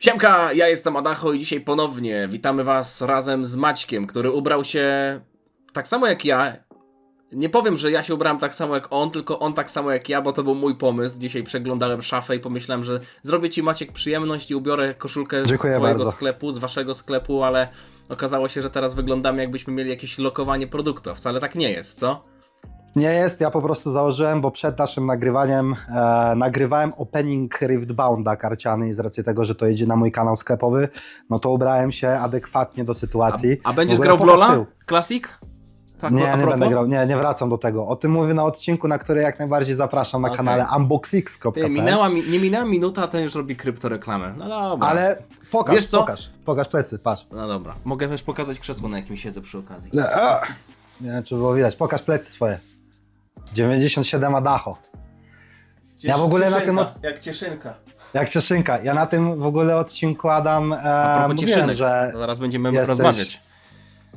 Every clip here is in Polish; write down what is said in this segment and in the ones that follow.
Siemka, ja jestem Adacho i dzisiaj ponownie witamy was razem z Maćkiem, który ubrał się tak samo jak ja. Nie powiem, że ja się ubrałem tak samo jak on, tylko on tak samo jak ja, bo to był mój pomysł. Dzisiaj przeglądałem szafę i pomyślałem, że zrobię ci, Maciek, przyjemność i ubiorę koszulkę z Dziękuję swojego bardzo. sklepu, z waszego sklepu, ale okazało się, że teraz wyglądamy, jakbyśmy mieli jakieś lokowanie produktu, a wcale tak nie jest, co? Nie jest, ja po prostu założyłem, bo przed naszym nagrywaniem nagrywałem opening Riftbounda karciany i z racji tego, że to jedzie na mój kanał sklepowy, no to ubrałem się adekwatnie do sytuacji. A będziesz W ogóle grał w pokaż Lola? tył. Classic? Tak, Nie, a nie propos? będę grał, nie wracam do tego. O tym mówię na odcinku, na który jak najbardziej zapraszam na Okej. kanale Ty, unboxix.pl. nie minęła minuta, a ten już robi kryptoreklamę. No dobra. Ale pokaż, Wiesz co? pokaż plecy, patrz. No dobra. Mogę też pokazać krzesło, na jakim siedzę przy okazji. Nie wiem, czy było widać, pokaż plecy swoje. 97 Adacho. Ja w ogóle na tym Jak cieszynka. Jak cieszynka. Ja na tym w ogóle odcinku, Adam, A propos mówiłem, cieszynek, że, to zaraz będziemy jesteś rozmawiać.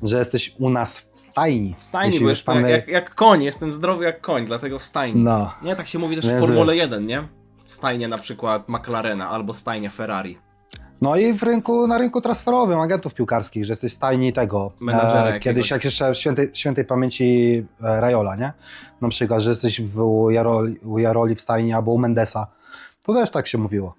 że jesteś u nas w stajni. W stajni, Jeśli bo już jestem jak koń, jestem zdrowy jak koń, dlatego w stajni. No. Nie, tak się mówi też Nie, w Formule 1, nie? Stajnia na przykład McLarena albo stajnia Ferrari. No i na rynku transferowym agentów piłkarskich, że jesteś w stajni tego. Menadżera jakiegoś. Kiedyś jak jeszcze w świętej pamięci Rajola, nie? Na przykład, że jesteś u Jaroli w stajni albo u Mendesa. To też tak się mówiło.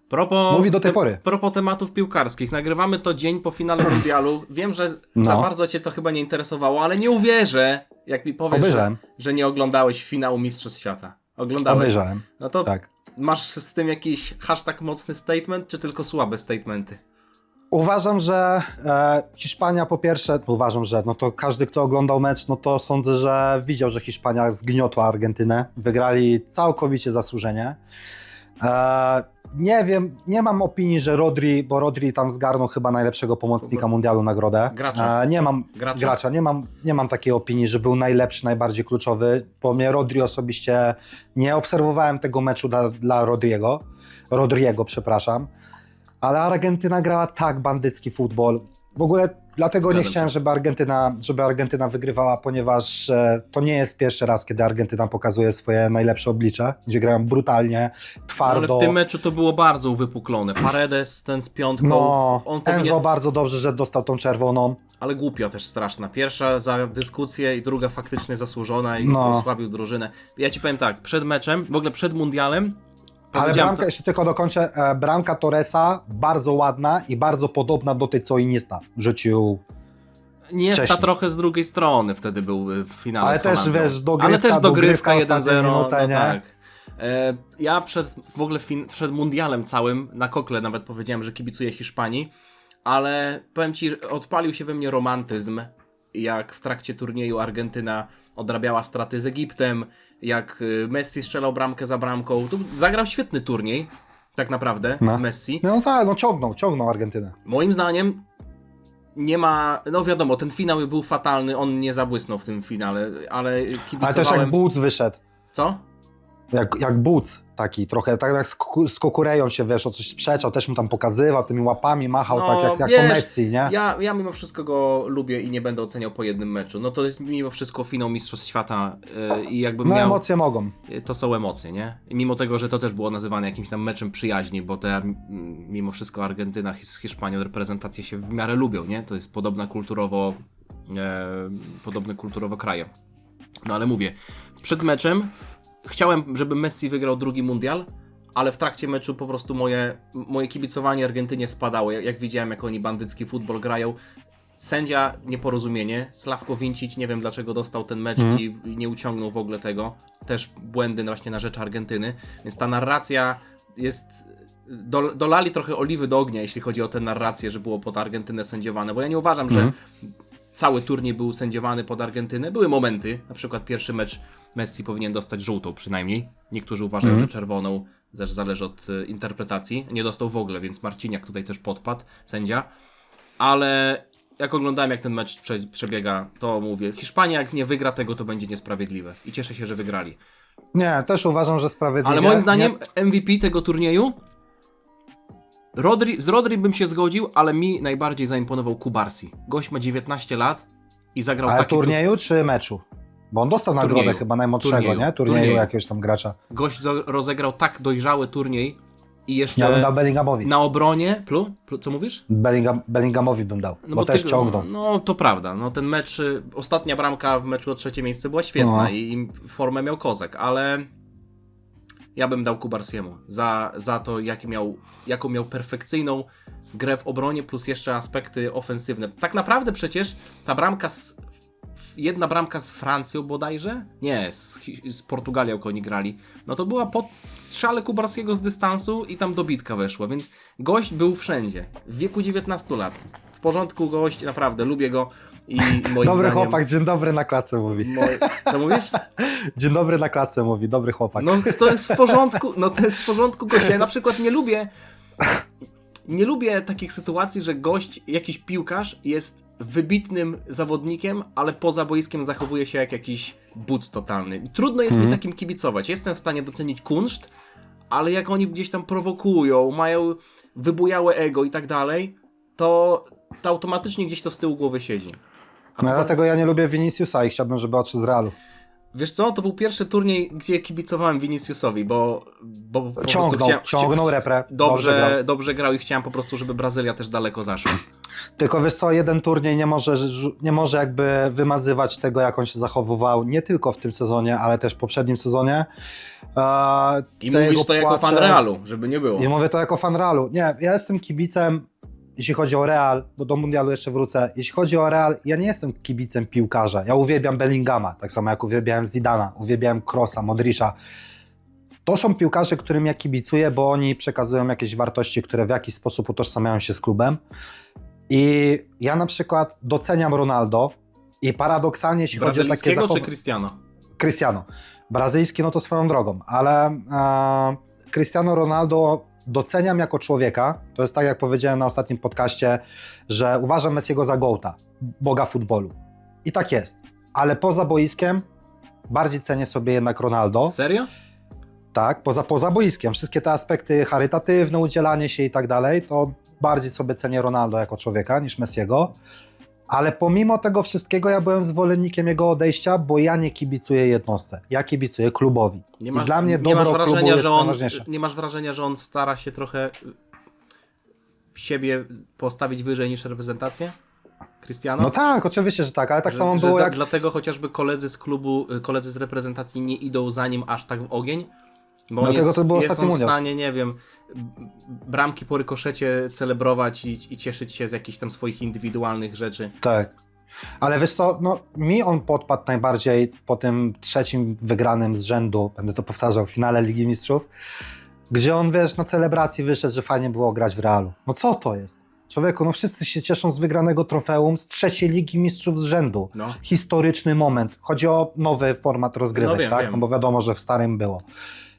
Mówi do tej pory. Propos tematów piłkarskich. Nagrywamy to dzień po finale mundialu. Wiem, że za No. bardzo cię to chyba nie interesowało, ale nie uwierzę, jak mi powiesz, Obejrzałem. że nie oglądałeś finału Mistrzostw Świata. Oglądałeś. Obejrzałem. No to Tak. masz z tym jakiś hashtag mocny statement, czy tylko słabe statementy? Uważam, że Hiszpania po pierwsze, no to każdy, kto oglądał mecz, no to sądzę, że widział, że Hiszpania zgniotła Argentynę. Wygrali całkowicie zasłużenie. Nie wiem, nie mam opinii, że bo Rodri tam zgarnął chyba najlepszego pomocnika mundialu nagrodę. Gracza. Nie mam Gracza. nie mam takiej opinii, że był najlepszy, najbardziej kluczowy. Po mnie Rodri osobiście nie obserwowałem tego meczu dla Rodriego, przepraszam. Ale Argentyna grała tak bandycki futbol. W ogóle dlatego Zgadzam nie chciałem, się. żeby Argentyna wygrywała, ponieważ to nie jest pierwszy raz, kiedy Argentyna pokazuje swoje najlepsze oblicze, gdzie grają brutalnie, twardo. Ale w tym meczu to było bardzo uwypuklone. Paredes, ten z piątką. No, on powinien... Enzo bardzo dobrze, że dostał tą czerwoną. Ale głupio też straszna. Pierwsza za dyskusję i druga faktycznie zasłużona i No. osłabił drużynę. Ja ci powiem tak, przed meczem, w ogóle przed mundialem, Ale powiedziałem bramka, jeszcze tylko dokończę, bramka Torresa bardzo ładna i bardzo podobna do tej, co Iniesta rzucił. Niesta wcześniej. trochę z drugiej strony wtedy był w finale Ale z też, Holandią. wiesz, Ale też dogrywka ostatnia 1-0, minuta, no nie? tak. Ja w ogóle przed mundialem całym, na kokle nawet powiedziałem, że kibicuję Hiszpanii, ale powiem ci, odpalił się we mnie romantyzm, jak w trakcie turnieju Argentyna odrabiała straty z Egiptem, jak Messi strzelał bramkę za bramką. Tu zagrał świetny turniej, tak naprawdę, No. Messi. No tak, no ciągnął Argentynę. Moim zdaniem nie ma, no wiadomo, ten finał był fatalny, on nie zabłysnął w tym finale, ale kibicowałem... Ale też jak Boots wyszedł, Co? jak Boots taki trochę, tak jak z Kukureją się, wiesz, o coś sprzeczał, też mu tam pokazywał, tymi łapami machał, No, tak jak wiesz, to Messi, nie? Ja mimo wszystko go lubię i nie będę oceniał po jednym meczu. No to jest mimo wszystko finał Mistrzostw Świata i jakbym No miał... emocje mogą. To są emocje, nie? I mimo tego, że to też było nazywane jakimś tam meczem przyjaźni, bo mimo wszystko Argentyna z Hiszpanią reprezentacje się w miarę lubią, nie? To jest podobne kulturowo kraje. No ale mówię, przed meczem chciałem, żeby Messi wygrał drugi mundial, ale w trakcie meczu po prostu moje kibicowanie Argentynie spadało. Jak widziałem, jak oni bandycki futbol grają. Sędzia nieporozumienie. Sławko Vincic, nie wiem dlaczego dostał ten mecz i nie uciągnął w ogóle tego. Też błędy właśnie na rzecz Argentyny. Więc ta narracja jest... Dolali trochę oliwy do ognia, jeśli chodzi o tę narrację, że było pod Argentynę sędziowane, bo ja nie uważam, że cały turniej był sędziowany pod Argentynę. Były momenty, na przykład pierwszy mecz Messi powinien dostać żółtą przynajmniej. Niektórzy uważają, że czerwoną, też zależy od interpretacji. Nie dostał w ogóle, więc Marciniak tutaj też podpadł, sędzia. Ale jak oglądałem, jak ten mecz przebiega, to mówię, Hiszpania jak nie wygra tego, to będzie niesprawiedliwe. I cieszę się, że wygrali. Nie, też uważam, że sprawiedliwie. Ale moim zdaniem MVP tego turnieju z Rodri bym się zgodził, ale mi najbardziej zaimponował Kubarsi. Gość ma 19 lat i zagrał Ale taki... turnieju czy meczu? Bo on dostał nagrodę Turnieju. chyba najmłodszego, nie? Turnieju jakiegoś tam gracza. Gość rozegrał tak dojrzały turniej I jeszcze Ja bym dał Bellinghamowi. na obronie, co mówisz? Bellinghamowi bym dał, No bo też ty- ciągnął. No to prawda, no ten mecz, ostatnia bramka w meczu o trzecie miejsce była świetna No. i formę miał kozak, ale ja bym dał Kubarsiemu za to, jaką miał perfekcyjną grę w obronie, plus jeszcze aspekty ofensywne. Tak naprawdę przecież ta bramka, jedna bramka z Francją bodajże? Nie, z Portugalią, jak oni grali. No to była po strzale Kubarskiego z dystansu i tam dobitka weszła, więc gość był wszędzie. W wieku 19 lat. W porządku gość, naprawdę, lubię go i moim Dobry zdaniem... chłopak, dzień dobry na klatce mówi. Co mówisz? Dzień dobry na klatce mówi, dobry chłopak. No to jest w porządku, to jest w porządku gość. Ja na przykład nie lubię takich sytuacji, że gość, jakiś piłkarz jest wybitnym zawodnikiem, ale poza boiskiem zachowuje się jak jakiś but totalny. Trudno jest mi takim kibicować. Jestem w stanie docenić kunszt, ale jak oni gdzieś tam prowokują, mają wybujałe ego i tak dalej, to automatycznie gdzieś to z tyłu głowy siedzi. No dlatego ja nie lubię Viniciusa i chciałbym, żeby odszedł z Realu. Wiesz co, to był pierwszy turniej, gdzie kibicowałem Viniciusowi, bo po prostu Ciągnął reprę. dobrze grał i chciałem po prostu, żeby Brazylia też daleko zaszła. Tylko wiesz co, jeden turniej nie może jakby wymazywać tego, jak on się zachowywał, nie tylko w tym sezonie, ale też w poprzednim sezonie. I mówisz to jako fan Realu, żeby nie było. I mówię to jako fan Realu. Nie, ja jestem kibicem, jeśli chodzi o Real, do mundialu jeszcze wrócę. Jeśli chodzi o Real, ja nie jestem kibicem piłkarza. Ja uwielbiam Bellinghama, tak samo jak uwielbiałem Zidana, uwielbiałem Krosa, Modrisza. To są piłkarze, którym ja kibicuję, bo oni przekazują jakieś wartości, które w jakiś sposób utożsamiają się z klubem. I ja na przykład doceniam Ronaldo i paradoksalnie, jeśli chodzi o takie Brazylijskiego czy Cristiano? Cristiano. Brazylijski no to swoją drogą, ale Cristiano Ronaldo doceniam jako człowieka. To jest tak, jak powiedziałem na ostatnim podcaście, że uważam Messiego za gołta, boga futbolu. I tak jest. Ale poza boiskiem bardziej cenię sobie jednak Ronaldo. Serio? Tak, poza boiskiem. Wszystkie te aspekty charytatywne, udzielanie się i tak dalej, to bardziej sobie cenię Ronaldo jako człowieka niż Messiego. Ale pomimo tego wszystkiego ja byłem zwolennikiem jego odejścia, bo ja nie kibicuję jednostce. Ja kibicuję klubowi. I dla mnie dobro klubu jest najważniejsze. Nie masz wrażenia, że on stara się trochę siebie postawić wyżej niż reprezentację? Cristiano? No tak, oczywiście, że tak, ale tak samo było jak... Dlatego chociażby koledzy z klubu, koledzy z reprezentacji nie idą za nim aż tak w ogień? Bo on Dlatego jest, to było jest ostatni on w mundial. stanie, nie wiem, bramki po rykoszecie celebrować i cieszyć się z jakichś tam swoich indywidualnych rzeczy. Tak. Ale wiesz co, no mi on podpadł najbardziej po tym trzecim wygranym z rzędu, będę to powtarzał, w finale Ligi Mistrzów, gdzie on, wiesz, na celebracji wyszedł, że fajnie było grać w Realu. No co to jest? Człowieku, no wszyscy się cieszą z wygranego trofeum z trzeciej Ligi Mistrzów z rzędu. No. Historyczny moment. Chodzi o nowy format rozgrywek, No wiem, tak? wiem. No bo wiadomo, że w starym było.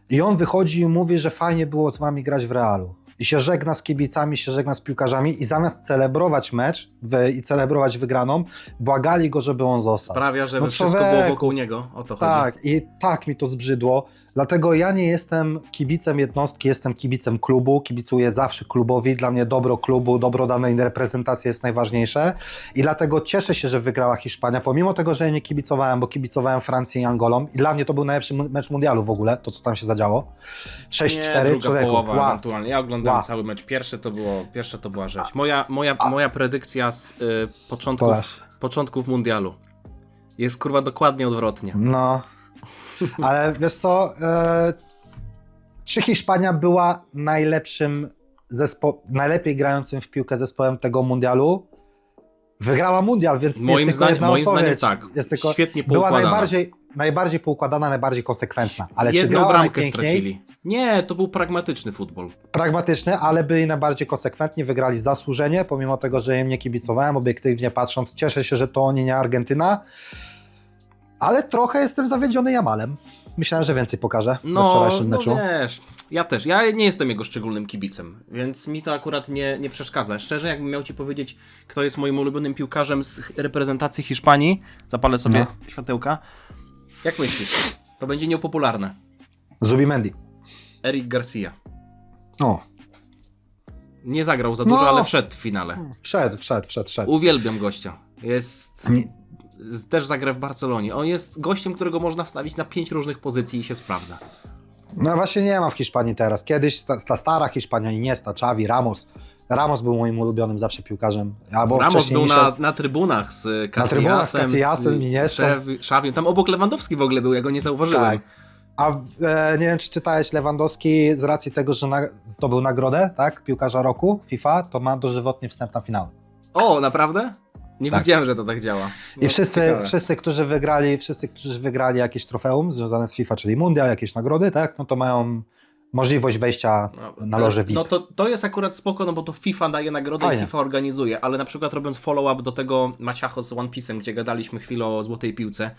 I on wychodzi i mówi, że fajnie było z wami grać w Realu. I się żegna z kibicami, się żegna z piłkarzami i zamiast celebrować mecz i celebrować wygraną, błagali go, żeby on został. Sprawia, żeby No wszystko było człowieku, wokół niego, o to chodzi. Tak, i tak mi to zbrzydło. Dlatego ja nie jestem kibicem jednostki, jestem kibicem klubu, kibicuję zawsze klubowi. Dla mnie dobro klubu, dobro danej reprezentacji jest najważniejsze i dlatego cieszę się, że wygrała Hiszpania, pomimo tego, że ja nie kibicowałem, bo kibicowałem Francji i Angolom i dla mnie to był najlepszy mecz mundialu w ogóle, to co tam się zadziało. 6-4, druga człowieku. połowa Wow. ewentualnie. Ja oglądałem Wow. cały mecz. Pierwsze to była rzecz. Moja predykcja z Polew. początków mundialu jest kurwa dokładnie odwrotnie. No, ale wiesz co, czy Hiszpania była najlepiej grającym w piłkę zespołem tego mundialu? Wygrała mundial, więc Moim jest tylko jedna zdaniem odpowiedź. tak. Jest tylko, Świetnie była poukładana. najbardziej poukładana, najbardziej konsekwentna. Ale czy Jedną grała bramkę najpiękniej? stracili. Nie, to był pragmatyczny futbol. Pragmatyczny, ale byli najbardziej konsekwentni, wygrali zasłużenie, pomimo tego, że im nie kibicowałem, obiektywnie patrząc, cieszę się, że to oni, nie Argentyna. Ale trochę jestem zawiedziony Jamalem. Myślałem, że więcej pokaże we wczorajszym meczu. No wiesz, ja też. Ja nie jestem jego szczególnym kibicem, więc mi to akurat nie przeszkadza. Szczerze, jakbym miał ci powiedzieć, kto jest moim ulubionym piłkarzem z reprezentacji Hiszpanii, zapalę sobie światełka. Jak myślisz? To będzie niepopularne. Zubimendi. Eric Garcia. O, Nie zagrał za dużo, No. ale wszedł w finale. wszedł. Uwielbiam gościa. Jest... Nie. Też zagra w Barcelonie. On jest gościem, którego można wstawić na 5 różnych pozycji i się sprawdza. No właśnie nie ma w Hiszpanii teraz. Kiedyś ta stara Hiszpania, Iniesta, Xavi, Ramos. Ramos był moim ulubionym zawsze piłkarzem. Albo Ramos wcześniej był Michel... na trybunach z Na trybunach z Casillasem, Casillasem, Iniestą. Xaviem. Tam obok Lewandowski w ogóle był, ja go nie zauważyłem. Tak. A nie wiem, czy czytałeś, Lewandowski z racji tego, że zdobył nagrodę, tak, piłkarza roku FIFA, to ma dożywotni wstęp na finał. O, naprawdę? Nie Tak. wiedziałem, że to tak działa. I No, wszyscy, ciekawe. którzy wygrali jakieś trofeum związane z FIFA, czyli mundial, jakieś nagrody, tak, no to mają możliwość wejścia na loże VIP. No to jest akurat spoko, no bo to FIFA daje nagrodę Fajnie. i FIFA organizuje, ale na przykład robiąc follow-up do tego Maciacho z One Piece'em, gdzie gadaliśmy chwilę o złotej piłce,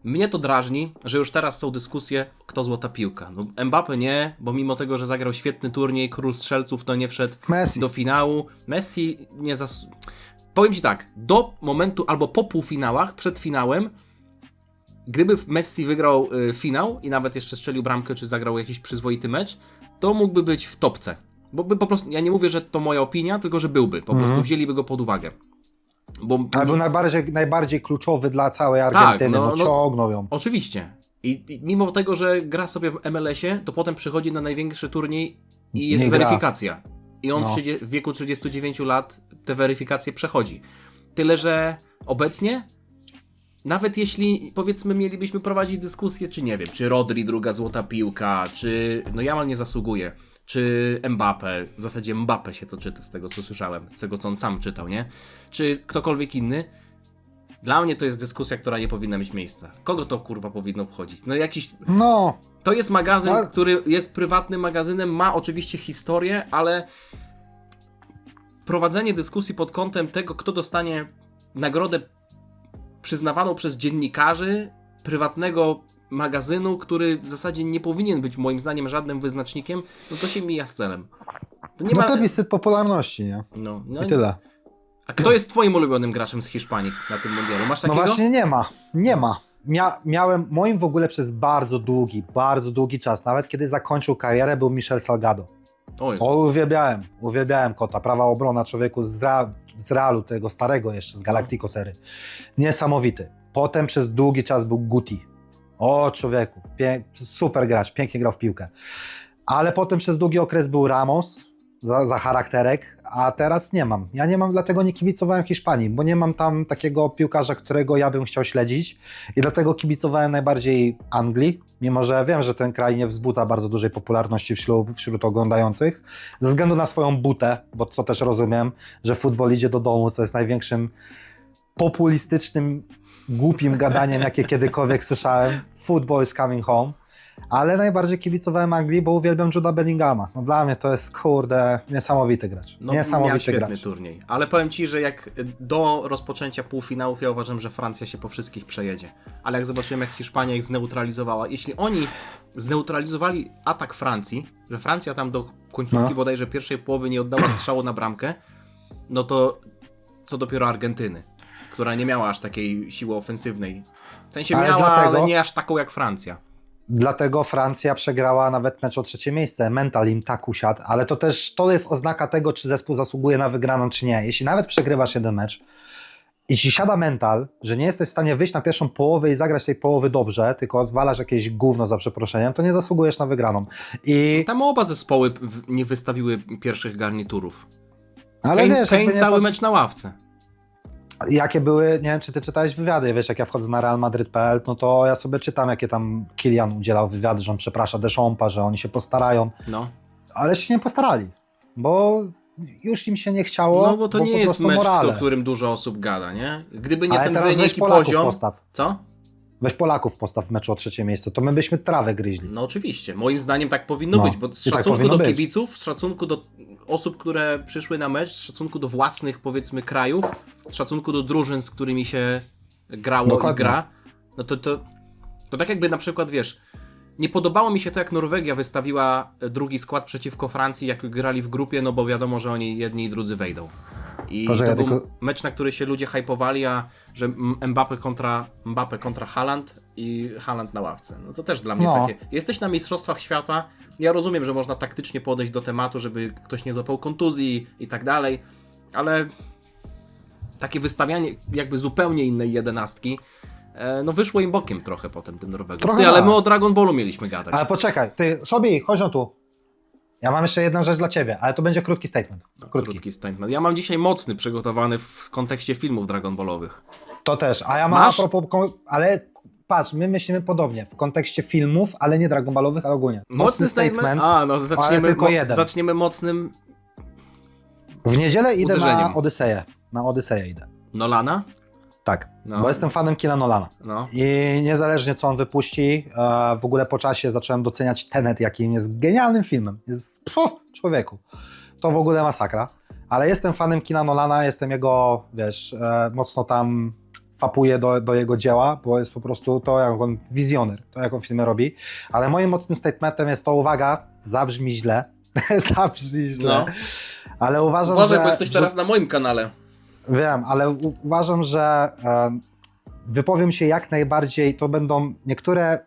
mnie to drażni, że już teraz są dyskusje, kto złota piłka. No, Mbappé nie, bo mimo tego, że zagrał świetny turniej, król strzelców, to nie wszedł Messi. do finału. Messi nie Powiem Ci tak, do momentu albo po półfinałach, przed finałem, gdyby Messi wygrał finał i nawet jeszcze strzelił bramkę, czy zagrał jakiś przyzwoity mecz, to mógłby być w topce. Bo by po prostu, ja nie mówię, że to moja opinia, tylko że byłby. Po prostu wzięliby go pod uwagę. Ale był najbardziej kluczowy dla całej Argentyny, no, bo ciągnął ją. Oczywiście. I mimo tego, że gra sobie w MLS-ie, to potem przychodzi na największy turniej i jest Nie gra. weryfikacja. I on No. w wieku 39 lat te weryfikacje przechodzi. Tyle, że obecnie, nawet jeśli powiedzmy mielibyśmy prowadzić dyskusję, czy nie wiem, czy Rodri druga złota piłka, czy no Yamal nie zasługuje, czy Mbappé, w zasadzie Mbappé się to czyta z tego co słyszałem, z tego co on sam czytał, nie? Czy ktokolwiek inny. Dla mnie to jest dyskusja, która nie powinna mieć miejsca. Kogo to kurwa powinno obchodzić? No jakiś... No, To jest magazyn, No. który jest prywatnym magazynem, ma oczywiście historię, ale prowadzenie dyskusji pod kątem tego, kto dostanie nagrodę przyznawaną przez dziennikarzy prywatnego magazynu, który w zasadzie nie powinien być moim zdaniem żadnym wyznacznikiem, no to się mija z celem. To nie no ma... plebiscyt popularności, nie? No I tyle. A kto jest twoim ulubionym graczem z Hiszpanii na tym mundialu? Masz No takiego? właśnie nie ma. Miałem, moim w ogóle przez bardzo długi czas, nawet kiedy zakończył karierę, był Michel Salgado. Oj. O, uwielbiałem kota, prawa obrona człowieku z Realu, tego starego jeszcze, z Galactico sery. Niesamowity. Potem przez długi czas był Guti. O człowieku, super gracz, pięknie grał w piłkę. Ale potem przez długi okres był Ramos, za charakterek, a teraz nie mam. Ja nie mam, dlatego nie kibicowałem Hiszpanii, bo nie mam tam takiego piłkarza, którego ja bym chciał śledzić i dlatego kibicowałem najbardziej Anglii, mimo że wiem, że ten kraj nie wzbudza bardzo dużej popularności wśród oglądających, ze względu na swoją butę, bo co też rozumiem, że futbol idzie do domu, co jest największym populistycznym, głupim gadaniem, jakie kiedykolwiek słyszałem. Football is coming home. Ale najbardziej kibicowałem Anglii, bo uwielbiam Juda Bellingama. No dla mnie to jest, kurde, niesamowity gracz. No, miał Niesamowity świetny gracz. turniej. Ale powiem Ci, że jak do rozpoczęcia półfinałów ja uważam, że Francja się po wszystkich przejedzie. Ale jak zobaczyłem, jak Hiszpania ich zneutralizowała, jeśli oni zneutralizowali atak Francji, że Francja tam do końcówki bodajże pierwszej połowy nie oddała strzału na bramkę, no to co dopiero Argentyny, która nie miała aż takiej siły ofensywnej. W sensie Ale miała, dlatego- ale nie aż taką jak Francja. Dlatego Francja przegrała nawet mecz o trzecie miejsce. Mental im tak usiadł, ale to też to jest oznaka tego, czy zespół zasługuje na wygraną, czy nie. Jeśli nawet przegrywasz jeden mecz i ci siada mental, że nie jesteś w stanie wyjść na pierwszą połowę i zagrać tej połowy dobrze, tylko odwalasz jakieś gówno za przeproszeniem, to nie zasługujesz na wygraną. Tam oba zespoły nie wystawiły pierwszych garniturów. Ale Kane, wiesz, Kane jakby nie cały patrz- mecz na ławce. Jakie były, nie wiem, czy ty czytałeś wywiady, wiesz, jak ja wchodzę na realmadryt.pl, no to ja sobie czytam, jakie tam Kylian udzielał wywiady, że on przeprasza Deschampa, że oni się postarają, No. ale się nie postarali, bo już im się nie chciało, No bo to nie po jest prostu mecz, morale. o którym dużo osób gada, nie? Gdyby nie Ale ten teraz wynik weź i Polaków poziom... postaw. Co? Weź Polaków postaw w meczu o trzecie miejsce, to my byśmy trawę gryźli. No oczywiście. Moim zdaniem tak powinno No. być, bo z I tak szacunku powinno do być. kibiców, z szacunku do osób, które przyszły na mecz, z szacunku do własnych, powiedzmy, krajów, z szacunku do drużyn, z którymi się grało Dokładnie. i gra, no to tak jakby na przykład, wiesz, nie podobało mi się to, jak Norwegia wystawiła drugi skład przeciwko Francji, jak grali w grupie, no bo wiadomo, że oni jedni i drudzy wejdą. I Poczekaj, to był tylko- mecz, na który się ludzie hypowali, a że Mbappé kontra Haaland i Haaland na ławce. No to też dla mnie No. takie... Jesteś na Mistrzostwach Świata, ja rozumiem, że można taktycznie podejść do tematu, żeby ktoś nie złapał kontuzji i tak dalej, ale takie wystawianie jakby zupełnie innej jedenastki No wyszło im bokiem trochę potem ten Norwegów. Trochę Ale tak. my o Dragon Ballu mieliśmy gadać. Ale poczekaj, ty sobie, chodź no tu. Ja mam jeszcze jedną rzecz dla ciebie, ale to będzie krótki statement. Krótki statement. Ja mam dzisiaj mocny przygotowany w kontekście filmów Dragon Ballowych. To też, a ja mam Masz? a propos, ale patrz, my myślimy podobnie, w kontekście filmów, ale nie Dragon Ballowych, ale ogólnie. Mocny statement? A, no zaczniemy, tylko jeden. zaczniemy mocnym W niedzielę idę uderzeniem. Na Odyseję idę. Nolana? Tak, No. bo jestem fanem kina Nolana. No. I niezależnie co on wypuści, w ogóle po czasie zacząłem doceniać Tenet, jakim jest genialnym filmem. Jest, człowieku, to w ogóle masakra. Ale jestem fanem kina Nolana, jestem jego, wiesz, mocno tam fapuję do jego dzieła, bo jest po prostu to, jak on wizjoner, to jak on filmy robi. Ale moim mocnym statementem jest to, uwaga, zabrzmi źle, zabrzmi źle, No. ale uważam, Uważaj, że... bo jesteś teraz na moim kanale. Wiem, ale uważam, że wypowiem się jak najbardziej, to będą niektóre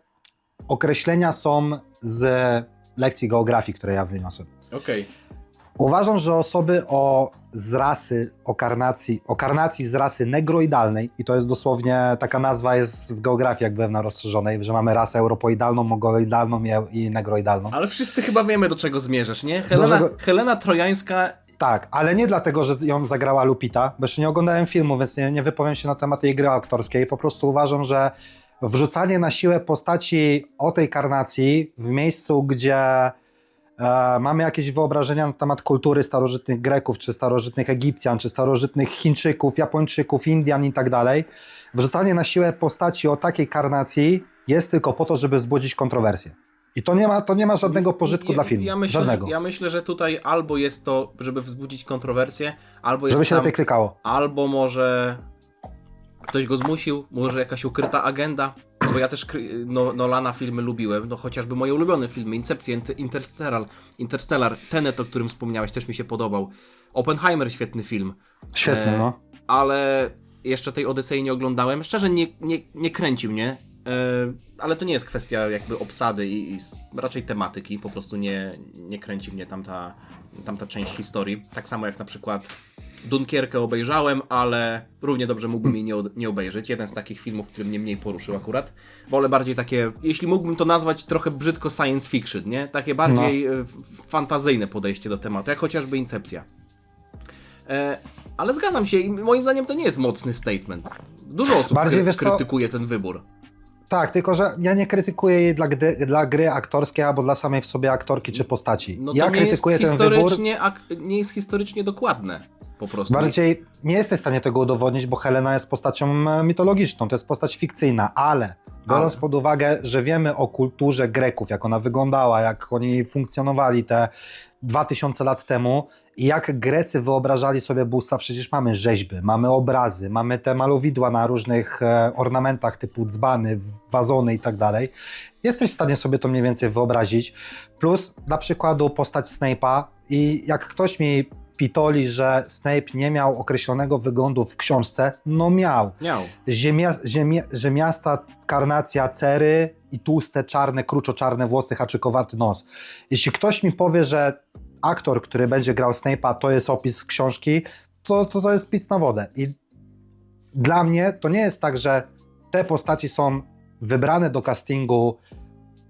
określenia są z lekcji geografii, które ja wyniosłem. Okej. Uważam, że osoby o karnacji z rasy negroidalnej, i to jest dosłownie, taka nazwa jest w geografii, jak byłem na rozszerzonej, że mamy rasę europoidalną, mongoloidalną i negroidalną. Ale wszyscy chyba wiemy, do czego zmierzasz, nie? czego- Helena Trojańska. Tak, ale nie dlatego, że ją zagrała Lupita, bo jeszcze nie oglądałem filmu, więc nie wypowiem się na temat jej gry aktorskiej. Po prostu uważam, że wrzucanie na siłę postaci o tej karnacji w miejscu, gdzie mamy jakieś wyobrażenia na temat kultury starożytnych Greków, czy starożytnych Egipcjan, czy starożytnych Chińczyków, Japończyków, Indian i tak dalej. Wrzucanie na siłę postaci o takiej karnacji jest tylko po to, żeby wzbudzić kontrowersję. I to nie ma żadnego pożytku dla filmu. Żadnego. Ja myślę, że tutaj albo jest to, żeby wzbudzić kontrowersję, albo jest Żeby się tam, lepiej klikało. albo może ktoś go zmusił, może jakaś ukryta agenda, bo ja też Nolana filmy lubiłem, no chociażby moje ulubione filmy, Incepcja, Interstellar, Tenet, o którym wspomniałeś, też mi się podobał, Oppenheimer, świetny film. Świetnie, no. Ale jeszcze tej Odysei nie oglądałem, szczerze nie kręci mnie, ale to nie jest kwestia jakby obsady i raczej tematyki, po prostu nie kręci mnie tamta część historii, tak samo jak na przykład Dunkierkę obejrzałem, ale równie dobrze mógłbym jej nie obejrzeć. Jeden z takich filmów, który mnie mniej poruszył akurat. Wolę bardziej takie, jeśli mógłbym to nazwać trochę brzydko science fiction, nie? Takie bardziej fantazyjne podejście do tematu, jak chociażby Incepcja. Ale zgadzam się i moim zdaniem to nie jest mocny statement. Dużo osób Bardziej, wiesz co? krytykuje ten wybór. Tak, tylko że ja nie krytykuję jej dla gry aktorskiej albo dla samej w sobie aktorki czy postaci. No to ja nie krytykuję jest ten wybór. nie jest historycznie dokładne. Po prostu. Bardziej nie jesteś w stanie tego udowodnić, bo Helena jest postacią mitologiczną, to jest postać fikcyjna, ale biorąc pod uwagę, że wiemy o kulturze Greków, jak ona wyglądała, jak oni funkcjonowali te 2000 lat temu i jak Grecy wyobrażali sobie bóstwa, przecież mamy rzeźby, mamy obrazy, mamy te malowidła na różnych ornamentach typu dzbany, wazony i tak dalej. Jesteś w stanie sobie to mniej więcej wyobrazić. Plus dla przykładu postać Snape'a i jak ktoś mi pitoli, że Snape nie miał określonego wyglądu w książce, no miał. Że miasta karnacja cery i tłuste, czarne, kruczo-czarne włosy, haczykowaty nos. Jeśli ktoś mi powie, że aktor, który będzie grał Snape'a, to jest opis książki, to jest pic na wodę. I dla mnie to nie jest tak, że te postaci są wybrane do castingu,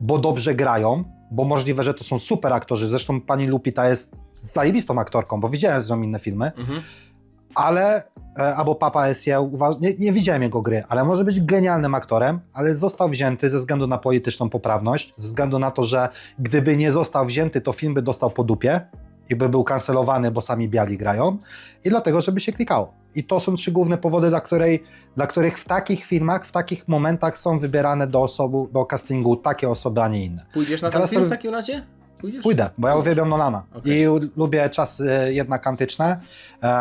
bo dobrze grają, bo możliwe, że to są super aktorzy. Zresztą pani Lupita jest zajebistą aktorką, bo widziałem z nią inne filmy, ale, albo Papa Essie, nie widziałem jego gry, ale może być genialnym aktorem, ale został wzięty ze względu na polityczną poprawność, ze względu na to, że gdyby nie został wzięty, to film by dostał po dupie i by był kancelowany, bo sami biali grają i dlatego, żeby się klikało. I to są 3 główne powody, dla których w takich filmach, w takich momentach są wybierane do castingu takie osoby, a nie inne. Pójdziesz na ten film w takim razie? Pójdę, bo ja uwielbiam Nolana Okay. i lubię czasy jednak antyczne.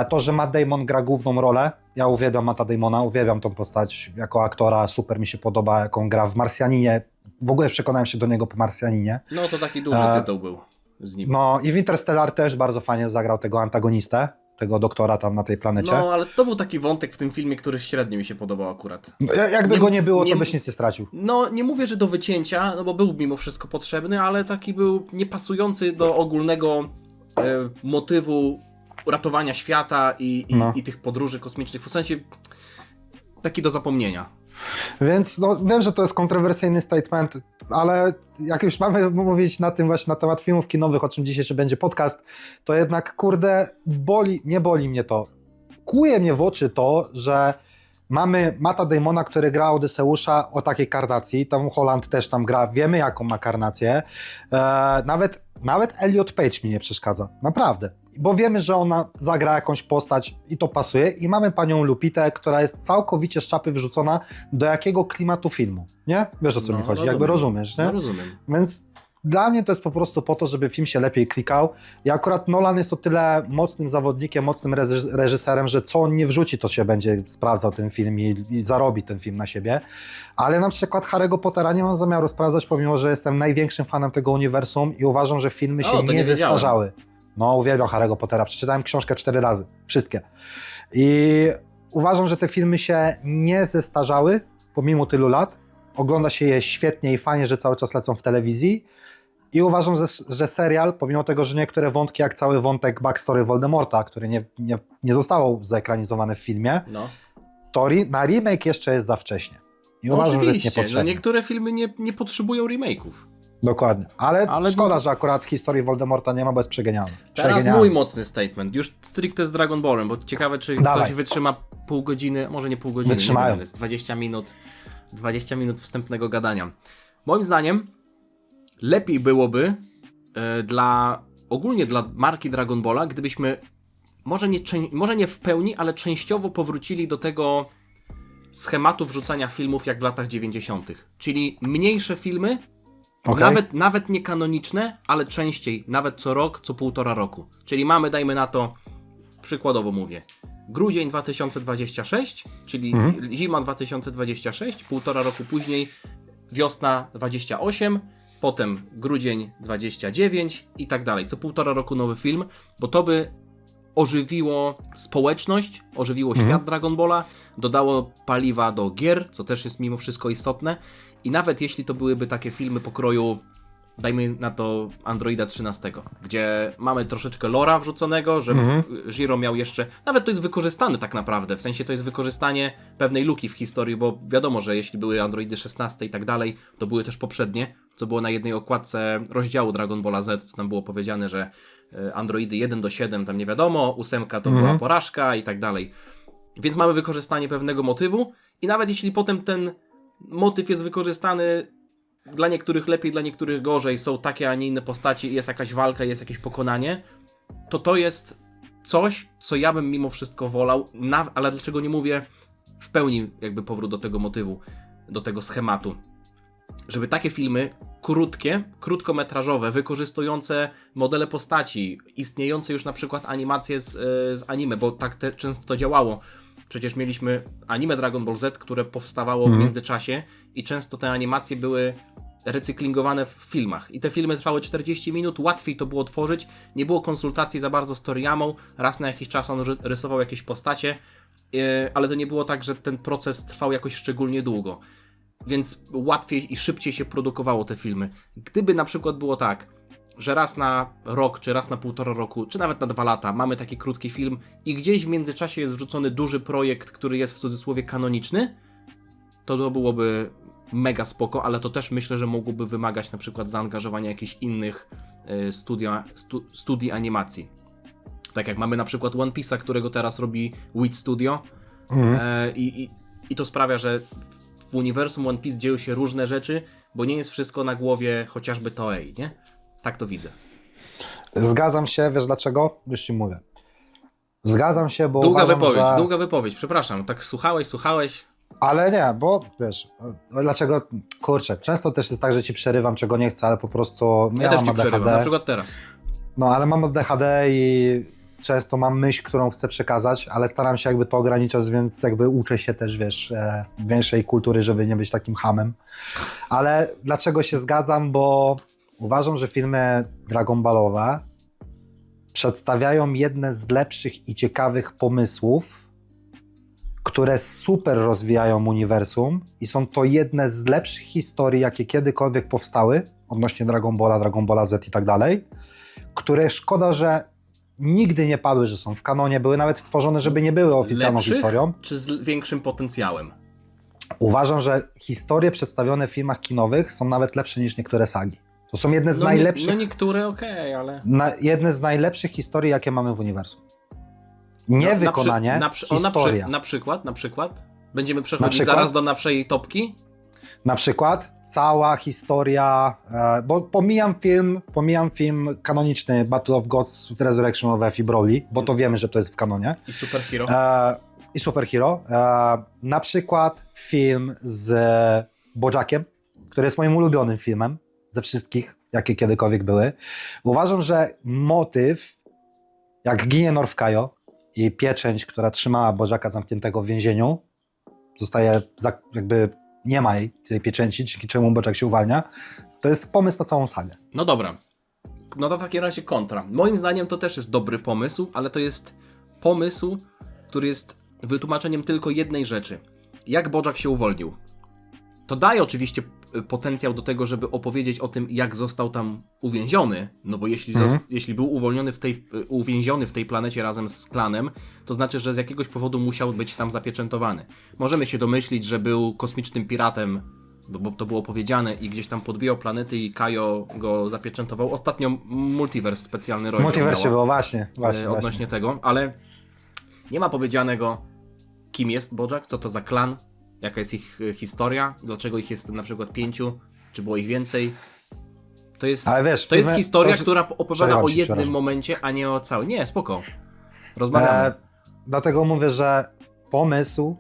To, że Matt Damon gra główną rolę, ja uwielbiam Matta Damona, uwielbiam tą postać jako aktora, super mi się podoba, jak on gra w Marsjaninie. W ogóle przekonałem się do niego po Marsjaninie. No to taki duży tytuł był z nim. No i w Interstellar też bardzo fajnie zagrał tego antagonistę, tego doktora tam na tej planecie. No, ale to był taki wątek w tym filmie, który średnio mi się podobał akurat. Jakby go nie było, to byś nic nie stracił. No, nie mówię, że do wycięcia, no bo był mimo wszystko potrzebny, ale taki był niepasujący do ogólnego motywu ratowania świata i tych podróży kosmicznych. W sensie taki do zapomnienia. Więc no, wiem, że to jest kontrowersyjny statement, ale jak już mamy mówić na tym właśnie na temat filmów kinowych, o czym dzisiejszy będzie podcast, to jednak kurde nie boli mnie to. Kłuje mnie w oczy to, że mamy Matta Damona, który gra Odyseusza o takiej karnacji, Tom Holland też tam gra, wiemy jaką ma karnację, nawet Elliot Page mi nie przeszkadza, naprawdę, bo wiemy, że ona zagra jakąś postać i to pasuje i mamy panią Lupitę, która jest całkowicie z czapy wyrzucona do jakiego klimatu filmu, nie? Wiesz o co mi chodzi, jakby rozumiesz, nie? No rozumiem. Więc dla mnie to jest po prostu po to, żeby film się lepiej klikał i akurat Nolan jest o tyle mocnym zawodnikiem, mocnym reżyserem, że co on nie wrzuci, to się będzie sprawdzał ten film i zarobi ten film na siebie, ale na przykład Harry'ego Pottera nie mam zamiaru sprawdzać, pomimo że jestem największym fanem tego uniwersum i uważam, że filmy się nie zestarzały. No uwielbiam Harry'ego Pottera, przeczytałem książkę 4 razy, wszystkie. I uważam, że te filmy się nie zestarzały, pomimo tylu lat. Ogląda się je świetnie i fajnie, że cały czas lecą w telewizji. I uważam, że serial, pomimo tego, że niektóre wątki, jak cały wątek backstory Voldemorta, który nie zostało zaekranizowany w filmie, No. to na remake jeszcze jest za wcześnie. I uważam, że jest Oczywiście, niepotrzebny. że niektóre filmy nie potrzebują remake'ów. Dokładnie. Ale szkoda, no- że akurat historii Voldemorta nie ma, bo jest przegenialny. Teraz mój mocny statement, już stricte z Dragon Ballem, bo ciekawe, czy Dawaj. ktoś wytrzyma pół godziny, może nie pół godziny, Wytrzymają. nie wiem, jest 20 minut wstępnego gadania. Moim zdaniem lepiej byłoby ogólnie dla marki Dragon Balla, gdybyśmy może nie w pełni, ale częściowo powrócili do tego schematu wrzucania filmów jak w latach 90. Czyli mniejsze filmy, Okay. nawet nie kanoniczne, ale częściej, nawet co rok, co półtora roku. Czyli mamy, dajmy na to, przykładowo mówię, grudzień 2026, czyli zima 2026, półtora roku później wiosna 28, potem grudzień 29 i tak dalej. Co półtora roku nowy film, bo to by ożywiło społeczność, ożywiło świat Dragon Balla, dodało paliwa do gier, co też jest mimo wszystko istotne. I nawet jeśli to byłyby takie filmy pokroju, dajmy na to Androida 13, gdzie mamy troszeczkę lora wrzuconego, że Zero miał jeszcze, nawet to jest wykorzystane tak naprawdę, w sensie to jest wykorzystanie pewnej luki w historii, bo wiadomo, że jeśli były Androidy 16 i tak dalej, to były też poprzednie, co było na jednej okładce rozdziału Dragon Balla Z, co tam było powiedziane, że Androidy 1 do 7 tam nie wiadomo, 8 to była porażka i tak dalej. Więc mamy wykorzystanie pewnego motywu i nawet jeśli potem ten motyw jest wykorzystany dla niektórych lepiej, dla niektórych gorzej, są takie, a nie inne postaci, jest jakaś walka, jest jakieś pokonanie, to jest coś, co ja bym mimo wszystko wolał, ale dlaczego nie mówię w pełni jakby powrót do tego motywu, do tego schematu. Żeby takie filmy krótkie, krótkometrażowe, wykorzystujące modele postaci, istniejące już na przykład animacje z anime, bo tak często to działało. Przecież mieliśmy anime Dragon Ball Z, które powstawało w międzyczasie i często te animacje były recyklingowane w filmach. I te filmy trwały 40 minut, łatwiej to było tworzyć, nie było konsultacji za bardzo z Toriyamą, raz na jakiś czas on rysował jakieś postacie, ale to nie było tak, że ten proces trwał jakoś szczególnie długo. Więc łatwiej i szybciej się produkowało te filmy. Gdyby na przykład było tak, że raz na rok, czy raz na półtora roku, czy nawet na 2 lata mamy taki krótki film i gdzieś w międzyczasie jest wrzucony duży projekt, który jest w cudzysłowie kanoniczny, to byłoby mega spoko, ale to też myślę, że mogłoby wymagać na przykład zaangażowania jakichś innych studii animacji. Tak jak mamy na przykład One Piece'a, którego teraz robi Wit Studio i to sprawia, że w uniwersum One Piece dzieją się różne rzeczy, bo nie jest wszystko na głowie chociażby Toei, nie? Tak to widzę. Zgadzam się, wiesz dlaczego? Już ci mówię. Zgadzam się, bo Długa wypowiedź, przepraszam, tak słuchałeś. Ale nie, bo wiesz, dlaczego, kurczę, często też jest tak, że ci przerywam, czego nie chcę, ale po prostu Ja też mam ci ADHD. przerywam, na przykład teraz. No, ale mam ADHD i często mam myśl, którą chcę przekazać, ale staram się jakby to ograniczać, więc jakby uczę się też, wiesz, większej kultury, żeby nie być takim hamem. Ale dlaczego się zgadzam? Bo uważam, że filmy Dragon Ballowe przedstawiają jedne z lepszych i ciekawych pomysłów, które super rozwijają uniwersum i są to jedne z lepszych historii, jakie kiedykolwiek powstały odnośnie Dragon Balla, Dragon Balla Z i tak dalej, które szkoda, że nigdy nie padły, że są w kanonie, były nawet tworzone, żeby nie były oficjalną Lepszych, historią. czy z większym potencjałem? Uważam, że historie przedstawione w filmach kinowych są nawet lepsze niż niektóre sagi. To są jedne z No, najlepszych, no niektóre okej, ale... jedne z najlepszych historii, jakie mamy w uniwersum. Nie No, wykonanie, historia. Na przykład? Będziemy przechodzić przykład? zaraz do naszej topki? Na przykład cała historia, bo pomijam film kanoniczny Battle of Gods Resurrection of Effie Broly, bo to wiemy, że to jest w kanonie. I Superhero? I Superhero. Na przykład film z Bojackiem, który jest moim ulubionym filmem ze wszystkich, jakie kiedykolwiek były. Uważam, że motyw, jak ginie Northkaio i pieczęć, która trzymała Bojacka zamkniętego w więzieniu, zostaje jakby nie ma jej, tej pieczęci, dzięki czemu Bojack się uwalnia, to jest pomysł na całą sagę. No dobra. No to w takim razie kontra. Moim zdaniem to też jest dobry pomysł, ale to jest pomysł, który jest wytłumaczeniem tylko jednej rzeczy. Jak Bojack się uwolnił. To daje oczywiście potencjał do tego, żeby opowiedzieć o tym, jak został tam uwięziony, no bo jeśli był uwięziony w tej planecie razem z klanem, to znaczy, że z jakiegoś powodu musiał być tam zapieczętowany. Możemy się domyślić, że był kosmicznym piratem, no bo to było powiedziane i gdzieś tam podbijał planety i Kaio go zapieczętował. Ostatnio Multiverse specjalny rozdział Multiverse było, właśnie. odnośnie tego, ale nie ma powiedzianego, kim jest Bojack, co to za klan, jaka jest ich historia, dlaczego ich jest na przykład 5, czy było ich więcej. To jest, ale wiesz, to jest historia, która opowiada o jednym przepraszam. momencie, a nie o całym. Nie, spoko. Rozmawiamy. Dlatego mówię, że pomysł,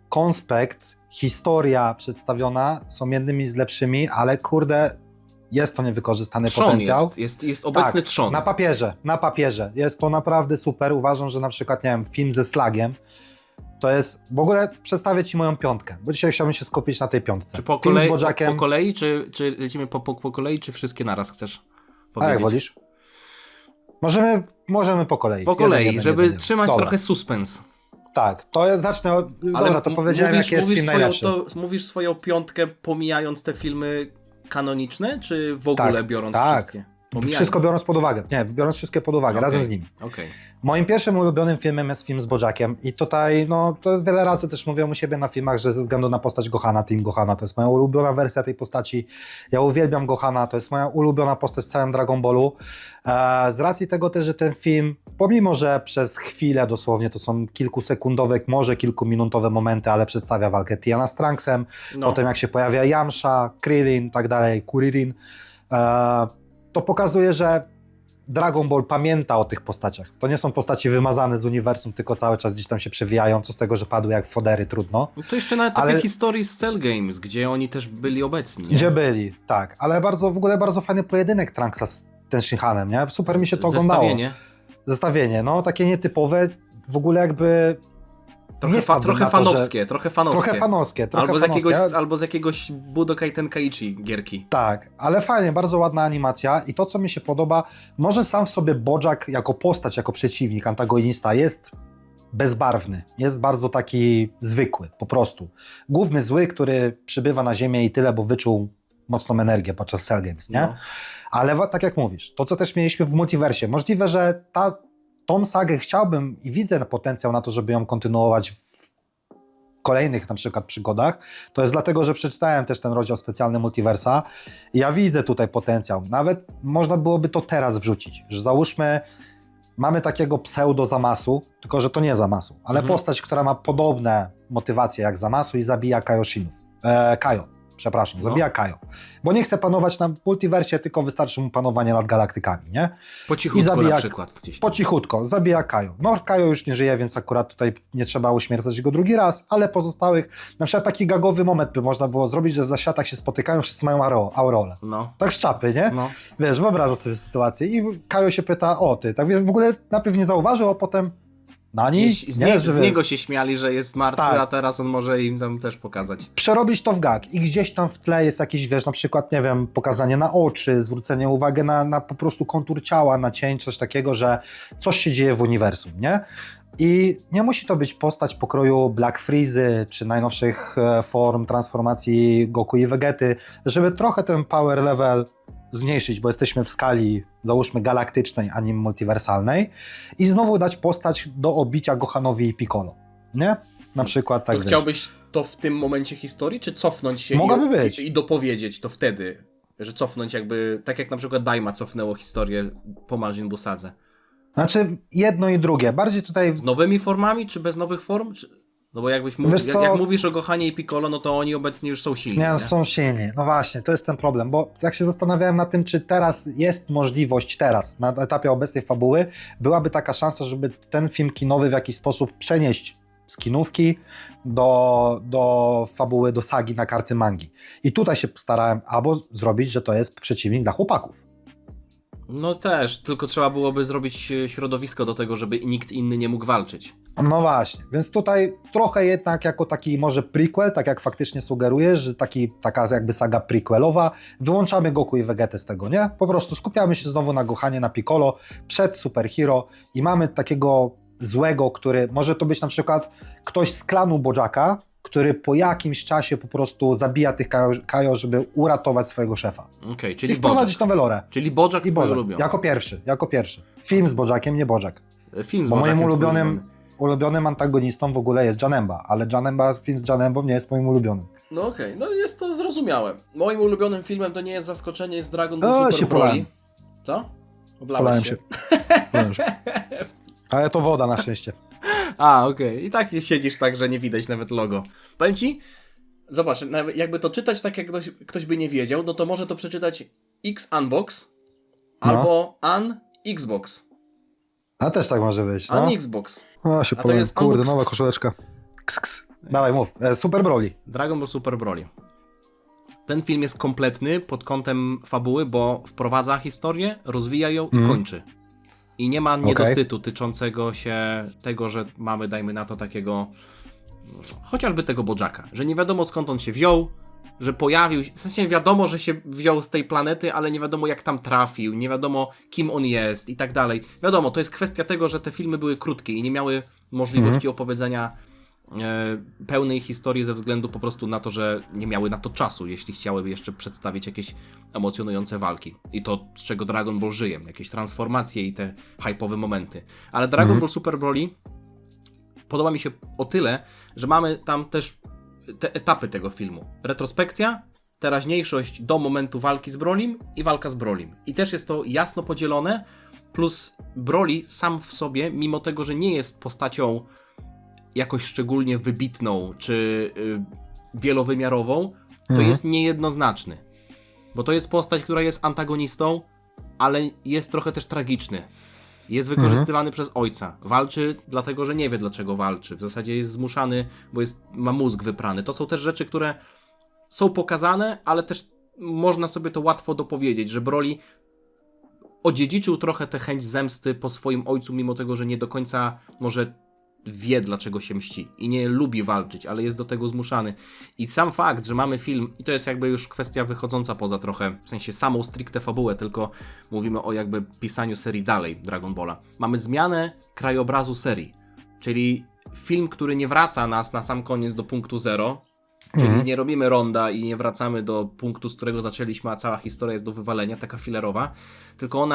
konspekt, historia przedstawiona są jednymi z lepszymi, ale kurde, jest to niewykorzystany Trzon potencjał. jest obecny tak, trzon. Na papierze. Jest to naprawdę super. Uważam, że na przykład, nie wiem, film ze Slagiem to jest, w ogóle przedstawię Ci moją piątkę, bo dzisiaj chciałbym się skupić na tej piątce. Czy po Film kolei, z Bojackiem, po kolei czy lecimy po kolei, czy wszystkie naraz chcesz a powiedzieć? jak wolisz? Możemy po kolei. Po kolei, Jeden, żeby jeden. trzymać Dobra. trochę suspens. Tak, to jest, zacznę od... Dobra, to powiedziałem, jaki jest film najlepszy. Mówisz swoją piątkę, pomijając te filmy kanoniczne, czy w ogóle Tak, biorąc tak. wszystkie? Pomijając. Wszystko biorąc pod uwagę. Nie, biorąc wszystkie pod uwagę, razem z nimi. Okej. Moim pierwszym ulubionym filmem jest film z Bojackiem i tutaj, no, to wiele razy też mówiłem u siebie na filmach, że ze względu na postać Gohana, Team Gohana, to jest moja ulubiona wersja tej postaci. Ja uwielbiam Gohana, to jest moja ulubiona postać w całym Dragon Ballu. Z racji tego też, że ten film, pomimo że przez chwilę dosłownie, to są kilkusekundowe, może kilkuminutowe momenty, ale przedstawia walkę Tiana z Trunksem, potem jak się pojawia Yamcha, Krillin, tak dalej, Kuririn, to pokazuje, że Dragon Ball pamięta o tych postaciach. To nie są postaci wymazane z uniwersum, tylko cały czas gdzieś tam się przewijają, co z tego, że padły jak fodery, trudno. No to jeszcze na etapie historii z Cell Games, gdzie oni też byli obecni. Nie? Gdzie byli, tak. Ale w ogóle bardzo fajny pojedynek Trunksa z ten Shinhanem, nie? Super mi się to oglądało. Zestawienie, no takie nietypowe, w ogóle jakby... Trochę fanowskie. Albo z jakiegoś Budokai Tenkaichi gierki. Tak, ale fajnie, bardzo ładna animacja i to, co mi się podoba, może sam w sobie Bojack jako postać, jako przeciwnik, antagonista jest bezbarwny, jest bardzo taki zwykły, po prostu. Główny zły, który przybywa na ziemię i tyle, bo wyczuł mocną energię podczas Cell Games, nie? No. Ale tak jak mówisz, to co też mieliśmy w multiversie, możliwe, że tą sagę chciałbym i widzę potencjał na to, żeby ją kontynuować w kolejnych na przykład przygodach, to jest dlatego, że przeczytałem też ten rozdział specjalny Multiversa i ja widzę tutaj potencjał. Nawet można byłoby to teraz wrzucić, że załóżmy, mamy takiego pseudo Zamasu, tylko że to nie Zamasu, ale postać, która ma podobne motywacje jak Zamasu i zabija zabija Kaio. Bo nie chce panować na multiversie, tylko wystarczy mu panowanie nad galaktykami, nie? Po cichutku na przykład. Po cichutko, zabija Kaio. No Kaio już nie żyje, więc akurat tutaj nie trzeba uśmiercać go drugi raz, ale pozostałych, na przykład taki gagowy moment by można było zrobić, że w zaświatach się spotykają, wszyscy mają aurole. No. Tak z czapy, nie? No. Wiesz, wyobrażam sobie sytuację i Kaio się pyta, o ty, tak wiesz, w ogóle najpierw nie zauważył, a potem Z niego się śmiali, że jest martwy, tak. A teraz on może im tam też pokazać. Przerobić to w gag i gdzieś tam w tle jest jakiś, wiesz, na przykład, nie wiem, pokazanie na oczy, zwrócenie uwagi na po prostu kontur ciała, na cień, coś takiego, że coś się dzieje w uniwersum, nie? I nie musi to być postać pokroju Black Freezy, czy najnowszych form transformacji Goku i Vegety, żeby trochę ten power level zmniejszyć, bo jesteśmy w skali, załóżmy, galaktycznej, a nie multiwersalnej i znowu dać postać do obicia Gohanowi i Piccolo, nie? Na przykład tak, to w tym momencie historii, czy cofnąć się Mogłaby być. i dopowiedzieć to wtedy? Że cofnąć jakby, tak jak na przykład Daima cofnęło historię po Majin Busadze. Znaczy jedno i drugie. Bardziej tutaj... Z nowymi formami, czy bez nowych form? No bo jakbyś Wiesz co? jak mówisz o Gohanie i Piccolo, no to oni obecnie już są silni. Nie, Nie? są silni. No właśnie, to jest ten problem, bo jak się zastanawiałem nad tym, czy teraz jest możliwość na etapie obecnej fabuły, byłaby taka szansa, żeby ten film kinowy w jakiś sposób przenieść z kinówki do fabuły, do sagi na karty mangi. I tutaj się starałem albo zrobić, że to jest przeciwnik dla chłopaków. No też, tylko trzeba byłoby zrobić środowisko do tego, żeby nikt inny nie mógł walczyć. No właśnie, więc tutaj trochę jednak jako taki może prequel, tak jak faktycznie sugerujesz, że taka jakby saga prequelowa, wyłączamy Goku i Vegetę z tego, nie? Po prostu skupiamy się znowu na Gohanie, na Piccolo, przed Superhero i mamy takiego złego, który może to być na przykład ktoś z klanu Bojacka, który po jakimś czasie po prostu zabija tych Kaio, żeby uratować swojego szefa. Okej, I czyli wprowadzić Bojack. nowe lore. Czyli Bojack I twój Bojack, ulubiony. jako pierwszy. Film z Bojackiem, nie Bojack. Film z Bo moim Bojackiem twój ulubionym antagonistą w ogóle jest Janemba, ale film z Janembą nie jest moim ulubionym. No okej, no jest to zrozumiałe. Moim ulubionym filmem to nie jest zaskoczenie, jest Dragon Ball O, Super się Broly. polałem. Co? Polałem się. Ale to woda na szczęście. A, okej. I tak siedzisz tak, że nie widać nawet logo. Powiem ci, zobacz, nawet jakby to czytać tak, jak ktoś by nie wiedział, no to może to przeczytać X-Unbox albo Xbox. A też tak może być. No. Xbox. O, się A to polałem. jest Kurde, unbox. nowa koszuleczka. Ks. Dawaj, mów. Super Broly. Dragon Ball Super Broly. Ten film jest kompletny pod kątem fabuły, bo wprowadza historię, rozwija ją i kończy. I nie ma niedosytu tyczącego się tego, że mamy, dajmy na to, takiego chociażby tego Bojacka, że nie wiadomo skąd on się wziął, że pojawił się, w sensie wiadomo, że się wziął z tej planety, ale nie wiadomo jak tam trafił, nie wiadomo kim on jest i tak dalej. Wiadomo, to jest kwestia tego, że te filmy były krótkie i nie miały możliwości opowiedzenia pełnej historii ze względu po prostu na to, że nie miały na to czasu, jeśli chciałyby jeszcze przedstawić jakieś emocjonujące walki. I to, z czego Dragon Ball żyje, jakieś transformacje i te hype'owe momenty. Ale Dragon Ball Super Broly podoba mi się o tyle, że mamy tam też te etapy tego filmu. Retrospekcja, teraźniejszość do momentu walki z Brolim i walka z Brolim. I też jest to jasno podzielone, plus Broly sam w sobie, mimo tego, że nie jest postacią jakoś szczególnie wybitną czy wielowymiarową, to jest niejednoznaczny. Bo to jest postać, która jest antagonistą, ale jest trochę też tragiczny. Jest wykorzystywany przez ojca. Walczy dlatego, że nie wie dlaczego walczy. W zasadzie jest zmuszany, bo ma mózg wyprany. To są też rzeczy, które są pokazane, ale też można sobie to łatwo dopowiedzieć, że Broly odziedziczył trochę tę chęć zemsty po swoim ojcu, mimo tego, że nie do końca może wie, dlaczego się mści i nie lubi walczyć, ale jest do tego zmuszany. I sam fakt, że mamy film, i to jest jakby już kwestia wychodząca poza trochę, w sensie samą stricte fabułę, tylko mówimy o jakby pisaniu serii dalej Dragon Balla. Mamy zmianę krajobrazu serii, czyli film, który nie wraca nas na sam koniec do punktu zero, czyli nie robimy ronda i nie wracamy do punktu, z którego zaczęliśmy, a cała historia jest do wywalenia, taka filerowa, tylko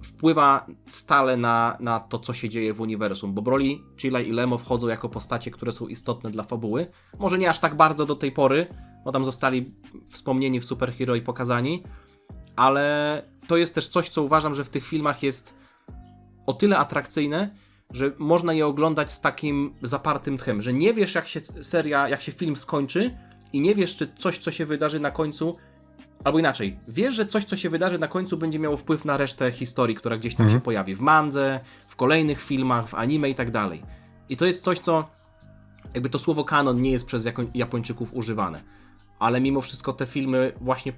wpływa stale na to, co się dzieje w uniwersum, bo Broly, Chilla i Lemo wchodzą jako postacie, które są istotne dla fabuły. Może nie aż tak bardzo do tej pory, bo tam zostali wspomnieni w Superhero i pokazani, ale to jest też coś, co uważam, że w tych filmach jest o tyle atrakcyjne, że można je oglądać z takim zapartym tchem, że nie wiesz, jak się film skończy i nie wiesz, czy coś, co się wydarzy na końcu, albo inaczej, wiesz, że coś, co się wydarzy na końcu, będzie miało wpływ na resztę historii, która gdzieś tam się pojawi w mandze, w kolejnych filmach, w anime i tak dalej. I to jest coś, co jakby to słowo kanon nie jest przez Japończyków używane, ale mimo wszystko te filmy właśnie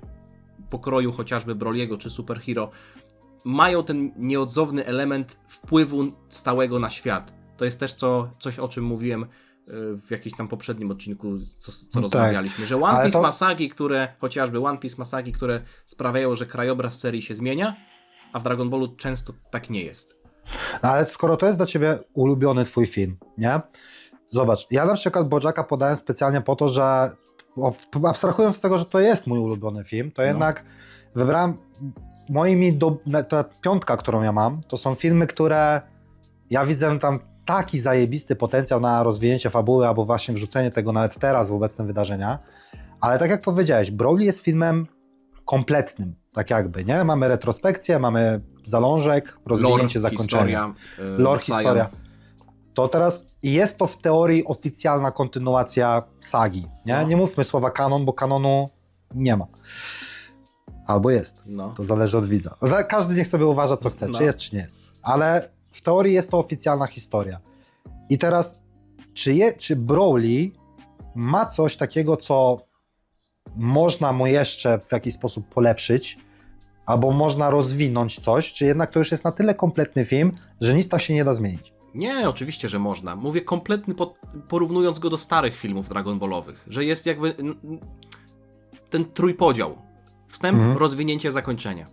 pokroju chociażby Broly'ego czy Superhero mają ten nieodzowny element wpływu stałego na świat. To jest też coś, o czym mówiłem w jakimś tam poprzednim odcinku, co rozmawialiśmy, że One Piece ma sagi, które sprawiają, że krajobraz serii się zmienia, a w Dragon Ballu często tak nie jest. Ale skoro to jest dla ciebie ulubiony twój film, nie? Zobacz, ja na przykład Bojacka podałem specjalnie po to, że abstrahując od tego, że to jest mój ulubiony film, to jednak wybrałem ta piątka, którą ja mam, to są filmy, które ja widzę tam taki zajebisty potencjał na rozwinięcie fabuły, albo właśnie wrzucenie tego nawet teraz w obecne wydarzenia, ale tak jak powiedziałeś, Broly jest filmem kompletnym, tak jakby, nie? Mamy retrospekcję, mamy zalążek, rozwinięcie, zakończenie. Lore, historia. To teraz jest to w teorii oficjalna kontynuacja sagi, nie? No. Nie mówmy słowa kanon, bo kanonu nie ma. Albo jest. No. To zależy od widza. Każdy niech sobie uważa, co chce, No. czy jest, czy nie jest. Ale w teorii jest to oficjalna historia. I teraz, czy Broly ma coś takiego, co można mu jeszcze w jakiś sposób polepszyć, albo można rozwinąć coś, czy jednak to już jest na tyle kompletny film, że nic tam się nie da zmienić? Nie, oczywiście, że można. Mówię kompletny, porównując go do starych filmów Dragon Ballowych, że jest jakby ten trójpodział. Wstęp, rozwinięcie, zakończenie.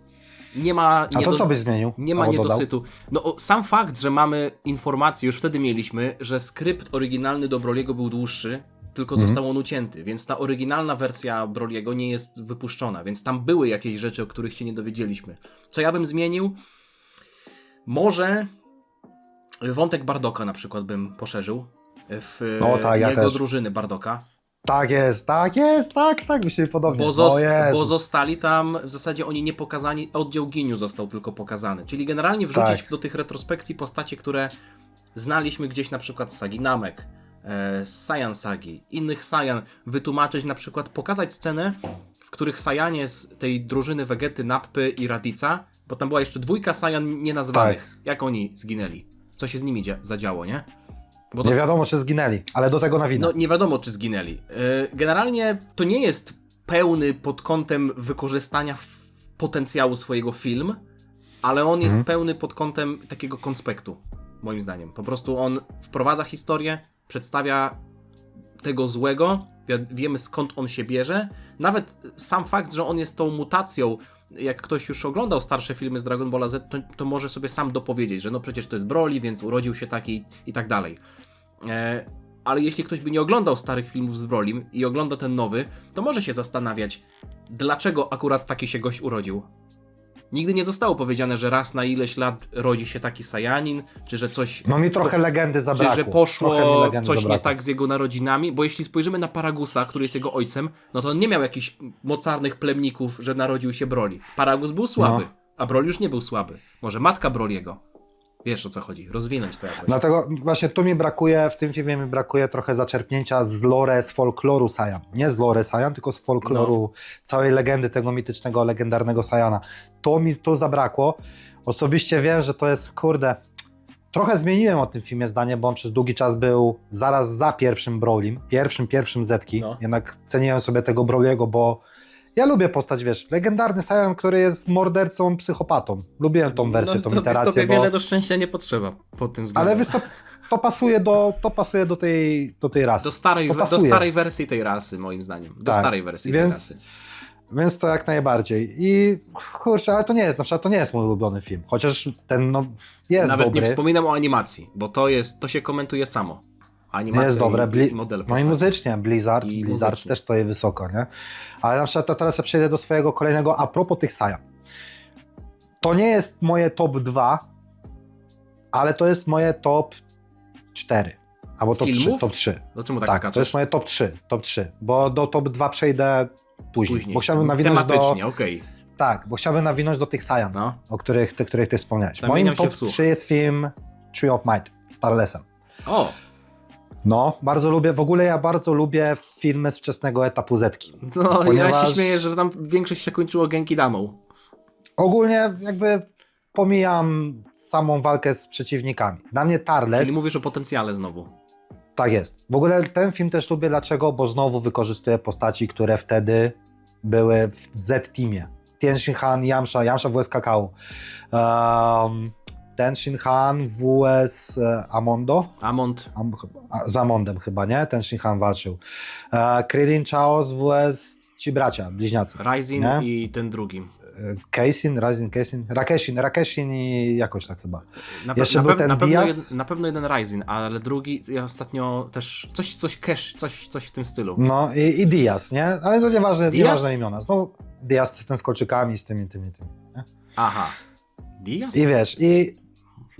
Nie ma... A to co byś zmienił? Nie ma niedosytu. No sam fakt, że mamy informację, już wtedy mieliśmy, że skrypt oryginalny do Broly'ego był dłuższy, tylko został on ucięty, więc ta oryginalna wersja Broly'ego nie jest wypuszczona, więc tam były jakieś rzeczy, o których się nie dowiedzieliśmy. Co ja bym zmienił? Może wątek Bardoka na przykład bym poszerzył w tak, ja jego też. drużyny Bardoka. Tak jest, tak, myślę podobnie. Bo zostali tam, w zasadzie oni nie pokazani, oddział Ginyu został tylko pokazany. Czyli generalnie wrzucić do tych retrospekcji postacie, które znaliśmy gdzieś na przykład z sagi Namek, z Saiyan Sagi, innych Saiyan, wytłumaczyć na przykład, pokazać scenę, w których Saiyanie z tej drużyny Vegety, Nappy i Radica, bo tam była jeszcze dwójka Saiyan nienazwanych, jak oni zginęli, co się z nimi zadziało, nie? Bo nie wiadomo, czy zginęli, ale do tego nawinę. No nie wiadomo, czy zginęli. Generalnie to nie jest pełny pod kątem wykorzystania potencjału swojego film, ale on jest pełny pod kątem takiego konspektu, moim zdaniem. Po prostu on wprowadza historię, przedstawia tego złego, wiemy skąd on się bierze. Nawet sam fakt, że on jest tą mutacją, jak ktoś już oglądał starsze filmy z Dragon Balla Z, to może sobie sam dopowiedzieć, że no przecież to jest Broly, więc urodził się taki i tak dalej. Ale jeśli ktoś by nie oglądał starych filmów z Brolim i ogląda ten nowy, to może się zastanawiać, dlaczego akurat taki się gość urodził. Nigdy nie zostało powiedziane, że raz na ileś lat rodzi się taki Saiyanin, czy że coś... No mi trochę legendy zabrakło. Czy że poszło coś zabrakło. nie tak z jego narodzinami, bo jeśli spojrzymy na Paragusa, który jest jego ojcem, no to on nie miał jakichś mocarnych plemników, że narodził się Broly. Paragus był słaby, a Broly już nie był słaby. Może matka Broly'ego. Wiesz, o co chodzi, rozwinąć to jakoś. Dlatego właśnie tu mi brakuje, w tym filmie mi brakuje trochę zaczerpnięcia z lore, z folkloru Saiyan. Nie z lore Saiyan, tylko z folkloru całej legendy tego mitycznego, legendarnego Saiyana. To mi tu zabrakło. Osobiście wiem, że to jest, kurde, trochę zmieniłem o tym filmie zdanie, bo on przez długi czas był zaraz za pierwszym Brolim, pierwszym Zetki. Jednak ceniłem sobie tego Broly'ego, bo ja lubię postać, wiesz, legendarny Saiyan, który jest mordercą, psychopatą. Lubiłem tą wersję, tą iterację. Tobie wiele do szczęścia nie potrzeba pod tym względem. Ale to pasuje do tej rasy. Do starej wersji tej rasy, moim zdaniem. Do starej wersji tej rasy. Więc to jak najbardziej. I kurczę, ale to nie jest, na przykład to nie jest mój ulubiony film. Chociaż ten jest nawet dobry. Nie wspominam o animacji, bo to się komentuje samo. Animacja jest dobre. Model no i muzycznie Blizzard muzycznie. też stoi wysoko, nie? Ale na przykład to teraz ja przejdę do swojego kolejnego, a propos tych Saiyan. To nie jest moje top 2, ale to jest moje top 4. Albo top 3, top 3. Do czemu tak tak, skaczesz? to jest moje top 3, bo do top 2 przejdę później. Bo chciałbym nawinąć tematycznie, okej. Tak, bo chciałbym nawinąć do tych Saiyan, o których ty wspomniałeś. Moim top 3 jest film Tree of Might z Starlessem. O! No, bardzo lubię, w ogóle ja bardzo lubię filmy z wczesnego etapu Zetki. No, ponieważ... ja się śmieję, że tam większość się kończyło Genkidamą. Ogólnie jakby pomijam samą walkę z przeciwnikami. Dla mnie Tarles... Czyli mówisz o potencjale znowu. Tak jest. W ogóle ten film też lubię, dlaczego? Bo znowu wykorzystuje postaci, które wtedy były w Z-Teamie. Tien Shin Han, Yamcha WS Kakao. Ten Shin Han WS Amondo? Z Amondem chyba, nie? Ten Shin Han walczył. Krillin Chaos WS ci bracia, bliźniacy. Rising i ten drugi. Rakeshin i jakoś tak chyba. Jeszcze był ten Diaz. Na pewno jeden Rising, ale drugi ja ostatnio też coś w tym stylu. No i Diaz, nie? Ale to nieważne imiona. Znowu Diaz z ten z kolczykami, z tymi. Nie? Aha. Diaz? I wiesz,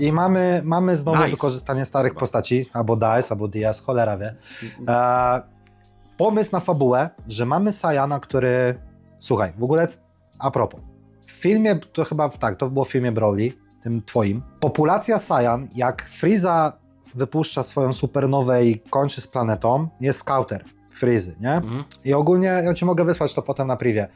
I mamy znowu Dice. wykorzystanie starych Chyba. postaci, albo Dice, albo Diaz, cholera wie. Pomysł na fabułę, że mamy Saiyana, który... Słuchaj, w ogóle a propos, w filmie, to chyba tak, to było w filmie Broly, tym twoim, populacja Saiyan, jak Frieza wypuszcza swoją supernowę i kończy z planetą, jest scouter Frizy, nie? Mhm. I ogólnie, ja ci mogę wysłać to potem na privie.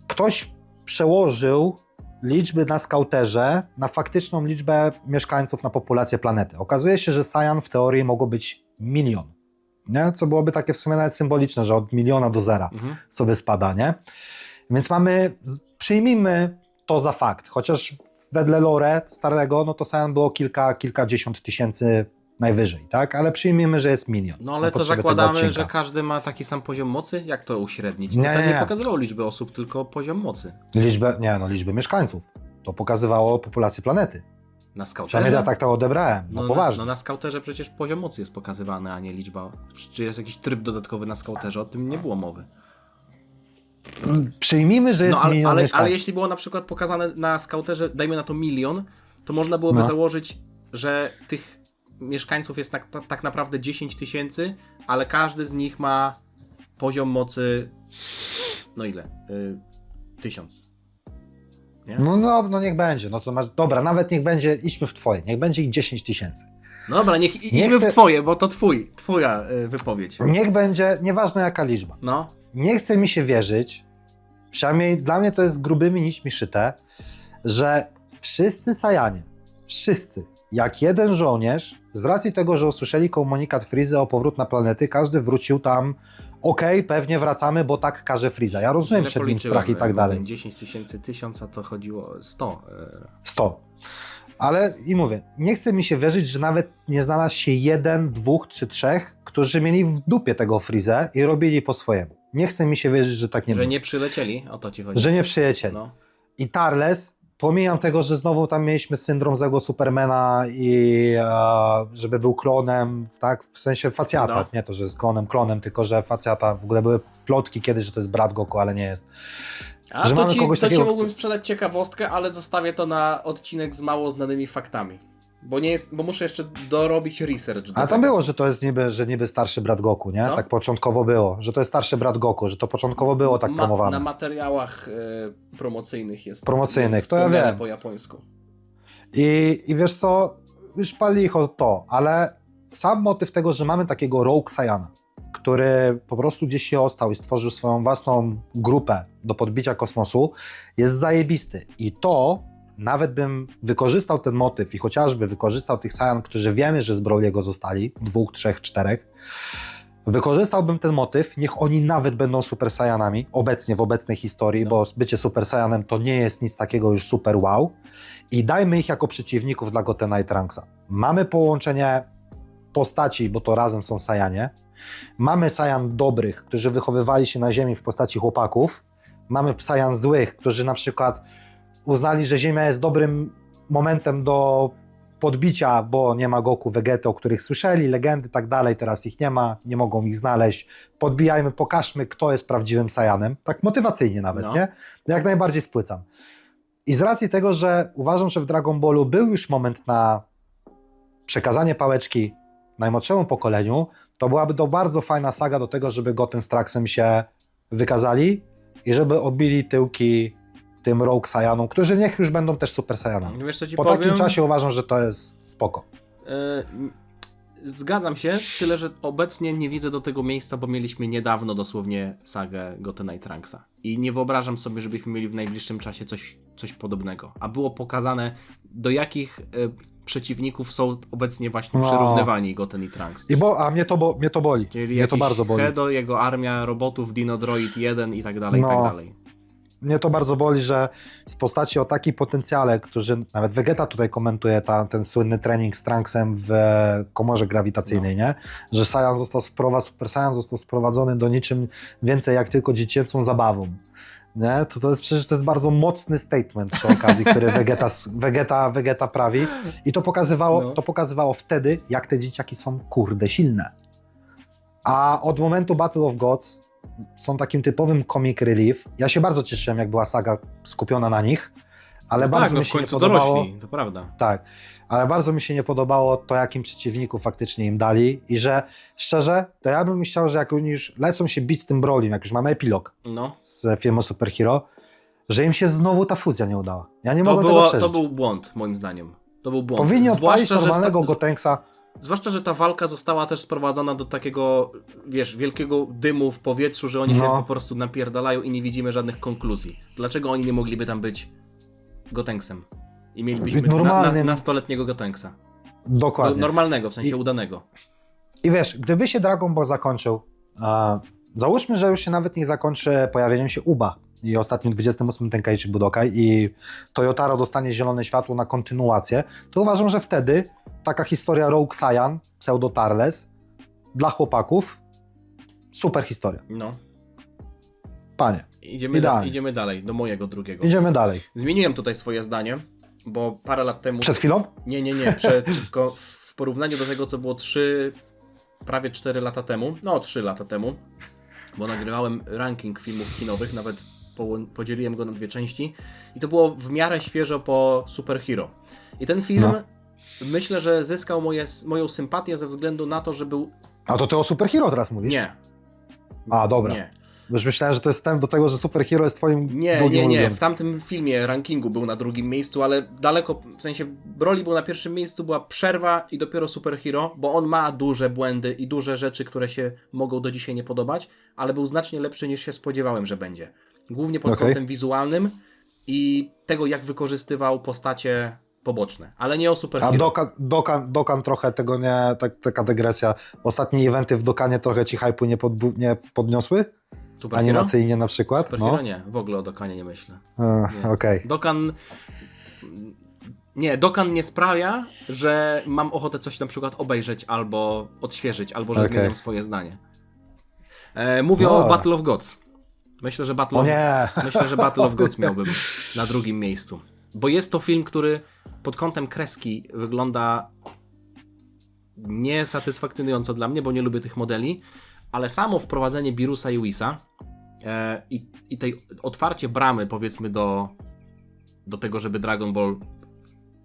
Ktoś przełożył liczby na skauterze na faktyczną liczbę mieszkańców na populację planety. Okazuje się, że Saiyan w teorii mogło być 1 milion, nie? Co byłoby takie w sumie nawet symboliczne, że od 1 miliona do 0 Mhm. sobie spada, nie? Więc przyjmijmy to za fakt, chociaż wedle lore starego, no to Saiyan było kilkadziesiąt tysięcy najwyżej, tak? Ale przyjmijmy, że jest 1 milion. No ale na to potrzeby tego zakładamy, odcinka. że każdy ma taki sam poziom mocy? Jak to uśrednić? Nie, To tak nie. nie pokazywało liczby osób, tylko poziom mocy. Liczbę mieszkańców. To pokazywało populację planety. Na skauterze? Przynajmniej ja tak to odebrałem, no poważnie. Na skauterze przecież poziom mocy jest pokazywany, a nie liczba. Czy jest jakiś tryb dodatkowy na skauterze? O tym nie było mowy. Przyjmijmy, że jest No milion ale mieszkańców. jeśli było na przykład pokazane na skauterze, dajmy na to 1 milion, to można byłoby No. założyć, że tych mieszkańców jest tak naprawdę 10 tysięcy, ale każdy z nich ma poziom mocy, no ile? 1000. Nie? No niech będzie, no to masz, dobra, nawet niech będzie, idźmy w twoje, niech będzie ich 10 tysięcy. Dobra, idźmy w twoje, bo to twoja wypowiedź. Niech będzie, nieważne jaka liczba. No. Nie chce mi się wierzyć, przynajmniej dla mnie to jest grubymi nićmi szyte, że wszyscy Saiyanie, wszyscy, jak jeden żołnierz, z racji tego, że usłyszeli komunikat Frizy o powrót na planety, każdy wrócił tam, okej, pewnie wracamy, bo tak każe Friza. Ja rozumiem Źle przed nim policzyłem, strach i tak dalej. 10 tysięcy, 1000, a to chodziło 100. 100. Ale i mówię, nie chce mi się wierzyć, że nawet nie znalazł się 1, 2 czy 3, którzy mieli w dupie tego Frizę i robili po swojemu. Nie chce mi się wierzyć, że tak nie Że było. nie przylecieli, o to ci chodzi. Że nie przyjacieli. No. I Tarles, pomijam tego, że znowu tam mieliśmy syndrom złego Supermana i żeby był klonem, tak, w sensie facjata, No. nie to, że jest klonem, tylko że facjata, w ogóle były plotki kiedyś, że to jest brat Goku, ale nie jest. A Że to mamy ci, kogoś to ci takiego, mógłbym sprzedać ciekawostkę, ale zostawię to na odcinek z mało znanymi faktami. Bo muszę jeszcze dorobić research. do A tam tego. było, że to jest niby starszy brat Goku, nie? Co? Tak początkowo było, że to jest starszy brat Goku, że to początkowo było tak promowane. Na materiałach promocyjnych jest. Promocyjnych, jest to ja wspomniane wiem. po japońsku. I wiesz co, już palicho to, ale sam motyw tego, że mamy takiego Rogue Saiyana, który po prostu gdzieś się ostał i stworzył swoją własną grupę do podbicia kosmosu, jest zajebisty. I to nawet bym wykorzystał ten motyw i chociażby wykorzystał tych Saiyan, którzy wiemy, że z Broly'ego zostali, 2, 3, 4, wykorzystałbym ten motyw, niech oni nawet będą Super Saiyanami, obecnie w obecnej historii, No. bo bycie Super Saiyanem to nie jest nic takiego już super wow, i dajmy ich jako przeciwników dla Gotena i Trunksa. Mamy połączenie postaci, bo to razem są Saiyanie, mamy Saiyan dobrych, którzy wychowywali się na Ziemi w postaci chłopaków, mamy Saiyan złych, którzy na przykład uznali, że Ziemia jest dobrym momentem do podbicia, bo nie ma Goku, Vegety, o których słyszeli, legendy i tak dalej, teraz ich nie ma, nie mogą ich znaleźć. Podbijajmy, pokażmy, kto jest prawdziwym Saiyanem. Tak motywacyjnie nawet, No. nie? Jak najbardziej spłycam. I z racji tego, że uważam, że w Dragon Ballu był już moment na przekazanie pałeczki najmłodszemu pokoleniu, to byłaby to bardzo fajna saga do tego, żeby Goten z Traxem się wykazali i żeby obili tyłki tym Rogue Saiyanom, którzy niech już będą też Super Saiyanami. Wiesz co ci Po powiem? takim czasie uważam, że to jest spoko. Zgadzam się, tyle że obecnie nie widzę do tego miejsca, bo mieliśmy niedawno dosłownie sagę Gotena i Trunksa. I nie wyobrażam sobie, żebyśmy mieli w najbliższym czasie coś podobnego. A było pokazane, do jakich przeciwników są obecnie właśnie No. przyrównywani Goten i Trunks. A mnie to boli. Czyli Mnie to jakiś bardzo boli. Hedo, jego armia robotów, Dino Droid 1 i tak dalej, i tak No. dalej. Mnie to bardzo boli, że z postaci o takim potencjale, którzy nawet Vegeta tutaj komentuje ten słynny trening z Trunksem w komorze grawitacyjnej, nie? Że Super Saiyan został sprowadzony do niczym więcej jak tylko dziecięcą zabawą. Nie? To jest przecież to jest bardzo mocny statement przy okazji, który Vegeta prawi. I to pokazywało wtedy, jak te dzieciaki są kurde silne. A od momentu Battle of Gods są takim typowym comic relief. Ja się bardzo cieszyłem, jak była saga skupiona na nich, ale No bardzo tak, no mi w się nie końcu podobało. dorośli, to prawda. Tak, ale bardzo mi się nie podobało to, jakim przeciwników faktycznie im dali i że szczerze, to ja bym chciał, że jak oni już lecą się bić z tym Brolim, jak już mamy epilog No. z filmu Superhero, że im się znowu ta fuzja nie udała. Ja nie mogłem tego To przeżyć. był błąd, moim zdaniem. To był błąd. Powinni odpalić Zwłaszcza, że normalnego Gotenksa. zwłaszcza, że ta walka została też sprowadzona do takiego, wiesz, wielkiego dymu w powietrzu, że oni się No. po prostu napierdalają i nie widzimy żadnych konkluzji. Dlaczego oni nie mogliby tam być Gotenksem? I mielibyśmy Normalnym. nastoletniego Gotenksa. Dokładnie. Normalnego, w sensie udanego. I wiesz, gdyby się Dragon Ball zakończył, załóżmy, że już się nawet nie zakończy pojawieniem się Uba i ostatnim 28 Tenkaichi Budokai i Toyotaro dostanie zielone światło na kontynuację, to uważam, że wtedy taka historia Rogue Saiyan, pseudo Tarles, dla chłopaków, super historia. No. Panie, idealnie. Idziemy dalej, do mojego drugiego. Idziemy dalej. Zmieniłem tutaj swoje zdanie, bo parę lat temu... Przed chwilą? Nie. W porównaniu do tego, co było prawie 4 lata temu, no 3 lata temu, bo nagrywałem ranking filmów kinowych, nawet podzieliłem go na 2 części i to było w miarę świeżo po Superhero. I ten film, myślę, że zyskał moją sympatię ze względu na to, że był... A to ty o Superhero teraz mówisz? Nie. A, dobra. Nie. Już myślałem, że to jest wstęp do tego, że Superhero jest twoim Nie. drugim ulubionym. W tamtym filmie rankingu był na drugim miejscu, ale daleko, w sensie Broly był na pierwszym miejscu, była przerwa i dopiero Superhero, bo on ma duże błędy i duże rzeczy, które się mogą do dzisiaj nie podobać, ale był znacznie lepszy niż się spodziewałem, że będzie. Głównie pod kątem wizualnym i tego, jak wykorzystywał postacie poboczne, ale nie o Superhero. A Dokkan trochę tego nie, taka dygresja. Ostatnie eventy w Dokkanie trochę ci hype'u nie podniosły? Superhero? Animacyjnie na przykład? Superhero nie, w ogóle o Dokkanie nie myślę. Nie. Okej. Dokkan nie sprawia, że mam ochotę coś na przykład obejrzeć albo odświeżyć, albo że zmieniam swoje zdanie. Mówię o Battle of Gods. Myślę, że Battle of Gods miałbym na drugim miejscu. Bo jest to film, który pod kątem kreski wygląda niesatysfakcjonująco dla mnie, bo nie lubię tych modeli, ale samo wprowadzenie Birusa i Whisa i tej otwarcie bramy, powiedzmy, do tego, żeby Dragon Ball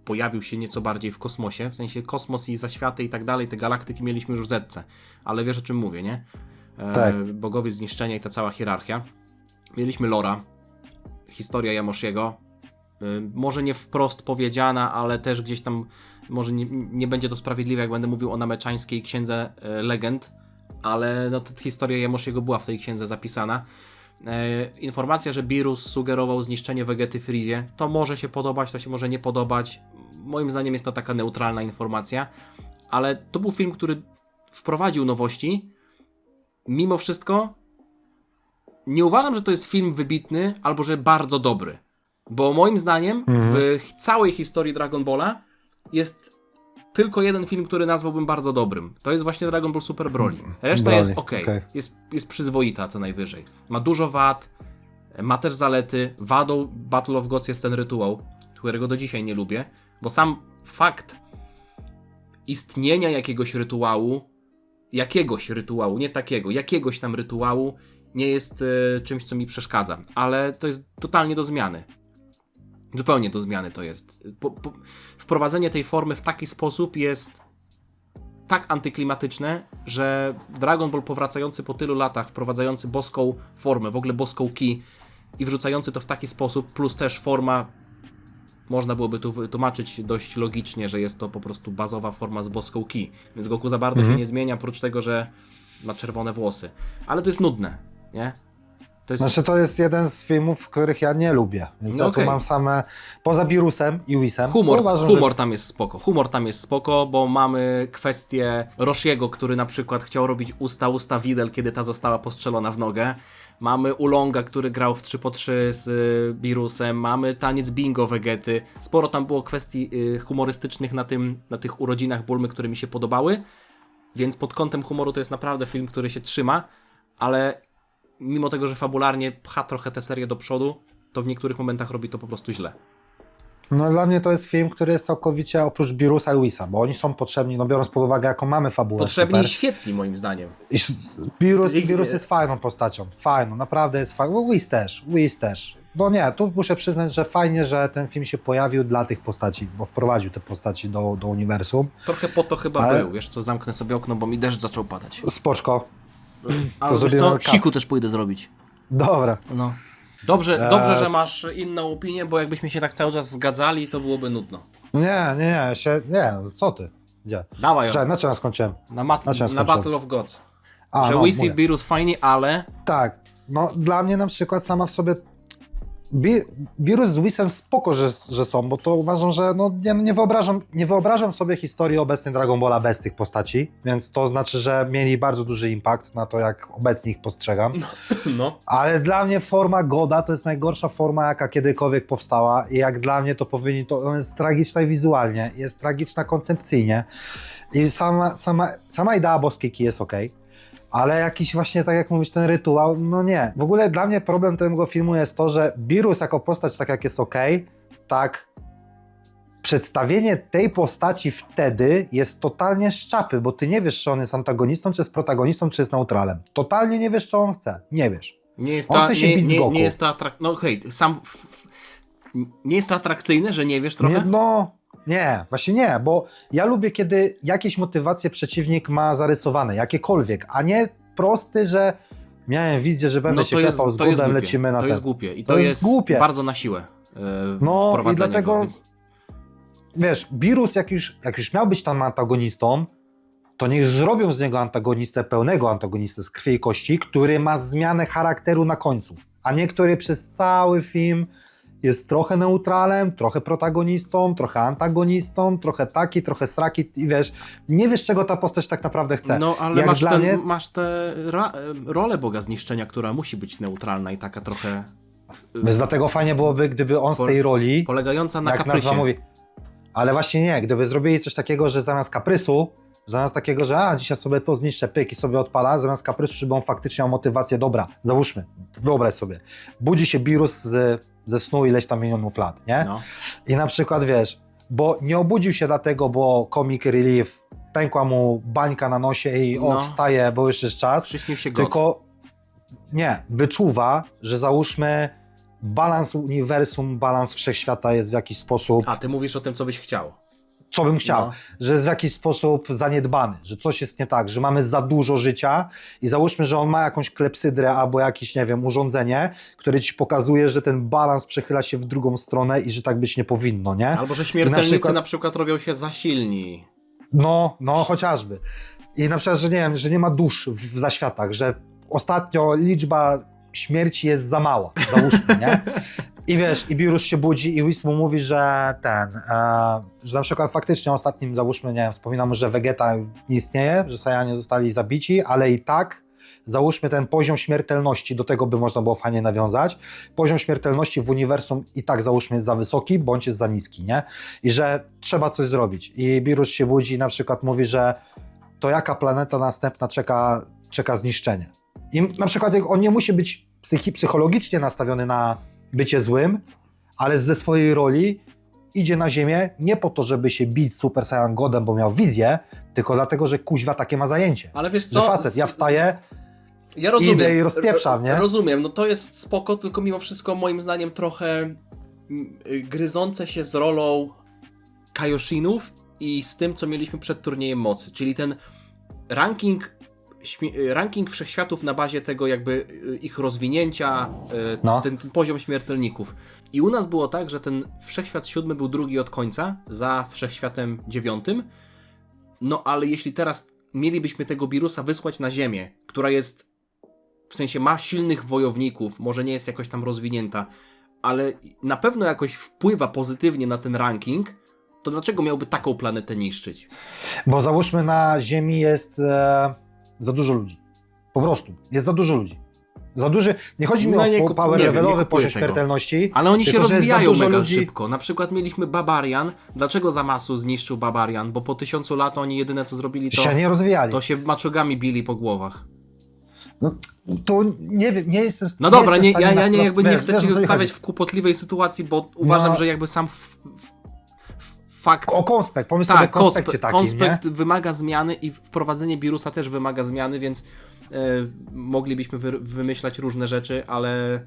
pojawił się nieco bardziej w kosmosie, w sensie kosmos i zaświaty i tak dalej, te galaktyki mieliśmy już w Zetce, ale wiesz, o czym mówię, nie? Bogowie zniszczenia i ta cała hierarchia. Mieliśmy Lora, historia Yamoshiego, może nie wprost powiedziana, ale też gdzieś tam, może nie będzie to sprawiedliwe, jak będę mówił o nameczańskiej księdze legend, ale no, historia Yamoshiego była w tej księdze zapisana. Informacja, że Beerus sugerował zniszczenie Vegety Freezie, to może się podobać, to się może nie podobać. Moim zdaniem jest to taka neutralna informacja, ale to był film, który wprowadził nowości. Mimo wszystko nie uważam, że to jest film wybitny albo że bardzo dobry, bo moim zdaniem w całej historii Dragon Balla jest tylko jeden film, który nazwałbym bardzo dobrym. To jest właśnie Dragon Ball Super Broly. Reszta jest okej. Jest przyzwoita to najwyżej. Ma dużo wad, ma też zalety. Wadą Battle of Gods jest ten rytuał, którego do dzisiaj nie lubię, bo sam fakt istnienia jakiegoś rytuału, nie takiego, jakiegoś tam rytuału nie jest czymś, co mi przeszkadza, ale to jest totalnie do zmiany. Zupełnie do zmiany to jest. Wprowadzenie tej formy w taki sposób jest tak antyklimatyczne, że Dragon Ball powracający po tylu latach, wprowadzający boską formę, w ogóle boską ki i wrzucający to w taki sposób, plus też forma, można byłoby tu wytłumaczyć dość logicznie, że jest to po prostu bazowa forma z boską ki, więc Goku za bardzo się nie zmienia, oprócz tego, że ma czerwone włosy. Ale to jest nudne, nie? To jest jeden z filmów, których ja nie lubię. Więc ja tu mam same. Poza Beerusem i Whisem. Humor tam jest spoko. Humor tam jest spoko, bo mamy kwestię Roshiego, który na przykład chciał robić usta Widel, kiedy ta została postrzelona w nogę. Mamy Ulonga, który grał w 3x3 z Beerusem. Mamy taniec bingo Vegety. Sporo tam było kwestii humorystycznych na tych urodzinach Bulmy, które mi się podobały. Więc pod kątem humoru to jest naprawdę film, który się trzyma, ale mimo tego, że fabularnie pcha trochę tę serię do przodu, to w niektórych momentach robi to po prostu źle. No dla mnie to jest film, który jest całkowicie oprócz Beerusa i Whisa, bo oni są potrzebni, no biorąc pod uwagę, jaką mamy fabułę. Potrzebni i świetni moim zdaniem. Beerus jest fajną postacią, naprawdę jest fajny. Whis też. no nie, tu muszę przyznać, że fajnie, że ten film się pojawił dla tych postaci, bo wprowadził te postaci do uniwersum. Trochę po to chyba Ale- był, wiesz co, zamknę sobie okno, bo mi deszcz zaczął padać. Spoczko. Ale wiesz zrobimy co, cut. siku też pójdę zrobić. Dobra. No. Dobrze, że masz inną opinię, bo jakbyśmy się tak cały czas zgadzali, to byłoby nudno. Nie, co ty? Gdzie? Dawaj, Czekaj, na czym ja skończyłem? na czym ja na skończyłem? Battle of Gods. A, Że no, Whis i mówię. Beerus fajni, ale... Tak, no dla mnie na przykład sama w sobie Beerus z Whisem spoko, że są, bo to uważam, że no, nie wyobrażam sobie historii obecnej Dragon Balla bez tych postaci, więc to znaczy, że mieli bardzo duży impact na to, jak obecnie ich postrzegam. No. Ale dla mnie forma Goda to jest najgorsza forma, jaka kiedykolwiek powstała i jak dla mnie to ona jest tragiczna wizualnie, jest tragiczna koncepcyjnie i sama idea boskiej kij jest okej. Ale jakiś właśnie, tak jak mówisz, ten rytuał, no nie. W ogóle dla mnie problem tego filmu jest to, że Beerus jako postać, tak jak jest okej, tak przedstawienie tej postaci wtedy jest totalnie z czapy, bo ty nie wiesz, czy on jest antagonistą, czy jest protagonistą, czy jest neutralem. Totalnie nie wiesz, co on chce. Nie wiesz. Nie jest On to, chce się bić z Goku. nie jest to atrakcyjne. No hej, nie jest to atrakcyjne, że nie wiesz trochę? Właśnie nie, bo ja lubię, kiedy jakieś motywacje przeciwnik ma zarysowane, jakiekolwiek, a nie prosty, że miałem wizję, że będę się klepał z Godem, lecimy na To ten. jest głupie i To to jest jest głupie. bardzo na siłę No, wprowadzenie i dlatego- go, więc... Wiesz, Beerus jak już miał być tam antagonistą, to niech zrobią z niego antagonistę, pełnego antagonistę z krwi i kości, który ma zmianę charakteru na końcu, a nie który przez cały film jest trochę neutralem, trochę protagonistą, trochę antagonistą, trochę taki, trochę sraki i wiesz, nie wiesz, czego ta postać tak naprawdę chce. No, ale Jak masz, dla mnie- masz tę rolę Boga Zniszczenia, która musi być neutralna i taka trochę Więc dlatego fajnie byłoby, gdyby on z tej roli, polegająca na jak kaprysie. nazwa mówi, ale właśnie nie, gdyby zrobili coś takiego, że zamiast kaprysu, zamiast takiego, że dzisiaj sobie to zniszczę, pyk i sobie odpala, zamiast kaprysu, żeby on faktycznie miał motywację, dobra, załóżmy, wyobraź sobie, budzi się Beerus ze snu ileś tam milionów lat, nie? No. I na przykład wiesz, bo nie obudził się dlatego, bo comic relief, pękła mu bańka na nosie i No. wstaje, bo już jest czas, Przyśnił się God. tylko nie, wyczuwa, że załóżmy balans uniwersum, balans wszechświata jest w jakiś sposób, A, ty mówisz o tym, co byś chciał. co bym chciał, No. że jest w jakiś sposób zaniedbany, że coś jest nie tak, że mamy za dużo życia i załóżmy, że on ma jakąś klepsydrę albo jakieś, nie wiem, urządzenie, które ci pokazuje, że ten balans przechyla się w drugą stronę i że tak być nie powinno, nie? Albo że śmiertelnicy na przykład- robią się za silni. No, chociażby. I na przykład, że nie wiem, że nie ma dusz w zaświatach, że ostatnio liczba śmierci jest za mała, załóżmy, nie? I wiesz, i Beerus się budzi i Whis mu mówi, że że na przykład faktycznie ostatnim, załóżmy, nie wiem, wspominam mu, że Vegeta nie istnieje, że Saiyanie zostali zabici, ale i tak, załóżmy ten poziom śmiertelności, do tego by można było fajnie nawiązać, poziom śmiertelności w uniwersum i tak załóżmy jest za wysoki, bądź jest za niski, nie? I że trzeba coś zrobić. I Beerus się budzi i na przykład mówi, że to jaka planeta następna czeka zniszczenie. I na przykład on nie musi być psychologicznie nastawiony na bycie złym, ale ze swojej roli idzie na ziemię nie po to, żeby się bić z Super Saiyan Godem, bo miał wizję, tylko dlatego, że kuźwa takie ma zajęcie. Ale wiesz Że co? facet, ja wstaję, Ja rozumiem. idę i rozpieprzam, nie? Rozumiem, no to jest spoko, tylko mimo wszystko moim zdaniem trochę gryzące się z rolą Kaioshinów i z tym, co mieliśmy przed turniejem mocy, czyli ten ranking wszechświatów na bazie tego jakby ich rozwinięcia, No. ten poziom śmiertelników. I u nas było tak, że ten wszechświat 7 był drugi od końca, za wszechświatem 9. No ale jeśli teraz mielibyśmy tego Beerusa wysłać na Ziemię, która jest, w sensie ma silnych wojowników, może nie jest jakoś tam rozwinięta, ale na pewno jakoś wpływa pozytywnie na ten ranking, to dlaczego miałby taką planetę niszczyć? Bo załóżmy na Ziemi jest za dużo ludzi. Po prostu, jest za dużo ludzi. Za duży, nie chodzi mi No o nie power nie wiem, levelowy nie kupuję poziom tego. śmiertelności. Ale oni się tylko, że jest za rozwijają dużo mega ludzi. szybko. Na przykład mieliśmy Barbarian. Dlaczego Zamasu zniszczył Barbarian? Bo po 1000 lat oni jedyne co zrobili Się nie rozwijali. to się maczugami bili po głowach. No, to nie wiem, nie jestem No dobra, jestem w stanie ja nie no, jakby nie wiesz, chcę wiesz, cię o co mi zostawiać chodzi. w kłopotliwej sytuacji, bo uważam, No. że jakby sam fakt... O konspekt, pomyśl sobie o Tak, konspekcie takim, konspekt wymaga zmiany i wprowadzenie Beerusa też wymaga zmiany, więc moglibyśmy wymyślać różne rzeczy, ale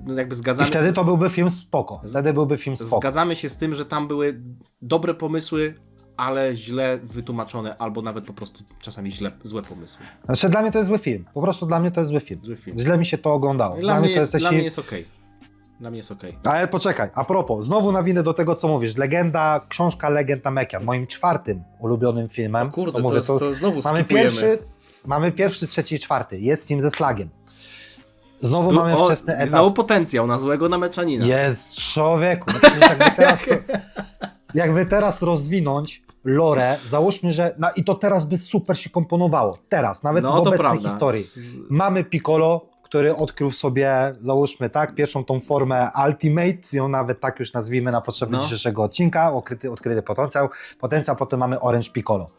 no jakby I zgadzamy... wtedy to byłby film spoko. Wtedy byłby film spoko. Zgadzamy się z tym, że tam były dobre pomysły, ale źle wytłumaczone, albo nawet po prostu czasami złe pomysły. Znaczy dla mnie to jest zły film. Po prostu dla mnie to jest zły film. Zły film. Źle mi się to oglądało. Dla mnie jest okej. Dla mnie jest okej. Ale poczekaj, a propos, znowu nawinę do tego, co mówisz. Książka Legend Namekian, moim 4. ulubionym filmem. O kurde, to mówię, to znowu mamy skipujemy. mamy pierwszy, trzeci i 4. Jest film ze Slagiem. Znowu mamy wczesny etap. Znowu potencjał na złego nameczanina. Jest, człowieku. No jakby teraz rozwinąć lore, załóżmy, że i to teraz by super się komponowało. Teraz, nawet w obecnej historii. Mamy Piccolo, który odkrył w sobie, załóżmy tak, pierwszą tą formę Ultimate, ją nawet tak już nazwijmy na potrzeby dzisiejszego odcinka, odkryty potencjał, potem mamy Orange Piccolo.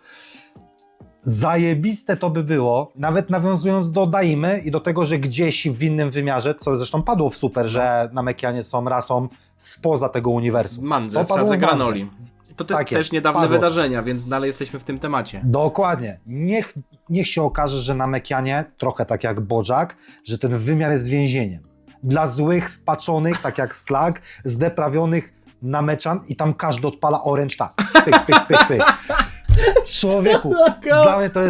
Zajebiste to by było, nawet nawiązując do Daimy i do tego, że gdzieś w innym wymiarze, co zresztą padło w Super, że Namekianie są rasą spoza tego uniwersum. Mandze, w Sadze Granoli. To też niedawne wydarzenia, więc dalej jesteśmy w tym temacie. Dokładnie. Niech się okaże, że Namekianie, trochę tak jak Bojack, że ten wymiar jest więzieniem. Dla złych, spaczonych, tak jak Slag, zdeprawionych Nameczan i tam każdy odpala Orange tak. Pyk, pyk, pyk, pyk. Człowieku, dla mnie to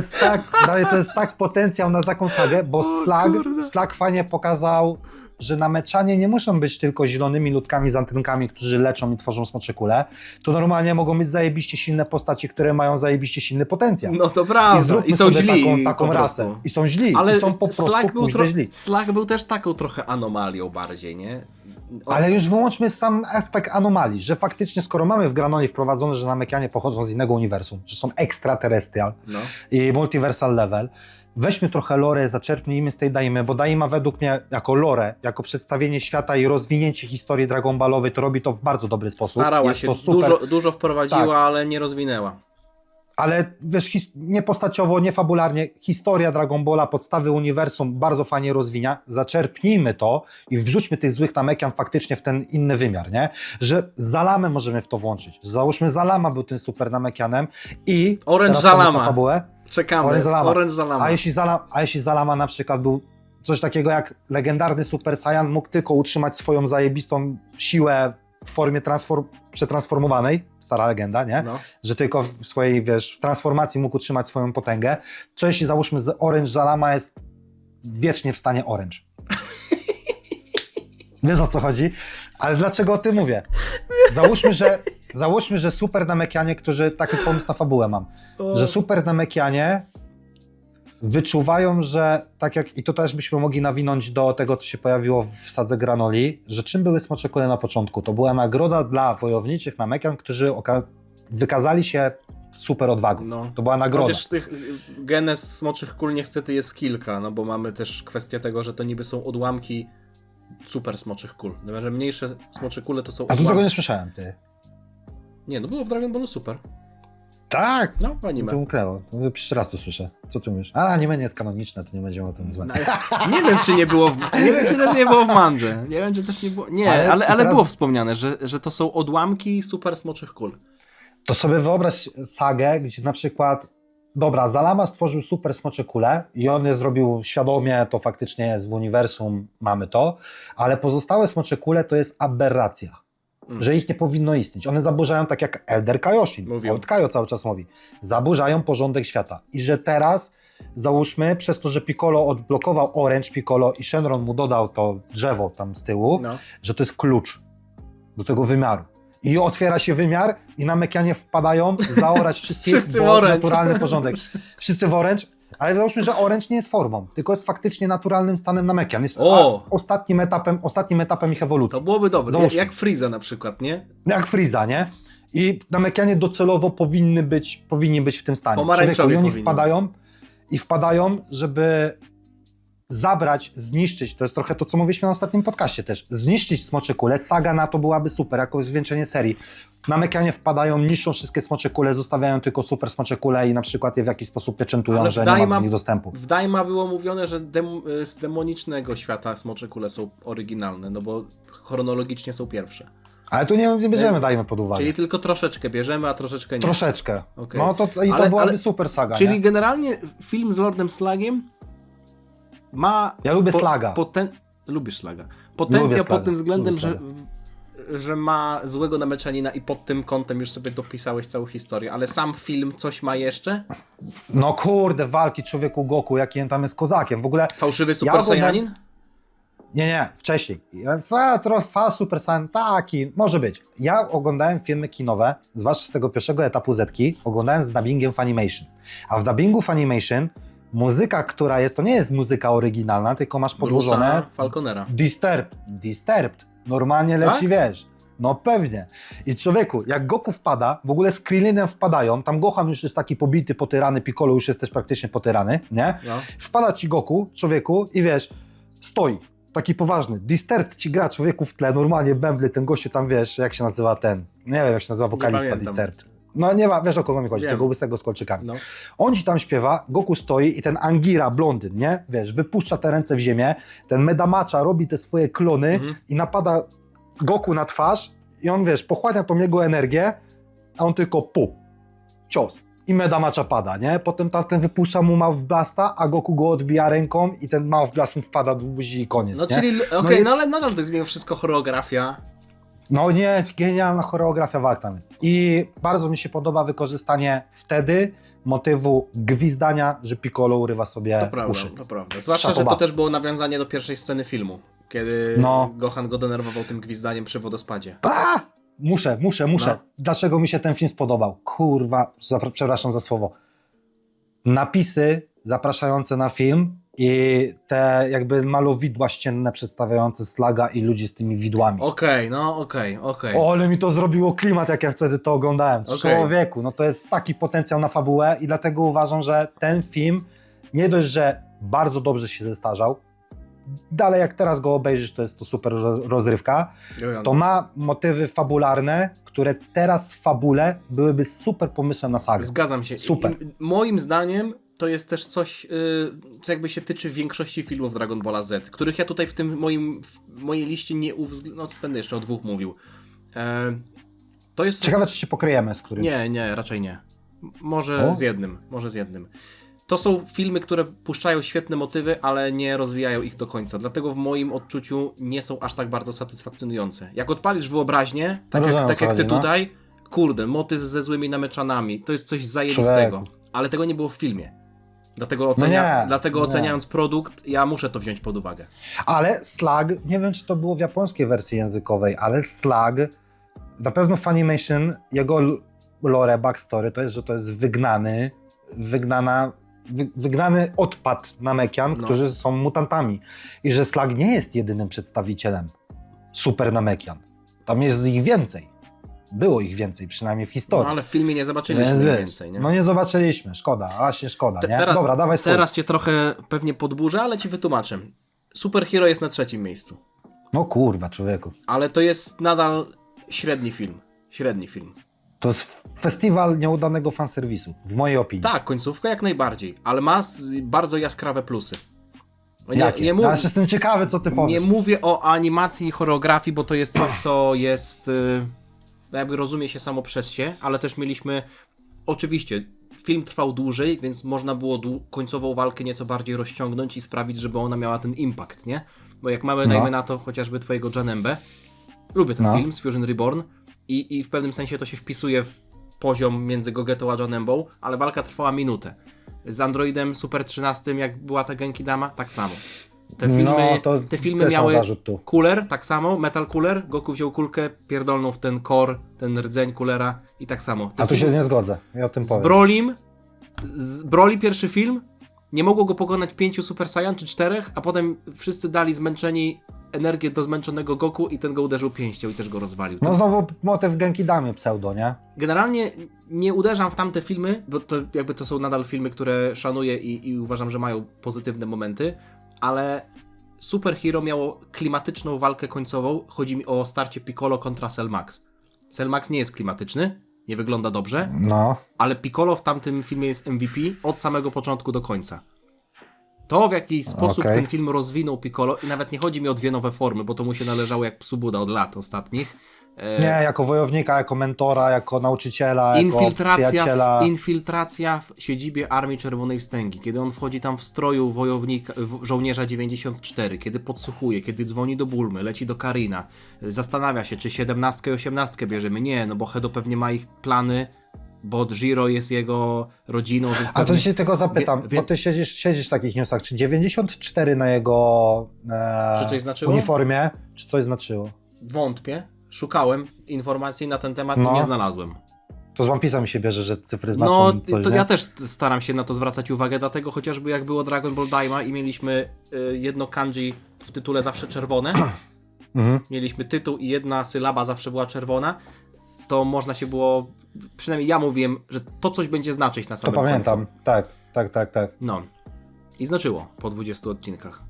jest tak potencjał na taką sagę, bo Slag fajnie pokazał, że Nameczanie nie muszą być tylko zielonymi ludkami z antenkami, którzy leczą i tworzą smocze kule. To normalnie mogą być zajebiście silne postaci, które mają zajebiście silny potencjał. No to prawda. I są źli taką rasę. I są źli. Ale i są po prostu źli. Slag był też taką trochę anomalią bardziej, nie? Ale już wyłączmy sam aspekt anomalii, że faktycznie skoro mamy w Granoli wprowadzone, że Namekianie pochodzą z innego uniwersum, że są extraterrestrial i multiversal level, weźmy trochę lore, zaczerpnijmy z tej Daimy, bo Daima według mnie jako lore, jako przedstawienie świata i rozwinięcie historii Dragon Ballowej, to robi to w bardzo dobry sposób. Starała się, dużo wprowadziła, ale nie rozwinęła. Ale wiesz, nie postaciowo, nie fabularnie, historia Dragon Balla, podstawy uniwersum bardzo fajnie rozwinia. Zaczerpnijmy to i wrzućmy tych złych Namekian faktycznie w ten inny wymiar, nie? Że Zalamę możemy w to włączyć. Załóżmy, Zalama był tym super Namekianem i Orange Zalama. Fabułę. Czekamy. Orange Zalama. A jeśli Zalama na przykład był coś takiego jak legendarny Super Saiyan, mógł tylko utrzymać swoją zajebistą siłę w formie przetransformowanej, stara legenda, nie? No. Że tylko w swojej, w transformacji mógł utrzymać swoją potęgę. Co jeśli załóżmy, że Orange Zalama jest wiecznie w stanie Orange? Wiesz o co chodzi? Ale dlaczego o tym mówię? Załóżmy, że Super Namekianie, którzy taki pomysł na fabułę mam, że Super Namekianie wyczuwają, że tak jak, i to też byśmy mogli nawinąć do tego, co się pojawiło w Sadze Granoli, że czym były smocze kule na początku? To była nagroda dla wojowniczych Namekian, którzy wykazali się super odwagą. No. To była nagroda. Chociaż tych genes smoczych kul niestety jest kilka, no bo mamy też kwestię tego, że to niby są odłamki super smoczych kul. No, że mniejsze smocze kule to są odłamki. A tu tego nie słyszałem, ty. Nie, no było w Dragon Ballu Super. Tak! No, anime. To umknęło. Pierwszy raz to słyszę. Co ty mówisz? Ale anime nie jest kanoniczne, to nie będziemy o tym rozmawiać. Nie wiem, czy nie było nie wiem, czy też nie było w mandze. Nie wiem, czy też nie było... Nie, ale teraz... było wspomniane, że to są odłamki super smoczych kul. To sobie wyobraź sagę, gdzie na przykład Zalama stworzył super smocze kule i on je zrobił świadomie, to faktycznie jest w uniwersum, mamy to, ale pozostałe smocze kule to jest aberracja. Że ich nie powinno istnieć. One zaburzają, tak jak Elder Kaioshin, Kaio cały czas mówi, zaburzają porządek świata. I że teraz, załóżmy, przez to, że Piccolo odblokował Orange Piccolo i Shenron mu dodał to drzewo tam z tyłu, że to jest klucz do tego wymiaru. I otwiera się wymiar i Namekianie wpadają zaorać wszystkich, bo naturalny porządek. Wszyscy w Orange. Ale załóżmy, że Orange nie jest formą, tylko jest faktycznie naturalnym stanem Namekian. Jest ostatnim etapem ich ewolucji. To byłoby dobre, jak Frieza na przykład, nie? Jak Frieza, nie? I Namekianie docelowo powinni być w tym stanie. Pomarańczowi i oni wpadają, żeby zabrać, zniszczyć, to jest trochę to, co mówiliśmy na ostatnim podcaście też, zniszczyć smocze kule, saga na to byłaby super, jako zwieńczenie serii. Namekianie wpadają, niszczą wszystkie smocze kule, zostawiają tylko super smocze kule i na przykład je w jakiś sposób pieczętują, że nie ma do nich dostępu. W Daima było mówione, że z demonicznego świata smocze kule są oryginalne, no bo chronologicznie są pierwsze. Ale tu nie bierzemy, dajmy pod uwagę. Czyli tylko troszeczkę bierzemy, a troszeczkę nie. Troszeczkę. Okay. No to byłaby super saga. Czyli generalnie film z Lordem Slagiem ma... Ja lubię slaga. Lubisz slaga. Potencjał Lubię pod slaga. tym względem, Lubię że ma złego nameczanina i pod tym kątem już sobie dopisałeś całą historię, ale sam film coś ma jeszcze? No kurde, walki człowieku Goku, jaki on tam jest kozakiem. W ogóle... Fałszywy Super oglądam- Saiyanin? Nie, wcześniej. Trochę Super Saiyan, taki, może być. Ja oglądałem filmy kinowe, zwłaszcza z tego pierwszego etapu Zetki, oglądałem z dubbingiem Funimation. A w dubbingu Funimation muzyka, która jest, to nie jest muzyka oryginalna, tylko masz podłożone Bruce'a Falconera. Disturbed. Normalnie leci, Tak? wiesz. No pewnie. I człowieku, jak Goku wpada, w ogóle z Krillinem wpadają, tam Gohan już jest taki pobity, potyrany, Piccolo już jest też praktycznie potyrany, nie? No. Wpada ci Goku, człowieku, i wiesz, stoi, taki poważny. Disturbed ci gra, człowieku, w tle, normalnie bębly, ten gościu tam, wiesz, jak się nazywa ten, nie wiem jak się nazywa wokalista pamiętam. Disturbed. No nie ma, wiesz o kogo mi chodzi, Wiem. tego łysego z kolczykami. No. On ci tam śpiewa, Goku stoi i ten Angira, blondyn, nie? Wiesz, wypuszcza te ręce w ziemię, ten Medamacza robi te swoje klony i napada Goku na twarz i on, wiesz, pochłania tą jego energię, a on tylko cios. I Medamacza pada, nie? Potem tamten wypuszcza mu Mouth Blasta, a Goku go odbija ręką i ten Mouth Blast mu wpada do buzi i koniec, No nie? czyli, okej, i- no ale nadal to jest mimo wszystko choreografia. No nie, genialna choreografia walk tam jest. I bardzo mi się podoba wykorzystanie wtedy motywu gwizdania, że Piccolo urywa sobie To prawda, uszy. to prawda. Zwłaszcza, że Szapoba. to też było nawiązanie do pierwszej sceny filmu, kiedy No. Gohan go denerwował tym gwizdaniem przy wodospadzie. A! Muszę. No. Dlaczego mi się ten film spodobał? Kurwa, przepraszam za słowo. Napisy zapraszające na film i te jakby malowidła ścienne przedstawiające Slaga i ludzi z tymi widłami. Okej. O, ale mi to zrobiło klimat, jak ja wtedy to oglądałem. Okej. Człowieku, no to jest taki potencjał na fabułę i dlatego uważam, że ten film nie dość, że bardzo dobrze się zestarzał, dalej jak teraz go obejrzysz, to jest to super rozrywka, to ma motywy fabularne, które teraz w fabule byłyby super pomysłem na sagę. Zgadzam się. Super. I moim zdaniem to jest też coś, co jakby się tyczy większości filmów Dragon Balla Z, których ja tutaj w tym mojej liście nie uwzględniam. No, będę jeszcze o dwóch mówił. To jest... Ciekawe, czy się pokryjemy z którymś. Nie, raczej nie. Może O? z jednym. To są filmy, które puszczają świetne motywy, ale nie rozwijają ich do końca. Dlatego w moim odczuciu nie są aż tak bardzo satysfakcjonujące. Jak odpalisz wyobraźnię, tak Rozumiem, jak o co ty chodzi, no. tutaj, kurde, motyw ze złymi nameczanami, to jest coś zajebistego. Człowieku. Ale tego nie było w filmie. Dlatego, nie. oceniając produkt, ja muszę to wziąć pod uwagę. Ale Slag, nie wiem, czy to było w japońskiej wersji językowej, ale Slag, na pewno Funimation, jego lore, backstory, to jest, że to jest wygnany odpad Namekian, No. którzy są mutantami. I że Slag nie jest jedynym przedstawicielem super Namekian. Tam jest ich więcej. Było ich więcej, przynajmniej w No historii. ale w filmie nie zobaczyliśmy Więc wiesz, więcej, nie? No nie zobaczyliśmy, szkoda, właśnie szkoda, nie? Dobra, dawaj swój. Teraz cię trochę pewnie podburzę, ale ci wytłumaczę. Superhero jest na 3. miejscu. No kurwa, człowieku. Ale to jest nadal średni film. To jest festiwal nieudanego fanserwisu, w mojej opinii. Tak, końcówka jak najbardziej, ale ma bardzo jaskrawe plusy. Jakie? Nie, Ja jestem ciekawy, co ty nie powiesz. mówię o animacji i choreografii, bo to jest coś, co jest jakby rozumie się samo przez się, ale też mieliśmy, oczywiście, film trwał dłużej, więc można było końcową walkę nieco bardziej rozciągnąć i sprawić, żeby ona miała ten impact, nie? Bo jak mamy, No. dajmy na to chociażby twojego Janembę, lubię ten film z Fusion Reborn i w pewnym sensie to się wpisuje w poziom między Gogetą a Janembą, ale walka trwała minutę. Z Androidem Super 13, jak była ta Genki Dama, tak samo. Te filmy też mam miały zarzut tu. cooler, tak samo, Metal Cooler, Goku wziął kulkę, pierdolnął w ten core, ten rdzeń coolera i tak samo. A tu się nie zgodzę, ja o tym Z powiem. Broly pierwszy film, nie mogło go pokonać 5 Super Saiyan czy 4, a potem wszyscy dali zmęczeni energię do zmęczonego Goku i ten go uderzył pięścią i też go rozwalił. No znowu motyw Genki Damy pseudo, nie? Generalnie nie uderzam w tamte filmy, bo to jakby to są nadal filmy, które szanuję i uważam, że mają pozytywne momenty, ale Superhero miało klimatyczną walkę końcową. Chodzi mi o starcie Piccolo kontra Cell Max. Cell Max nie jest klimatyczny, nie wygląda dobrze, No. ale Piccolo w tamtym filmie jest MVP od samego początku do końca. To, w jaki sposób Okej. ten film rozwinął Piccolo, i nawet nie chodzi mi o 2 nowe formy, bo to mu się należało jak psu Buda od lat ostatnich, Nie, jako wojownika, jako mentora, jako nauczyciela, jako przyjaciela. Infiltracja w siedzibie Armii Czerwonej Wstęgi, kiedy on wchodzi tam w stroju wojownika, żołnierza 94, kiedy podsłuchuje, kiedy dzwoni do Bulmy, leci do Karina, zastanawia się, czy 17 i 18 bierzemy. Nie, no bo Hedo pewnie ma ich plany, bo Jiro jest jego rodziną, więc A to pewnie... się tego zapytam, bo ty siedzisz w takich newsach, czy 94 na jego Czy coś znaczyło? uniformie, czy coś znaczyło? Wątpię. Szukałem informacji na ten temat i No. nie znalazłem. To z One Piece'a mi się bierze, że cyfry znaczą No, coś, to nie? ja też staram się na to zwracać uwagę, dlatego chociażby jak było Dragon Ball Daima i mieliśmy jedno kanji w tytule zawsze czerwone, Mhm. mieliśmy tytuł i jedna sylaba zawsze była czerwona, to można się było, przynajmniej ja mówiłem, że to coś będzie znaczyć na To samym pamiętam, końcu. tak. No. I znaczyło po 20 odcinkach.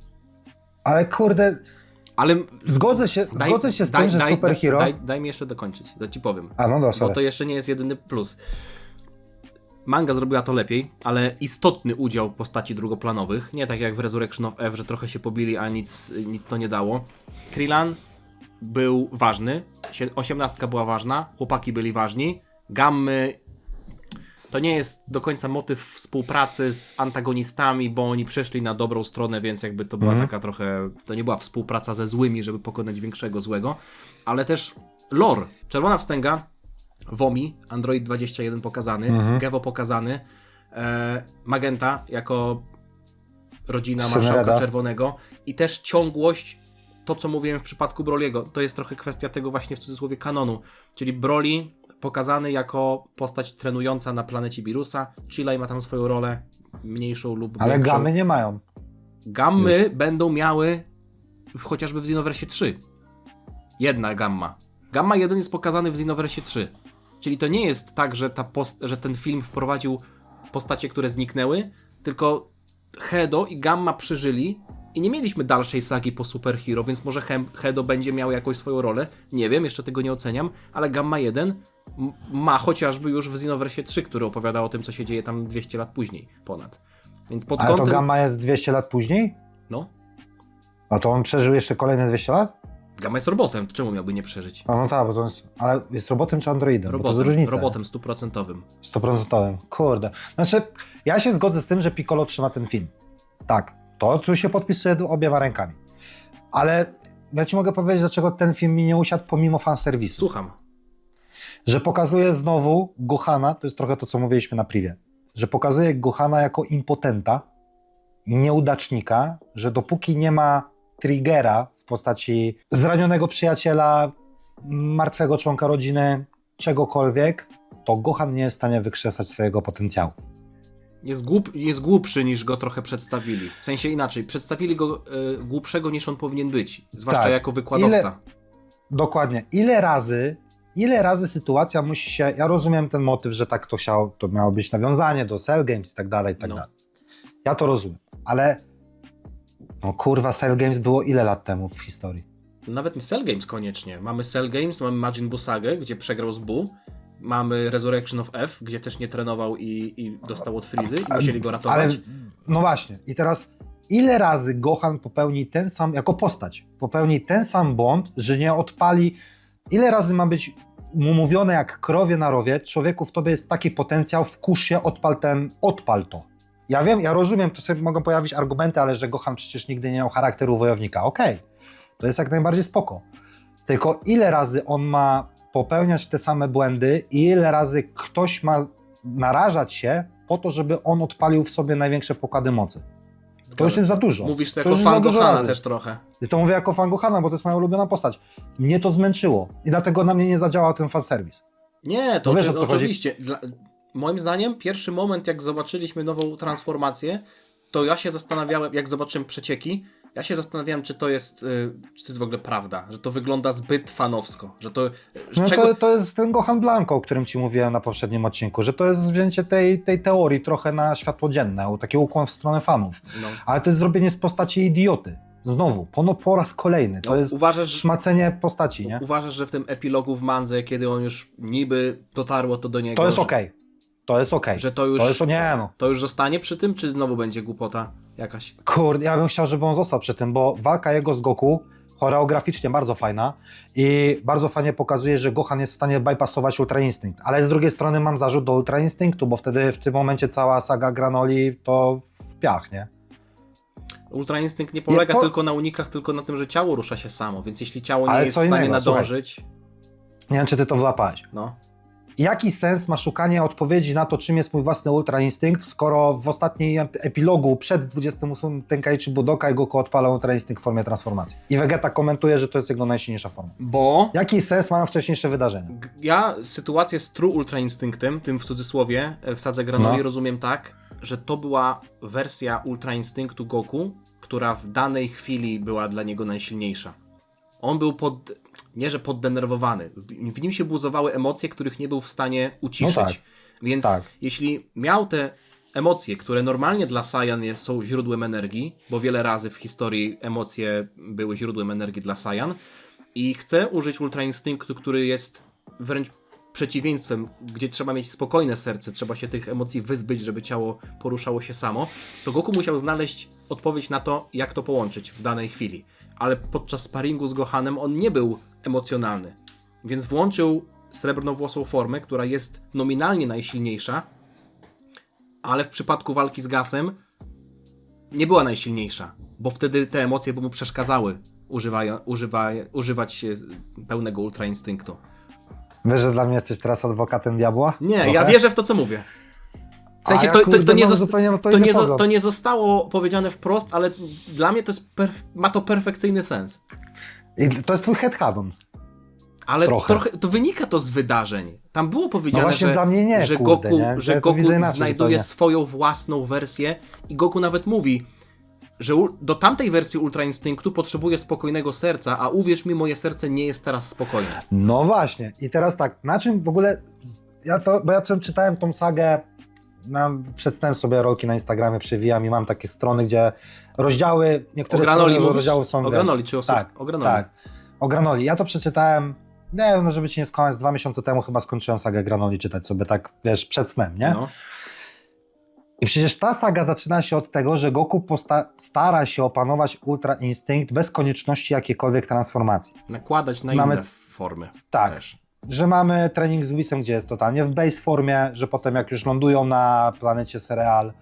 Ale kurde, Ale zgodzę się z tym, że superhero... Daj mi jeszcze dokończyć, to ci powiem. A no Bo sorry. to jeszcze nie jest jedyny plus. Manga zrobiła to lepiej, ale istotny udział postaci drugoplanowych. Nie tak jak w Resurrection of F, że trochę się pobili, a nic to nie dało. Krillin był ważny, 18 była ważna, chłopaki byli ważni. Gammy to nie jest do końca motyw współpracy z antagonistami, bo oni przeszli na dobrą stronę, więc jakby to była taka trochę... To nie była współpraca ze złymi, żeby pokonać większego złego, ale też lore. Czerwona Wstęga, Womi, Android 21 pokazany, Gevo pokazany, Magenta jako rodzina Marszałka Reda. Czerwonego i też ciągłość, to co mówiłem w przypadku Broliego, to jest trochę kwestia tego właśnie w cudzysłowie kanonu, czyli Broly pokazany jako postać trenująca na planecie Virusa, Chilai ma tam swoją rolę, mniejszą lub Ale większą. gamy nie mają. Gammy będą miały chociażby w Xenoverse 3. Jedna gamma. Gamma 1 jest pokazany w Xenoverse 3. Czyli to nie jest tak, że, że ten film wprowadził postacie, które zniknęły, tylko Hedo i Gamma przeżyli i nie mieliśmy dalszej sagi po superhero, więc może Hedo będzie miał jakąś swoją rolę. Nie wiem, jeszcze tego nie oceniam, ale Gamma 1 ma chociażby już w Xenoverse 3, który opowiada o tym, co się dzieje tam 200 lat później ponad. Więc pod Ale kątem... to Gamma jest 200 lat później? No. A to on przeżył jeszcze kolejne 200 lat? Gamma jest robotem, to czemu miałby nie przeżyć? A no tak, bo to jest... Ale jest robotem czy androidem? Bo to jest różnica. Robotem 100%. 100%. Kurde. Znaczy, ja się zgodzę z tym, że Piccolo trzyma ten film. Tak, to tu się podpisuje obiema rękami. Ale ja ci mogę powiedzieć, dlaczego ten film mi nie usiadł pomimo fanserwisu. Słucham. Że pokazuje znowu Gohana, to jest trochę to, co mówiliśmy na privie, że pokazuje Gohana jako impotenta i nieudacznika, że dopóki nie ma triggera w postaci zranionego przyjaciela, martwego członka rodziny, czegokolwiek, to Gohan nie jest w stanie wykrzesać swojego potencjału. Jest głupszy niż go trochę przedstawili. W sensie inaczej, przedstawili go głupszego niż on powinien być. Zwłaszcza Tak. jako wykładowca. Dokładnie. Ile razy sytuacja musi się... Ja rozumiem ten motyw, że tak to chciał, to miało być nawiązanie do Cell Games i tak dalej, No. Ja to rozumiem, ale no kurwa, Cell Games było ile lat temu w historii? Nawet nie Cell Games koniecznie. Mamy Cell Games, mamy Majin Buu Sagę, gdzie przegrał z Buu. Mamy Resurrection of F, gdzie też nie trenował i dostał od Frizy i musieli go ratować. Ale no właśnie, i teraz ile razy Gohan popełni ten sam, jako postać, popełni ten sam błąd, że nie odpali, ile razy ma być mu mówione jak krowie na rowie, człowieku, w tobie jest taki potencjał, wkurz się, odpal to. Ja wiem, ja rozumiem, to sobie mogą pojawić argumenty, ale że Gohan przecież nigdy nie miał charakteru wojownika. Okej, to jest jak najbardziej spoko. Tylko ile razy on ma popełniać te same błędy i ile razy ktoś ma narażać się po to, żeby on odpalił w sobie największe pokłady mocy. To już jest za dużo. Mówisz to To jako już jest za fan dużo Gohana razy. też trochę. I to mówię jako fan Gohana, bo to jest moja ulubiona postać. Mnie to zmęczyło i dlatego na mnie nie zadziałał ten fanserwis. Nie, to No wiesz, o co chodzi? oczywiście. Moim zdaniem pierwszy moment, jak zobaczyliśmy nową transformację, to ja się zastanawiałem, jak zobaczyłem przecieki, ja się zastanawiałem, czy to jest w ogóle prawda, że to wygląda zbyt fanowsko, że to... No to jest ten Gohan Blanco, o którym ci mówiłem na poprzednim odcinku, że to jest wzięcie tej teorii trochę na światło dzienne, taki ukłon w stronę fanów. No. Ale to jest zrobienie z postaci idioty. Znowu, po raz kolejny. To jest szmacenie postaci, nie? Uważasz, że w tym epilogu w mandze, kiedy on już niby dotarło to do niego... To jest okej. To jest okej. Że to już... nie no. To już zostanie przy tym, czy znowu będzie głupota jakaś? Kurde, ja bym chciał, żeby on został przy tym, bo walka jego z Goku, choreograficznie bardzo fajna i bardzo fajnie pokazuje, że Gohan jest w stanie bypassować Ultra Instinct, ale z drugiej strony mam zarzut do Ultra Instinctu, bo wtedy w tym momencie cała saga Granoli to w piach, nie? Ultra Instynkt nie polega tylko na unikach, tylko na tym, że ciało rusza się samo, więc jeśli ciało nie Ale jest co w stanie innego, nadążyć, Nie wiem, czy ty to wyłapałeś. no. Jaki sens ma szukanie odpowiedzi na to, czym jest mój własny Ultra Instynkt, skoro w ostatniej epilogu przed 28 Tenkaichi Budokai Goku odpala Ultra Instynkt w formie transformacji. I Vegeta komentuje, że to jest jego najsilniejsza forma. Bo Jaki sens mają wcześniejsze wydarzenia? ja sytuację z True Ultra Instynktem, tym w cudzysłowie, w sadze Granoli rozumiem tak, że to była wersja Ultra Instynktu Goku, która w danej chwili była dla niego najsilniejsza. On był nie że poddenerwowany, w nim się buzowały emocje, których nie był w stanie uciszyć. No tak. Więc jeśli miał te emocje, które normalnie dla Saiyan są źródłem energii, bo wiele razy w historii emocje były źródłem energii dla Saiyan, i chce użyć Ultra Instynktu, który jest wręcz przeciwieństwem, gdzie trzeba mieć spokojne serce, trzeba się tych emocji wyzbyć, żeby ciało poruszało się samo, to Goku musiał znaleźć odpowiedź na to, jak to połączyć w danej chwili. Ale podczas sparingu z Gohanem on nie był emocjonalny, więc włączył srebrnowłosą formę, która jest nominalnie najsilniejsza, ale w przypadku walki z Gasem nie była najsilniejsza, bo wtedy te emocje by mu przeszkadzały używać pełnego Ultra Instynktu. Wiesz, że dla mnie jesteś teraz adwokatem diabła? Nie, Trochę? ja wierzę w to, co mówię. W sensie A ja, kurde, nie mam zupełnie inny pogląd. to nie zostało powiedziane wprost, ale dla mnie to jest ma to perfekcyjny sens. I to jest twój headcanon. Ale Trochę. to wynika to z wydarzeń. Tam było powiedziane, No właśnie że, dla mnie nie, że kurde, Goku, nie? że Ja to Goku widzę inaczej znajduje zupełnie. swoją własną wersję i Goku nawet mówi, że do tamtej wersji Ultra Instynktu potrzebuje spokojnego serca, a uwierz mi, moje serce nie jest teraz spokojne. No właśnie. I teraz tak, na czym w ogóle... Bo ja czytałem tą sagę, przedstawiam sobie rolki na Instagramie, przewijam i mam takie strony, gdzie rozdziały, niektóre O Granoli strony mówisz? rozdziałów są... O Granoli czy o Tak, o Granoli? tak. O Granoli. Ja to przeczytałem, nie wiem, no żeby ci nie skłamać, 2 miesiące temu chyba skończyłem sagę Granoli czytać sobie tak, wiesz, przed snem, nie? No. I przecież ta saga zaczyna się od tego, że Goku stara się opanować Ultra Instynkt bez konieczności jakiejkolwiek transformacji. Nakładać na Mamy- inne formy. Tak. Też. Że mamy trening z Whisem, gdzie jest totalnie w base formie, że potem jak już lądują na planecie Cereal,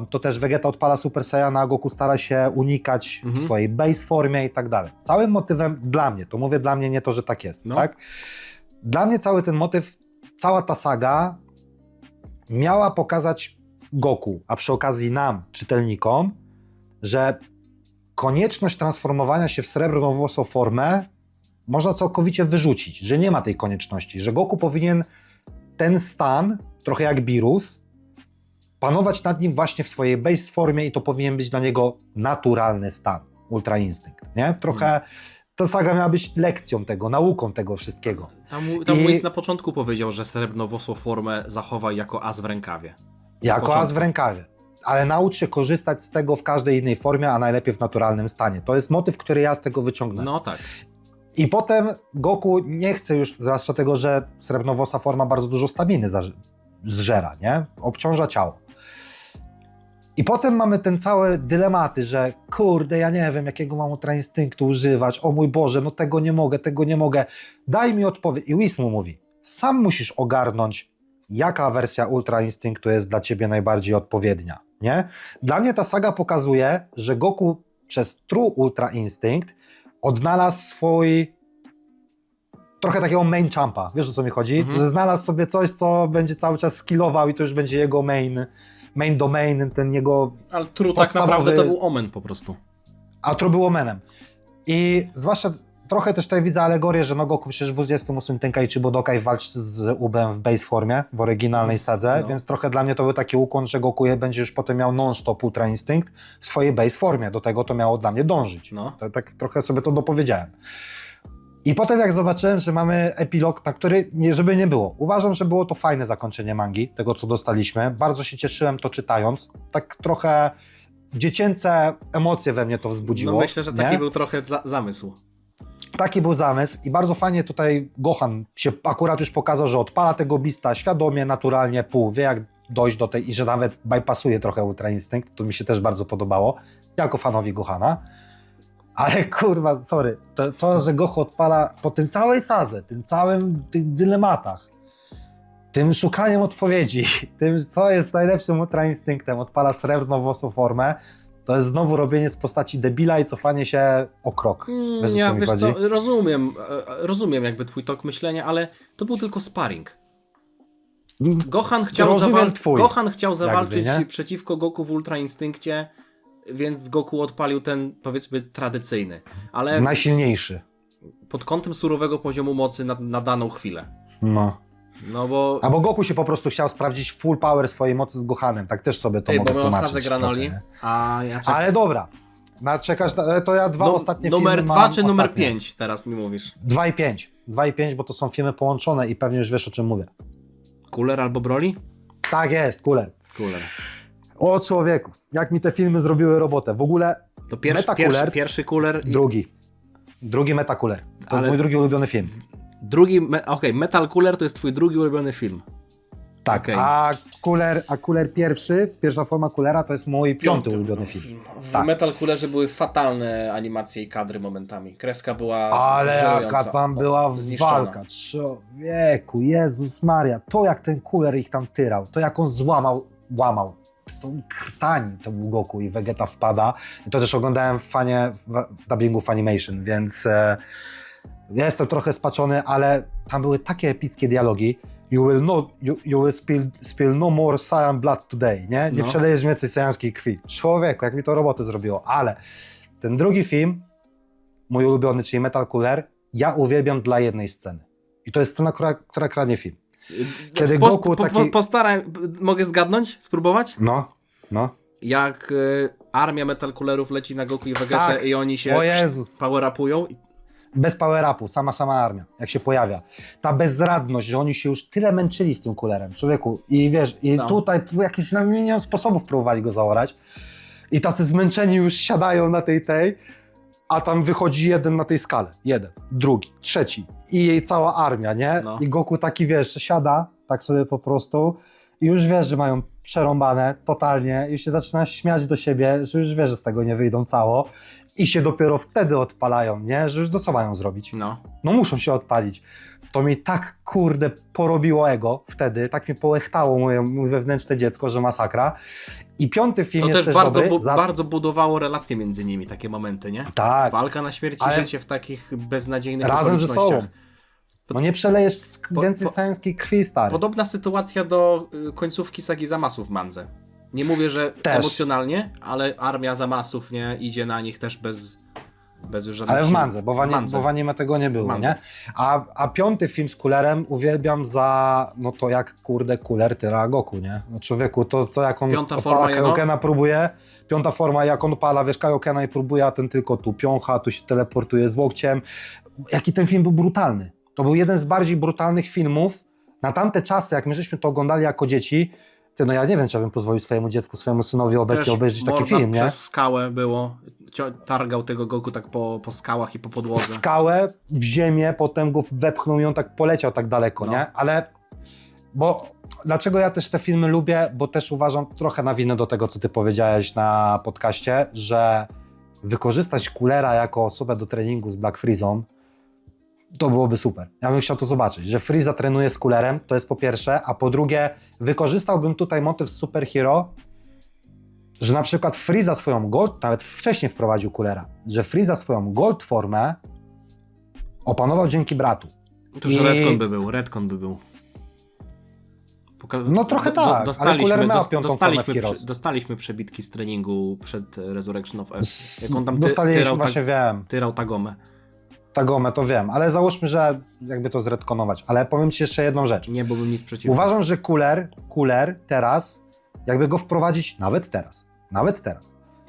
to też Vegeta odpala Super Saiyana, a Goku stara się unikać w swojej base formie i tak dalej. Całym motywem dla mnie, to mówię dla mnie, nie to, że tak jest, No. tak? Dla mnie cały ten motyw, cała ta saga miała pokazać Goku, a przy okazji nam, czytelnikom, że konieczność transformowania się w srebrnowłosą formę można całkowicie wyrzucić, że nie ma tej konieczności, że Goku powinien ten stan, trochę jak Beerus, panować nad nim właśnie w swojej base formie i to powinien być dla niego naturalny stan, Ultra Instynkt, nie? Trochę ta saga miała być lekcją tego, nauką tego wszystkiego. Tam Whis na początku powiedział, że srebrnowłosą formę zachowaj jako as w rękawie. Jako as w rękawie. Ale naucz się korzystać z tego w każdej innej formie, a najlepiej w naturalnym stanie. To jest motyw, który ja z tego wyciągnę. No tak. I potem Goku nie chce już, zwłaszcza tego, że srebrnowłosa forma bardzo dużo staminy zżera, nie? Obciąża ciało. I potem mamy ten cały dylematy, że kurde, ja nie wiem, jakiego mam Ultra Instynktu używać, o mój Boże, no tego nie mogę. Daj mi odpowiedź. I Whis mu mówi, sam musisz ogarnąć, jaka wersja Ultra Instynktu jest dla ciebie najbardziej odpowiednia, nie? Dla mnie ta saga pokazuje, że Goku przez True Ultra Instynkt odnalazł swój trochę takiego main champa, wiesz o co mi chodzi? Że znalazł sobie coś, co będzie cały czas skillował i to już będzie jego main domain, ten jego Ale True tak podstawowy... naprawdę to był omen po prostu. A True był omenem. I zwłaszcza trochę też tutaj widzę alegorię, że no Goku przecież w 28 Tenkaichi Budokai walczy z Ubem w base formie, w oryginalnej sadze, więc trochę dla mnie to był taki ukłon, że Goku będzie już potem miał non-stop Ultra Instynkt w swojej base formie. Do tego to miało dla mnie dążyć. No. Tak trochę sobie to dopowiedziałem. I potem jak zobaczyłem, że mamy epilog, na który, żeby nie było, uważam, że było to fajne zakończenie mangi, tego co dostaliśmy. Bardzo się cieszyłem to czytając. Tak trochę dziecięce emocje we mnie to wzbudziło. No myślę, że taki nie? był trochę zamysł. Taki był zamysł i bardzo fajnie tutaj Gohan się akurat już pokazał, że odpala tego Beasta świadomie, naturalnie, wie jak dojść do tej i że nawet bypassuje trochę Ultra Instynkt, to mi się też bardzo podobało, jako fanowi Gohana. Ale kurwa, sorry, to że Goku odpala po tym całej sadze, tym całym tych dylematach, tym szukaniem odpowiedzi, tym co jest najlepszym ultra instynktem, odpala srebrno-włosą formę, to jest znowu robienie z postaci debila i cofanie się o krok. Wiesz, o co mi Wiesz chodzi? co, rozumiem jakby twój tok myślenia, ale to był tylko sparring. Gohan chciał zawalczyć nie? przeciwko Goku w Ultra Instynkcie, więc Goku odpalił ten, powiedzmy, tradycyjny. Ale Najsilniejszy. pod kątem surowego poziomu mocy na daną chwilę. No. No bo... Albo Goku się po prostu chciał sprawdzić full power swojej mocy z Gohanem, tak też sobie to mogę bo my tłumaczyć. osadzę granoli, trochę, a ja czekam. ale dobra, to ja dwa ostatnie filmy Numer 2 mam czy numer ostatnie. 5 teraz mi mówisz? 2 i 5. 2 i 5, bo to są filmy połączone i pewnie już wiesz, o czym mówię. Cooler albo Broly? Tak jest, Cooler. Cooler. O człowieku, jak mi te filmy zrobiły robotę. W ogóle To Metacooler, pierwszy Cooler. Drugi Metacooler. To Ale- jest mój drugi ulubiony film. Okej, Metal Cooler to jest twój drugi ulubiony film. Tak, Okej. a Cooler pierwsza forma Coolera to jest mój piąty ulubiony film. W Tak. Metal Coolerze były fatalne animacje i kadry momentami. Kreska była Ale żerująca, jaka tam była zniszczona. walka, człowieku, Jezus Maria, to jak ten Cooler ich tam tyrał, to jak on łamał, tą krtani to był Goku i Vegeta wpada. I to też oglądałem w dubbingu Funimation, więc ja jestem trochę spaczony, ale tam były takie epickie dialogi. You will spill no more cyan blood today, nie? Nie No. przelejesz więcej sajanskiej krwi. Człowieku, jak mi to roboty zrobiło, ale ten drugi film, mój ulubiony, czyli Metal Cooler, ja uwielbiam dla jednej sceny. I to jest scena, która kradnie film. Kiedy Goku taki... Mogę zgadnąć? Spróbować? No. Jak armia Metal Coolerów leci na Goku i Vegetę Tak. i oni się O Jezus. power-upują. Bez power-upu, sama armia, jak się pojawia. Ta bezradność, że oni się już tyle męczyli z tym Coolerem, człowieku. I wiesz, No. tutaj jakieś na milion sposobów próbowali go zaorać. I tacy zmęczeni już siadają na tej, a tam wychodzi jeden na tej skale. Jeden, drugi, trzeci. I jej cała armia, nie? No. I Goku taki, wiesz, siada tak sobie po prostu i już wiesz, że mają przerąbane totalnie. Już się zaczyna śmiać do siebie, że już wiesz, że z tego nie wyjdą cało. I się dopiero wtedy odpalają, nie? Że już co mają zrobić? No. No muszą się odpalić. To mi tak, kurde, porobiło ego wtedy, tak mnie połechtało moje wewnętrzne dziecko, że masakra. I piąty film To jest też też bardzo, dobry. bardzo budowało relacje między nimi, takie momenty, nie? Tak, Walka na śmierć i Ale- życie w takich beznadziejnych razem ze okolicznościach. sobą. No nie przelejesz Po- więcej po- sajanskiej krwi, stary. Podobna sytuacja do końcówki sagi Zamasów w Mandze. Nie mówię, że Też. emocjonalnie, ale armia Zamasów nie idzie na nich też bez już żadnych Ale w sił. Mandze, bo w anime tego nie było, Mandze. nie? A piąty film z Coolerem uwielbiam za, no to jak, kurde, Cooler tyra Goku, nie? No człowieku, to jak on Piąta odpala forma jego? Kaiokena próbuje, piąta forma, jak on odpala, wiesz, Kaiokena i próbuje, a ten tylko tu piącha, tu się teleportuje z łokciem. Jaki ten film był brutalny. To był jeden z bardziej brutalnych filmów. Na tamte czasy, jak my żeśmy to oglądali jako dzieci, no ja nie wiem, czy ja bym pozwolił swojemu dziecku, swojemu synowi obecnie Też obejrzeć taki morda film, nie? przez skałę było, targał tego Goku tak po skałach i po W podłodze. skałę, w ziemię, potem go wepchnął i on tak poleciał tak daleko, No. nie? Ale, dlaczego ja też te filmy lubię? Bo też uważam trochę na winę do tego, co ty powiedziałeś na podcaście, że wykorzystać Coolera jako osobę do treningu z Black Freezą, to byłoby super. Ja bym chciał to zobaczyć, że Freeza trenuje z Coolerem, to jest po pierwsze, a po drugie wykorzystałbym tutaj motyw superhero, że na przykład Freeza swoją Gold, nawet wcześniej wprowadził Coolera, że Freeza swoją Gold formę opanował dzięki bratu. To już Redcon by był. No trochę tak, ale Cooler miał piątą formę w Heroes. Dostaliśmy przebitki z treningu przed Resurrection of S. Jak on tam Dostaliśmy, właśnie wiem, tyrał Tagomę. Tagomę to wiem, ale załóżmy, że jakby to zretkonować. Ale powiem ci jeszcze jedną rzecz. Nie byłbym nic przeciwko. Uważam, że Cooler teraz, jakby go wprowadzić nawet teraz,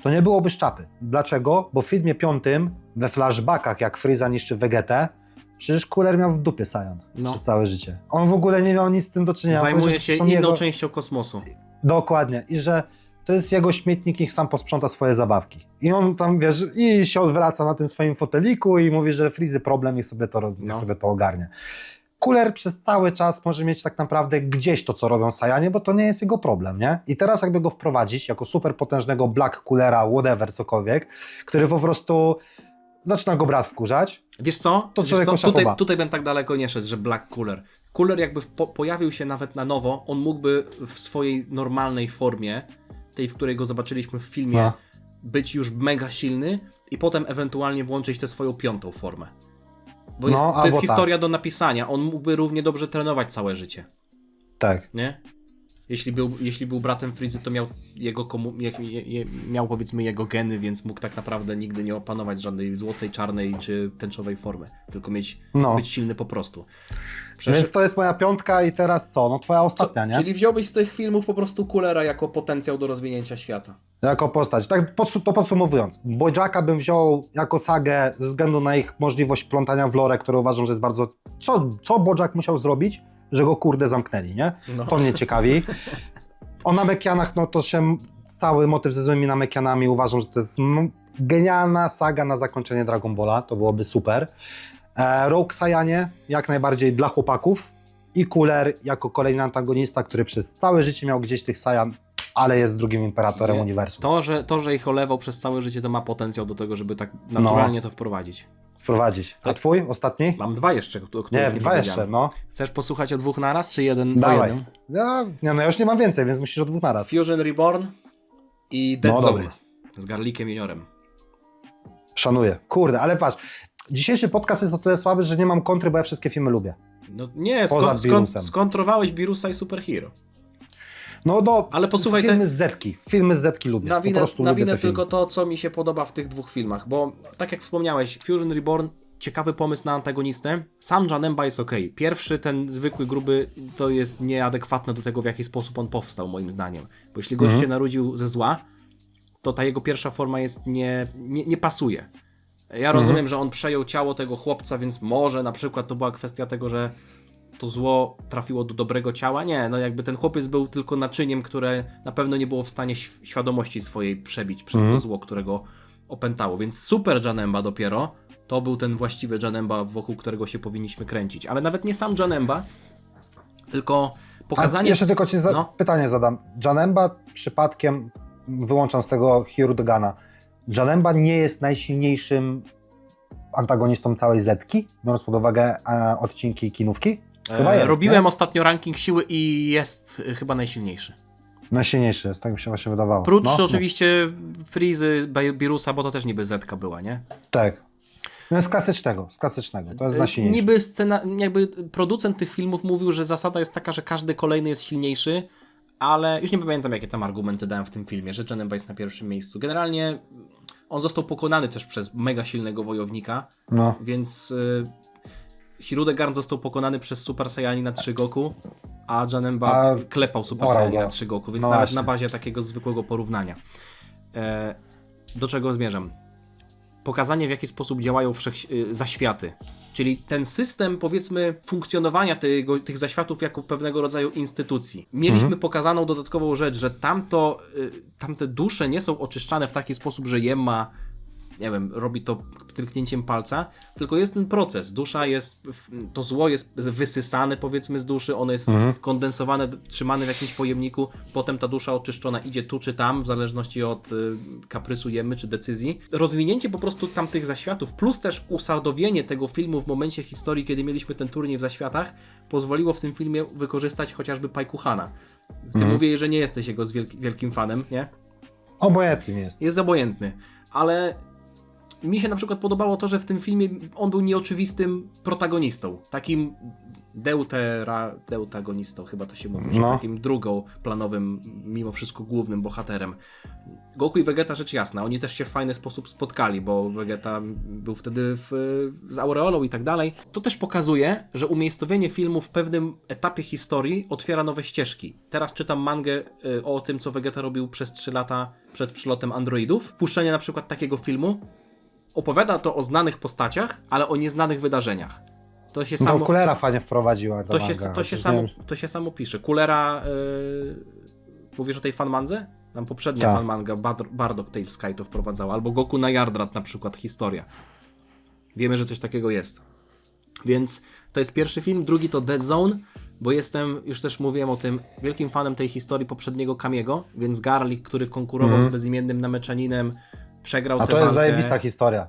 to nie byłoby szczapy. Dlaczego? Bo w filmie piątym, we flashbackach, jak Freeza niszczy Vegetę, przecież Cooler miał w dupie Saiyan przez całe życie. On w ogóle nie miał nic z tym do czynienia. Zajmuje się inną jego... częścią kosmosu. Dokładnie. I że to jest jego śmietnik, niech sam posprząta swoje zabawki. I on tam, wiesz, i się odwraca na tym swoim foteliku i mówi, że Freezy problem, niech sobie to ogarnie. Cooler przez cały czas może mieć tak naprawdę gdzieś to, co robią Saiyanie, bo to nie jest jego problem, nie? I teraz jakby go wprowadzić jako super potężnego Black Coolera, whatever, cokolwiek, który po prostu zaczyna go brat wkurzać. Wiesz co? To Wiesz człowiek co? szapoba. Tutaj bym tak daleko nie szedł, że Black Cooler. Cooler jakby pojawił się nawet na nowo, on mógłby w swojej normalnej formie, tej, w której go zobaczyliśmy w filmie, No. być już mega silny i potem ewentualnie włączyć tę swoją piątą formę. Bo No, jest, to jest albo historia do napisania, on mógłby równie dobrze trenować całe życie, Tak. nie? Jeśli był bratem Frizy, to miał miał powiedzmy jego geny, więc mógł tak naprawdę nigdy nie opanować żadnej złotej, czarnej czy tęczowej formy, tylko być silny po prostu. Więc to jest moja piątka i teraz co? No twoja ostatnia, nie? Czyli wziąłbyś z tych filmów po prostu Coolera jako potencjał do rozwinięcia świata. Jako postać. Tak to podsumowując, Bojacka bym wziął jako sagę ze względu na ich możliwość plątania w lore, które uważam, że jest bardzo... Co Bojack musiał zrobić, że go kurde zamknęli, nie? No. To mnie ciekawi. O Namekianach, no to się... Cały motyw ze złymi Namekianami uważam, że to jest genialna saga na zakończenie Dragon Balla. To byłoby super. Rogue Saiyanie jak najbardziej dla chłopaków i Cooler jako kolejny antagonista, który przez całe życie miał gdzieś tych Saiyan, ale jest drugim imperatorem uniwersum. To, że ich olewał przez całe życie, to ma potencjał do tego, żeby tak naturalnie to wprowadzić. Wprowadzić. A twój ostatni? Mam dwa jeszcze, o których Nie, nie dwa jeszcze, powiedziałem. no. Chcesz posłuchać o dwóch naraz, czy jeden po Dawaj. jednym? No, ja już nie mam więcej, więc musisz o dwóch naraz. Fusion Reborn i Dead No, Zone dobry jest. z Garlickiem Juniorem. Szanuję. Kurde, ale patrz. Dzisiejszy podcast jest o tyle słaby, że nie mam kontry, bo ja wszystkie filmy lubię. No nie, Poza Birusem. skontrowałeś Birusa i Superhero. No Ale posłuchaj, filmy z Zetki. Filmy z Zetki lubię. Na Po winę, prostu na lubię winę te filmy. tylko to, co mi się podoba w tych dwóch filmach, bo tak jak wspomniałeś, Fusion Reborn, ciekawy pomysł na antagonistę. Sam Janemba jest okej. Pierwszy, ten zwykły, gruby, to jest nieadekwatne do tego, w jaki sposób on powstał, moim zdaniem. Bo jeśli gość się narodził ze zła, to ta jego pierwsza forma jest nie pasuje. Ja rozumiem, że on przejął ciało tego chłopca, więc może na przykład to była kwestia tego, że to zło trafiło do dobrego ciała. Nie, no jakby ten chłopiec był tylko naczyniem, które na pewno nie było w stanie świadomości swojej przebić przez to zło, którego opętało. Więc Super Janemba dopiero to był ten właściwy Janemba, wokół którego się powinniśmy kręcić. Ale nawet nie sam Janemba, tylko pokazanie... Jeszcze tylko ci pytanie zadam. Janemba przypadkiem, wyłączam z tego Hirudogana, Janemba nie jest najsilniejszym antagonistą całej Zetki, biorąc pod uwagę odcinki kinówki? Chyba jest, robiłem nie? ostatnio ranking siły i jest chyba najsilniejszy. Najsilniejszy jest, tak mi się właśnie wydawało. Prócz oczywiście Frizy, Birusa, bo to też niby Zetka była, nie? Tak. No z klasycznego, to jest najsilniejszy. Niby jakby producent tych filmów mówił, że zasada jest taka, że każdy kolejny jest silniejszy, ale już nie pamiętam, jakie tam argumenty dałem w tym filmie, że Janemba jest na pierwszym miejscu. Generalnie on został pokonany też przez mega silnego wojownika, No. więc Hirudegarn został pokonany przez Super Saiyani na 3 Goku, a Janemba klepał Super Saiyani na 3 Goku, więc no nawet właśnie. na bazie takiego zwykłego porównania. Do czego zmierzam? Pokazanie, w jaki sposób działają zaświaty. Czyli ten system, powiedzmy, funkcjonowania tych zaświatów jako pewnego rodzaju instytucji. Mieliśmy pokazaną dodatkową rzecz, że tamte dusze nie są oczyszczane w taki sposób, że Jemma, nie wiem, robi to stryknięciem palca, tylko jest ten proces. Dusza jest, to zło jest wysysane, powiedzmy, z duszy, ono jest kondensowane, trzymane w jakimś pojemniku, potem ta dusza oczyszczona idzie tu czy tam, w zależności od kaprysu Jemmy czy decyzji. Rozwinięcie po prostu tamtych zaświatów, plus też usadowienie tego filmu w momencie historii, kiedy mieliśmy ten turniej w zaświatach, pozwoliło w tym filmie wykorzystać chociażby Paikuhana. Ty mówię, że nie jesteś jego wielkim fanem, nie? Obojętny jest. Jest obojętny, ale mi się na przykład podobało to, że w tym filmie on był nieoczywistym protagonistą. Takim deutagonistą, chyba to się mówi, że takim drugoplanowym, mimo wszystko głównym bohaterem. Goku i Vegeta, rzecz jasna, oni też się w fajny sposób spotkali, bo Vegeta był wtedy z Aureolą i tak dalej. To też pokazuje, że umiejscowienie filmu w pewnym etapie historii otwiera nowe ścieżki. Teraz czytam mangę o tym, co Vegeta robił przez 3 lata przed przylotem androidów. Puszczenie na przykład takiego filmu opowiada to o znanych postaciach, ale o nieznanych wydarzeniach. To się samo... Coolera fajnie wprowadziła ta manga. To się samo pisze. Coolera... mówisz o tej fanmandze? Tam poprzednia fanmanga Bardock Tale Sky to wprowadzała. Albo Goku na Yardrat na przykład, historia. Wiemy, że coś takiego jest. Więc to jest pierwszy film. Drugi to Dead Zone, bo jestem, już też mówiłem o tym, wielkim fanem tej historii poprzedniego Kamiego, więc Garlic, który konkurował z bezimiennym Nameczaninem, przegrał A tę to jest walkę.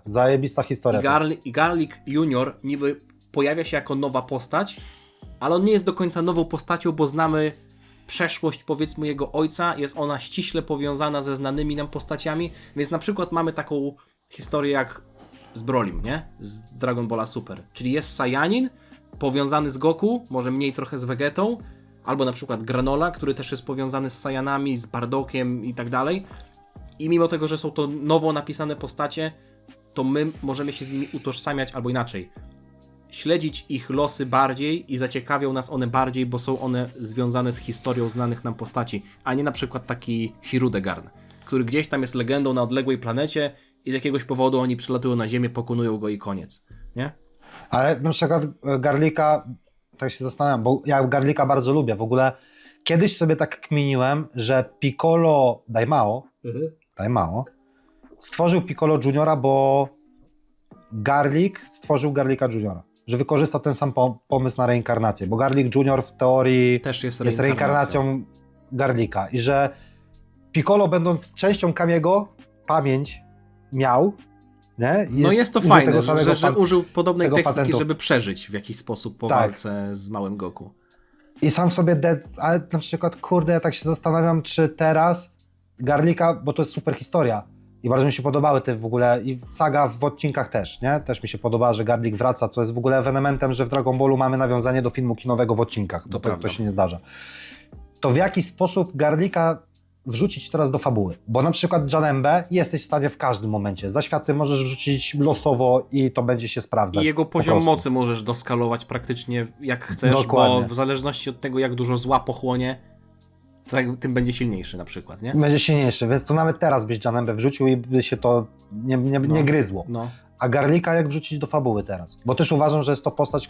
zajebista historia. I Garlic Junior niby pojawia się jako nowa postać, ale on nie jest do końca nową postacią, bo znamy przeszłość, powiedzmy, jego ojca, jest ona ściśle powiązana ze znanymi nam postaciami, więc na przykład mamy taką historię jak z Brolim, nie? Z Dragon Balla Super. Czyli jest Saiyanin powiązany z Goku, może mniej trochę z Vegetą, albo na przykład Granola, który też jest powiązany z Saiyanami, z Bardokiem i tak dalej. I mimo tego, że są to nowo napisane postacie, to my możemy się z nimi utożsamiać, albo inaczej, śledzić ich losy bardziej i zaciekawią nas one bardziej, bo są one związane z historią znanych nam postaci, a nie na przykład taki Hirudegarn, który gdzieś tam jest legendą na odległej planecie i z jakiegoś powodu oni przylatują na Ziemię, pokonują go i koniec, nie? Ale na przykład Garlika, tak się zastanawiam, bo ja Garlika bardzo lubię. W ogóle kiedyś sobie tak kminiłem, że Piccolo Daimao stworzył Piccolo Juniora, bo Garlic stworzył Garlika Juniora. Że wykorzysta ten sam pomysł na reinkarnację, bo Garlic Junior w teorii Też jest reinkarnacją Garlika i że Piccolo, będąc częścią Kamiego, pamięć miał, nie? No jest to użył fajne, tego samego że użył podobnej tego techniki, patentu. żeby przeżyć w jakiś sposób po Tak. walce z małym Goku. I sam sobie, ale na przykład, kurde, ja tak się zastanawiam, czy teraz Garlika, bo to jest super historia i bardzo mi się podobały te w ogóle, i saga w odcinkach też, nie? Też mi się podoba, że Garlik wraca, co jest w ogóle ewenementem, że w Dragon Ballu mamy nawiązanie do filmu kinowego w odcinkach, to prawda. się nie zdarza. To w jaki sposób Garlika wrzucić teraz do fabuły? Bo na przykład Janembe jesteś w stanie w każdym momencie, zaświaty możesz wrzucić losowo i to będzie się sprawdzać. I jego po poziom prostu. mocy możesz doskalować praktycznie jak chcesz, Dokładnie. bo w zależności od tego, jak dużo zła pochłonie, to tym będzie silniejszy na przykład, nie? Będzie silniejszy, więc to nawet teraz byś Janembe wrzucił i by się to nie gryzło. No. A Garlika jak wrzucić do fabuły teraz? Bo też uważam, że jest to postać,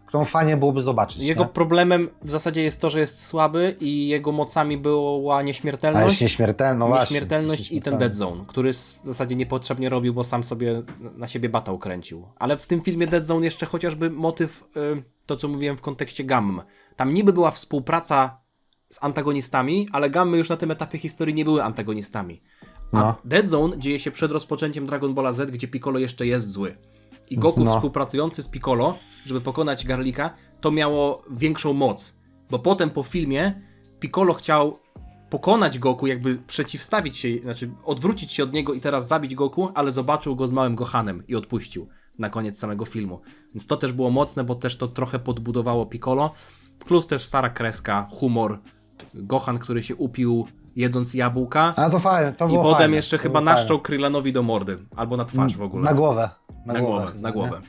którą fajnie byłoby zobaczyć. Jego nie? problemem w zasadzie jest to, że jest słaby i jego mocami była A jest nieśmiertelność. nieśmiertelny, no Nieśmiertelność właśnie. i ten Dead Zone, który w zasadzie niepotrzebnie robił, bo sam sobie na siebie batał kręcił. Ale w tym filmie Dead Zone jeszcze chociażby motyw, to co mówiłem w kontekście Gamm. Tam niby była współpraca z antagonistami, ale Gammy już na tym etapie historii nie były antagonistami. A No. Dead Zone dzieje się przed rozpoczęciem Dragon Balla Z, gdzie Piccolo jeszcze jest zły. I Goku No. współpracujący z Piccolo, żeby pokonać Garlika, to miało większą moc. Bo potem po filmie Piccolo chciał pokonać Goku, jakby przeciwstawić się, znaczy odwrócić się od niego i teraz zabić Goku, ale zobaczył go z małym Gohanem i odpuścił na koniec samego filmu. Więc to też było mocne, bo też to trochę podbudowało Piccolo. Plus też stara kreska, humor. Gohan, który się upił jedząc jabłka. A to fajne, to I było potem fajne, jeszcze to chyba było fajne. naszczał Krillanowi do mordy. Albo na twarz w ogóle. Na głowę. Na głowę. chyba, Na głowę.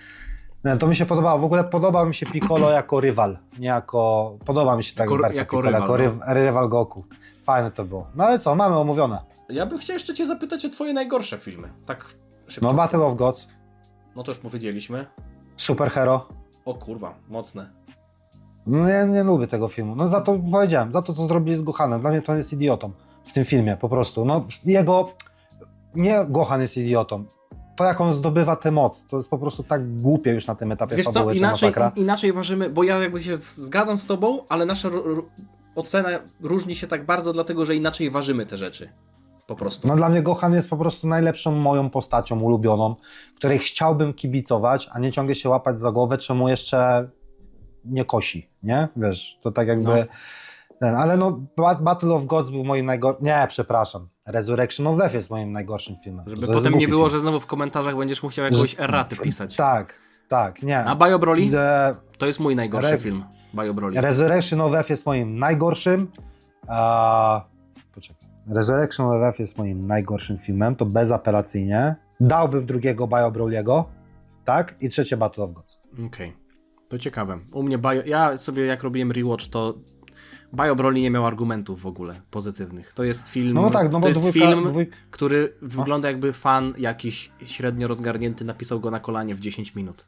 Nie, to mi się podobało. W ogóle podobał mi się Piccolo jako rywal. Nie jako... Podoba mi się tak wersja jako Piccolo, rywal, jako rywal Goku. Fajne to było. No ale co, mamy omówione. Ja bym chciał jeszcze cię zapytać o twoje najgorsze filmy. Tak szybko. No Battle of Gods, No to już powiedzieliśmy. Superhero. O kurwa, mocne. No ja nie lubię tego filmu. No za to powiedziałem, za to co zrobili z Gohanem. Dla mnie to jest idiotą w tym filmie, po prostu. No jego... Nie Gohan jest idiotą. To jak on zdobywa tę moc, to jest po prostu tak głupie już na tym etapie Wiesz co, fabuły, czy masakra. inaczej ważymy, bo ja jakby się zgadzam z tobą, ale nasza ocena różni się tak bardzo, dlatego że inaczej ważymy te rzeczy. Po prostu. No dla mnie Gohan jest po prostu najlepszą moją postacią ulubioną, której chciałbym kibicować, a nie ciągle się łapać za głowę, czemu jeszcze nie kosi, nie? Wiesz, to tak jakby... No. Ale no, Battle of Gods był moim najgorszym... Nie, przepraszam. Resurrection of Death jest moim najgorszym filmem. Żeby To jest potem nie głupi było, film. że znowu w komentarzach będziesz musiał jakąś erratę pisać. Tak, nie. A Bio Broly? The To jest mój najgorszy film. Bio Broly. Resurrection of Death jest moim najgorszym. Poczekaj. Resurrection of Death jest moim najgorszym filmem, to bezapelacyjnie. Dałbym drugiego Bio Broly'ego, tak? I trzecie Battle of Gods. Okej. To ciekawe. U mnie ja sobie jak robiłem rewatch, to Bio Broly nie miał argumentów w ogóle pozytywnych. To jest film, No tak, no to bo jest dwójka, film, dwójka... który wygląda jakby fan jakiś średnio rozgarnięty napisał go na kolanie w 10 minut.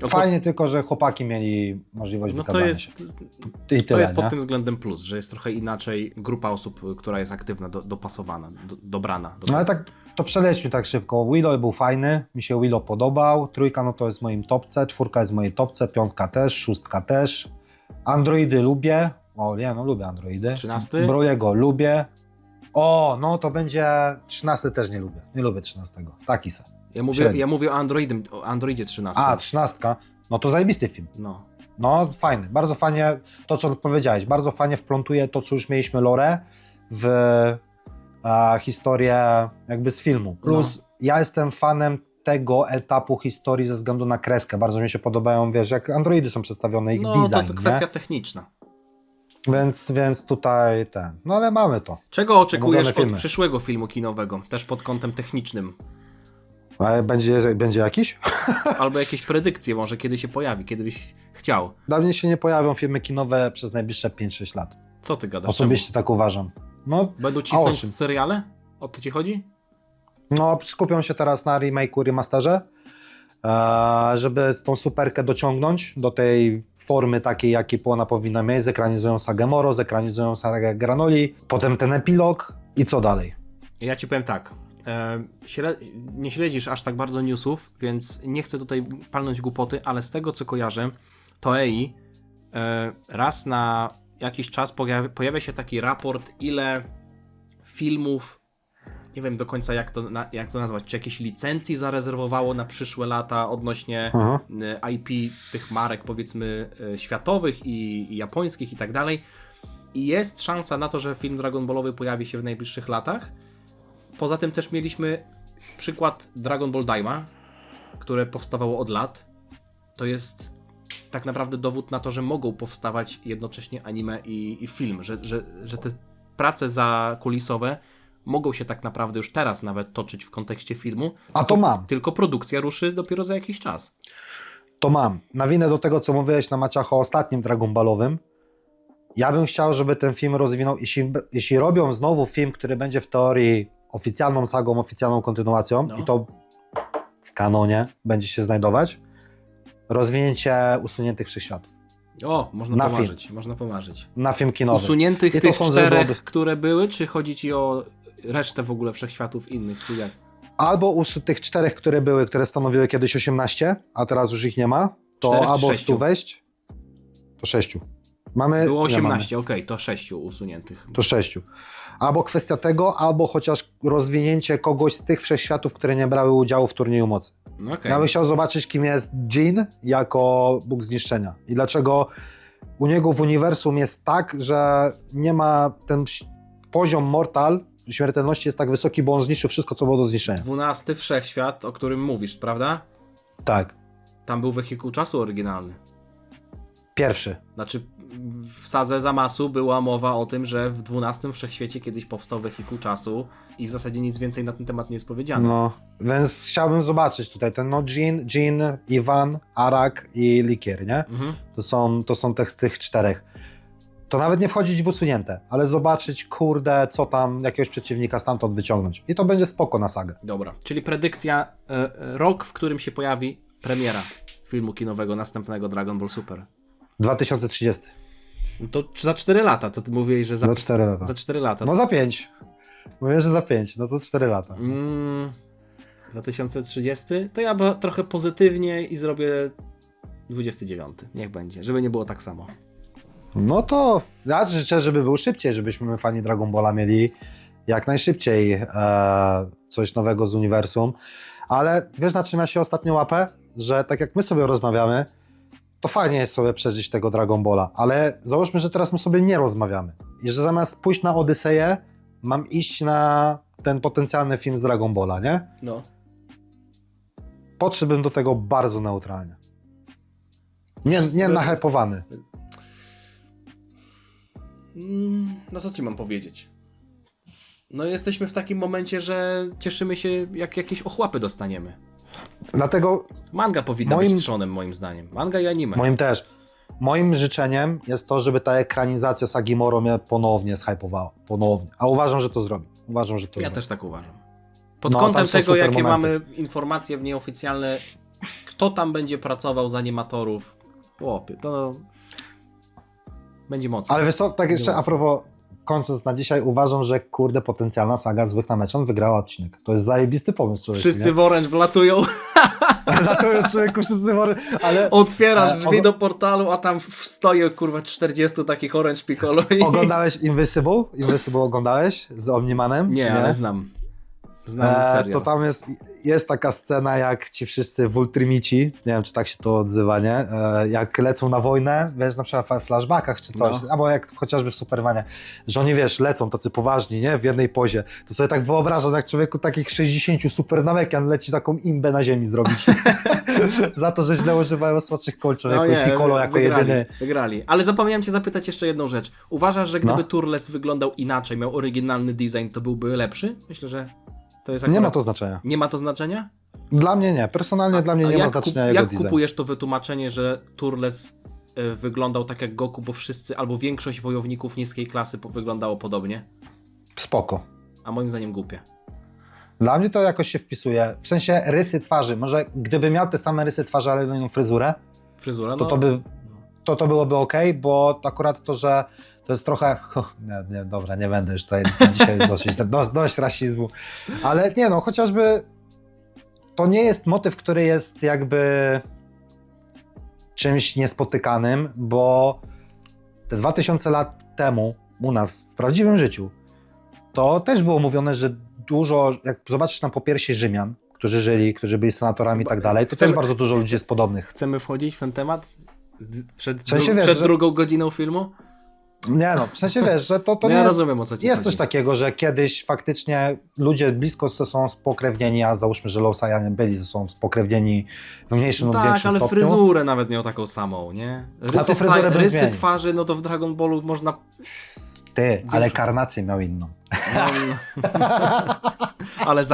Fajnie tylko, że chłopaki mieli możliwość No wykazania to jest, się. I tyle, to jest pod nie? tym względem plus, że jest trochę inaczej grupa osób, która jest aktywna, dopasowana, dobrana. No ale tak, to przelećmy tak szybko. Willow był fajny, mi się Willow podobał. Trójka no to jest w moim topce, czwórka jest w mojej topce, piątka też, szóstka też. Androidy lubię. O nie, no lubię androidy. 13? Broly'ego lubię. O, no to będzie 13 też nie lubię. Nie lubię 13. Taki se. Średnio. Ja mówię o Androidzie 13. A, 13. No to zajebisty film. No. No, fajny. Bardzo fajnie, to co powiedziałeś, bardzo fajnie wplątuje to, co już mieliśmy lore w historię jakby z filmu. Plus ja jestem fanem tego etapu historii ze względu na kreskę. Bardzo mi się podobają, wiesz, jak androidy są przedstawione, ich No, design, to kwestia nie? techniczna. Więc tutaj ten, no ale mamy to. Czego oczekujesz Omówione od filmy. przyszłego filmu kinowego? Też pod kątem technicznym. A będzie jakiś? Albo jakieś predykcje może, kiedy się pojawi, kiedy byś chciał. Dla mnie się nie pojawią filmy kinowe przez najbliższe 5-6 lat. Co ty gadasz? Osobiście tak uważam. No, Będą a o cisnąć czym? seriale? O to ci chodzi? No, skupią się teraz na remake'u, remasterze, żeby tą superkę dociągnąć do tej formy takiej, jakiej ona powinna mieć. Zekranizują sagę Moro, zekranizują sagę Granoli, potem ten epilog i co dalej? Ja ci powiem tak. Nie śledzisz aż tak bardzo newsów, więc nie chcę tutaj palnąć głupoty, ale z tego co kojarzę, to EI raz na jakiś czas pojawia się taki raport, ile filmów, nie wiem do końca jak to nazwać, czy jakieś licencji zarezerwowało na przyszłe lata odnośnie IP tych marek powiedzmy światowych i japońskich i tak dalej. I jest szansa na to, że film Dragon Ballowy pojawi się w najbliższych latach. Poza tym też mieliśmy przykład Dragon Ball Daima, które powstawało od lat. To jest tak naprawdę dowód na to, że mogą powstawać jednocześnie anime i film, że te prace zakulisowe mogą się tak naprawdę już teraz nawet toczyć w kontekście filmu. A to mam. Tylko produkcja ruszy dopiero za jakiś czas. To mam. Na winę do tego, co mówiłeś na Maciach o ostatnim Dragon Ballowym, ja bym chciał, żeby ten film rozwinął, jeśli robią znowu film, który będzie w teorii oficjalną sagą, oficjalną kontynuacją i to w kanonie będzie się znajdować, rozwinięcie usuniętych wszechświatów. O, można Na pomarzyć, można pomarzyć. Na film kinowy. Usuniętych I to tych są 4, zawody. które były, czy chodzi ci o resztę w ogóle wszechświatów innych, czy jak? Albo tych 4, które były, które stanowiły kiedyś 18, a teraz już ich nie ma, to 4 czy albo 6? w tu wejść, to 6. Mamy, Było ile 18, okej, to 6 usuniętych. mamy? To 6. Albo kwestia tego, albo chociaż rozwinięcie kogoś z tych wszechświatów, które nie brały udziału w turnieju mocy. No okej. Ja bym chciał zobaczyć, kim jest Jin jako Bóg zniszczenia i dlaczego u niego w uniwersum jest tak, że nie ma ten poziom mortal, śmiertelności jest tak wysoki, bo on zniszczył wszystko, co było do zniszczenia. 12 wszechświat, o którym mówisz, prawda? Tak. Tam był wehikuł czasu oryginalny. Pierwszy. Znaczy, w Sadze Zamasu była mowa o tym, że w 12 wszechświecie kiedyś powstał wehikuł czasu i w zasadzie nic więcej na ten temat nie jest powiedziane. No, więc chciałbym zobaczyć tutaj ten Jin, Iwan, Arak i Likier, nie? Mhm. To są tych 4. To nawet nie wchodzić w usunięte, ale zobaczyć, kurde, co tam, jakiegoś przeciwnika stamtąd wyciągnąć. I to będzie spoko na sagę. Dobra, czyli predykcja, rok, w którym się pojawi premiera filmu kinowego następnego Dragon Ball Super. 2030. No to za 4 lata, to ty mówiłeś, że Za 4 lata. Za 4 lata. No za 5. Mówię, że za 5, no to 4 lata. 2030? To ja trochę pozytywnie i zrobię 29. Niech będzie, żeby nie było tak samo. No to ja życzę, żeby był szybciej, żebyśmy fani Dragon Balla mieli jak najszybciej coś nowego z uniwersum. Ale wiesz, na czym ja się ostatnio łapę? Że tak jak my sobie rozmawiamy, to fajnie jest sobie przeżyć tego Dragon Balla, ale załóżmy, że teraz my sobie nie rozmawiamy i że zamiast pójść na Odyseję, mam iść na ten potencjalny film z Dragon Balla, nie? No. Podszedłbym do tego bardzo neutralnie. Nie nahypowany. No co ci mam powiedzieć? No jesteśmy w takim momencie, że cieszymy się, jak jakieś ochłapy dostaniemy. Dlatego Manga powinna być trzonem, moim zdaniem. Manga i anime. moim też. Moim życzeniem jest to, żeby ta ekranizacja Sagi Moro mnie ponownie zhypowała. Ponownie. A uważam, że to zrobi. Ja też tak uważam. Pod No, kątem tam są tego, super jakie momenty. mamy informacje nieoficjalne, kto tam będzie pracował z animatorów, chłopie, to będzie mocno. Ale wiesz co, tak jeszcze a propos kończąc na dzisiaj, uważam, że kurde, potencjalna saga Złych na Meczan wygrała odcinek. To jest zajebisty pomysł, człowieku. Wszyscy w Orange wlatują, Dlatego człowieku wszyscy ale otwierasz drzwi do portalu, a tam stoi kurwa 40 takich Orange Piccolo. oglądałeś Invincible? Invincible oglądałeś z Omnimanem? Nie, ale znam. Znam serial. To tam jest taka scena, jak ci wszyscy w Ultrimici, nie wiem, czy tak się to odzywa, nie? Jak lecą na wojnę, wiesz, na przykład w flashbackach czy coś, albo jak chociażby w Supermanie, że oni, wiesz, lecą tacy poważni, nie? W jednej pozie. To sobie tak wyobrażam, jak człowieku takich 60 Supernamekian leci taką imbę na ziemi zrobić. Za to, że źle używają słodszych kol, człowieku, i Piccolo jako jedyny. Wygrali. Ale zapomniałem cię zapytać jeszcze jedną rzecz. Uważasz, że gdyby Turles wyglądał inaczej, miał oryginalny design, to byłby lepszy? Myślę, że to jest akurat... Nie ma to znaczenia. Nie ma to znaczenia? Dla mnie nie. Personalnie dla mnie nie ma znaczenia jego Jak design. kupujesz to wytłumaczenie, że Turles wyglądał tak jak Goku, bo wszyscy, albo większość wojowników niskiej klasy wyglądało podobnie? Spoko. A moim zdaniem głupie. Dla mnie to jakoś się wpisuje. W sensie rysy twarzy. Może gdyby miał te same rysy twarzy, ale inną fryzurę, Fryzura? No. to byłoby ok, bo akurat to, że to jest trochę... Nie, dobra, nie będę już tutaj... Dzisiaj jest dość rasizmu. Ale nie no, chociażby to nie jest motyw, który jest jakby czymś niespotykanym, bo te 2000 lat temu u nas, w prawdziwym życiu, to też było mówione, że dużo, jak zobaczysz tam po piersi Rzymian, którzy byli senatorami i tak dalej, to też bardzo dużo ludzi jest podobnych. Chcemy wchodzić w ten temat? Przed wiesz, drugą godziną filmu? Nie no, w sensie wiesz, że to no nie ja jest... rozumiem, o co ci Jest chodzi. coś takiego, że kiedyś faktycznie ludzie blisko ze sobą spokrewnieni, a załóżmy, że Lousajanie byli ze sobą spokrewnieni w mniejszym lub Tak, większym ale stopniu. fryzurę nawet miał taką samą, nie? to fryzurę bym Rysy zmienił. twarzy, no to w Dragon Ballu można... Ale karnację miał inną. No. Ale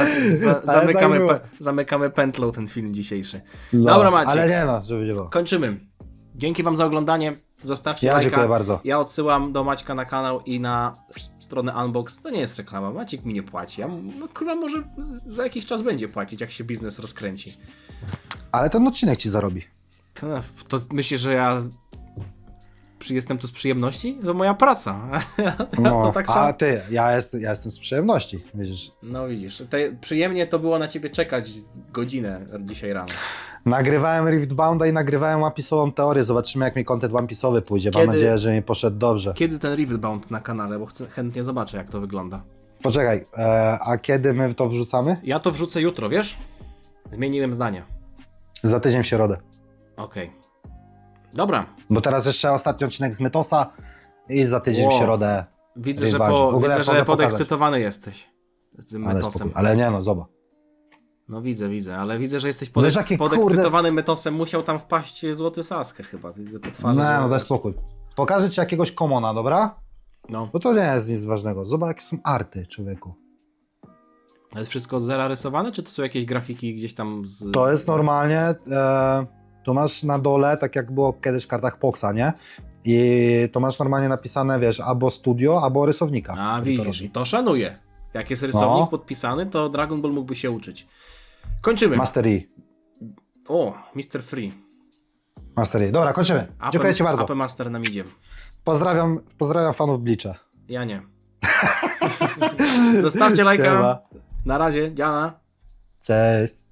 zamykamy, zamykamy pętlą ten film dzisiejszy. No, Dobra, Maciek. ale nie no, żeby nie było. Kończymy. Dzięki wam za oglądanie. Zostawcie Ja lajka. dziękuję bardzo. Ja odsyłam do Maćka na kanał i na stronę Unbox. To nie jest reklama. Maciek mi nie płaci. No kurwa, może za jakiś czas będzie płacić, jak się biznes rozkręci. Ale ten odcinek ci zarobi. To myślisz, że ja jestem tu z przyjemności? To moja praca. No, to tak samo. a ty, ja jestem z przyjemności, widzisz. No widzisz, przyjemnie to było na ciebie czekać godzinę dzisiaj rano. Nagrywałem Riftbounda i nagrywałem One Piece'ową teorię. Zobaczymy, jak mi content One Piece'owy pójdzie. Mam nadzieję, że mi poszedł dobrze. Kiedy ten Riftbound na kanale? Bo chętnie zobaczę, jak to wygląda. Poczekaj, a kiedy my to wrzucamy? Ja to wrzucę jutro, wiesz? Zmieniłem zdanie. Za tydzień w środę. Okej. Dobra. Bo teraz jeszcze ostatni odcinek z Mytosa i za tydzień w środę. Widzę, Riftbound. że podekscytowany jesteś z tym Ale Mytosem. spokój. Ale nie no, zobacz. No widzę, ale widzę, że jesteś Wiesz, jakie podekscytowany Mytosem. Musiał tam wpaść złoty Sasuke chyba. Widzę po twarzy. Nie no, daj spokój. Pokażę ci jakiegoś komona, dobra? No. Bo to nie jest nic ważnego. Zobacz, jakie są arty, człowieku. To jest wszystko zerarysowane, czy to są jakieś grafiki gdzieś tam z... To jest normalnie, tu masz na dole, tak jak było kiedyś w kartach Poxa, nie? I to masz normalnie napisane, wiesz, albo studio, albo rysownika. A który to widzisz, robi. i to szanuję. Jak jest rysownik No. podpisany, to Dragon Ball mógłby się uczyć. Kończymy. Master E. O, Mr. Free. Master E. Dobra, kończymy. Dziękuję ci bardzo. AP Master nam idzie. Pozdrawiam fanów Bleacha. Ja nie. Zostawcie lajka. Siema. Na razie, Diana. Cześć.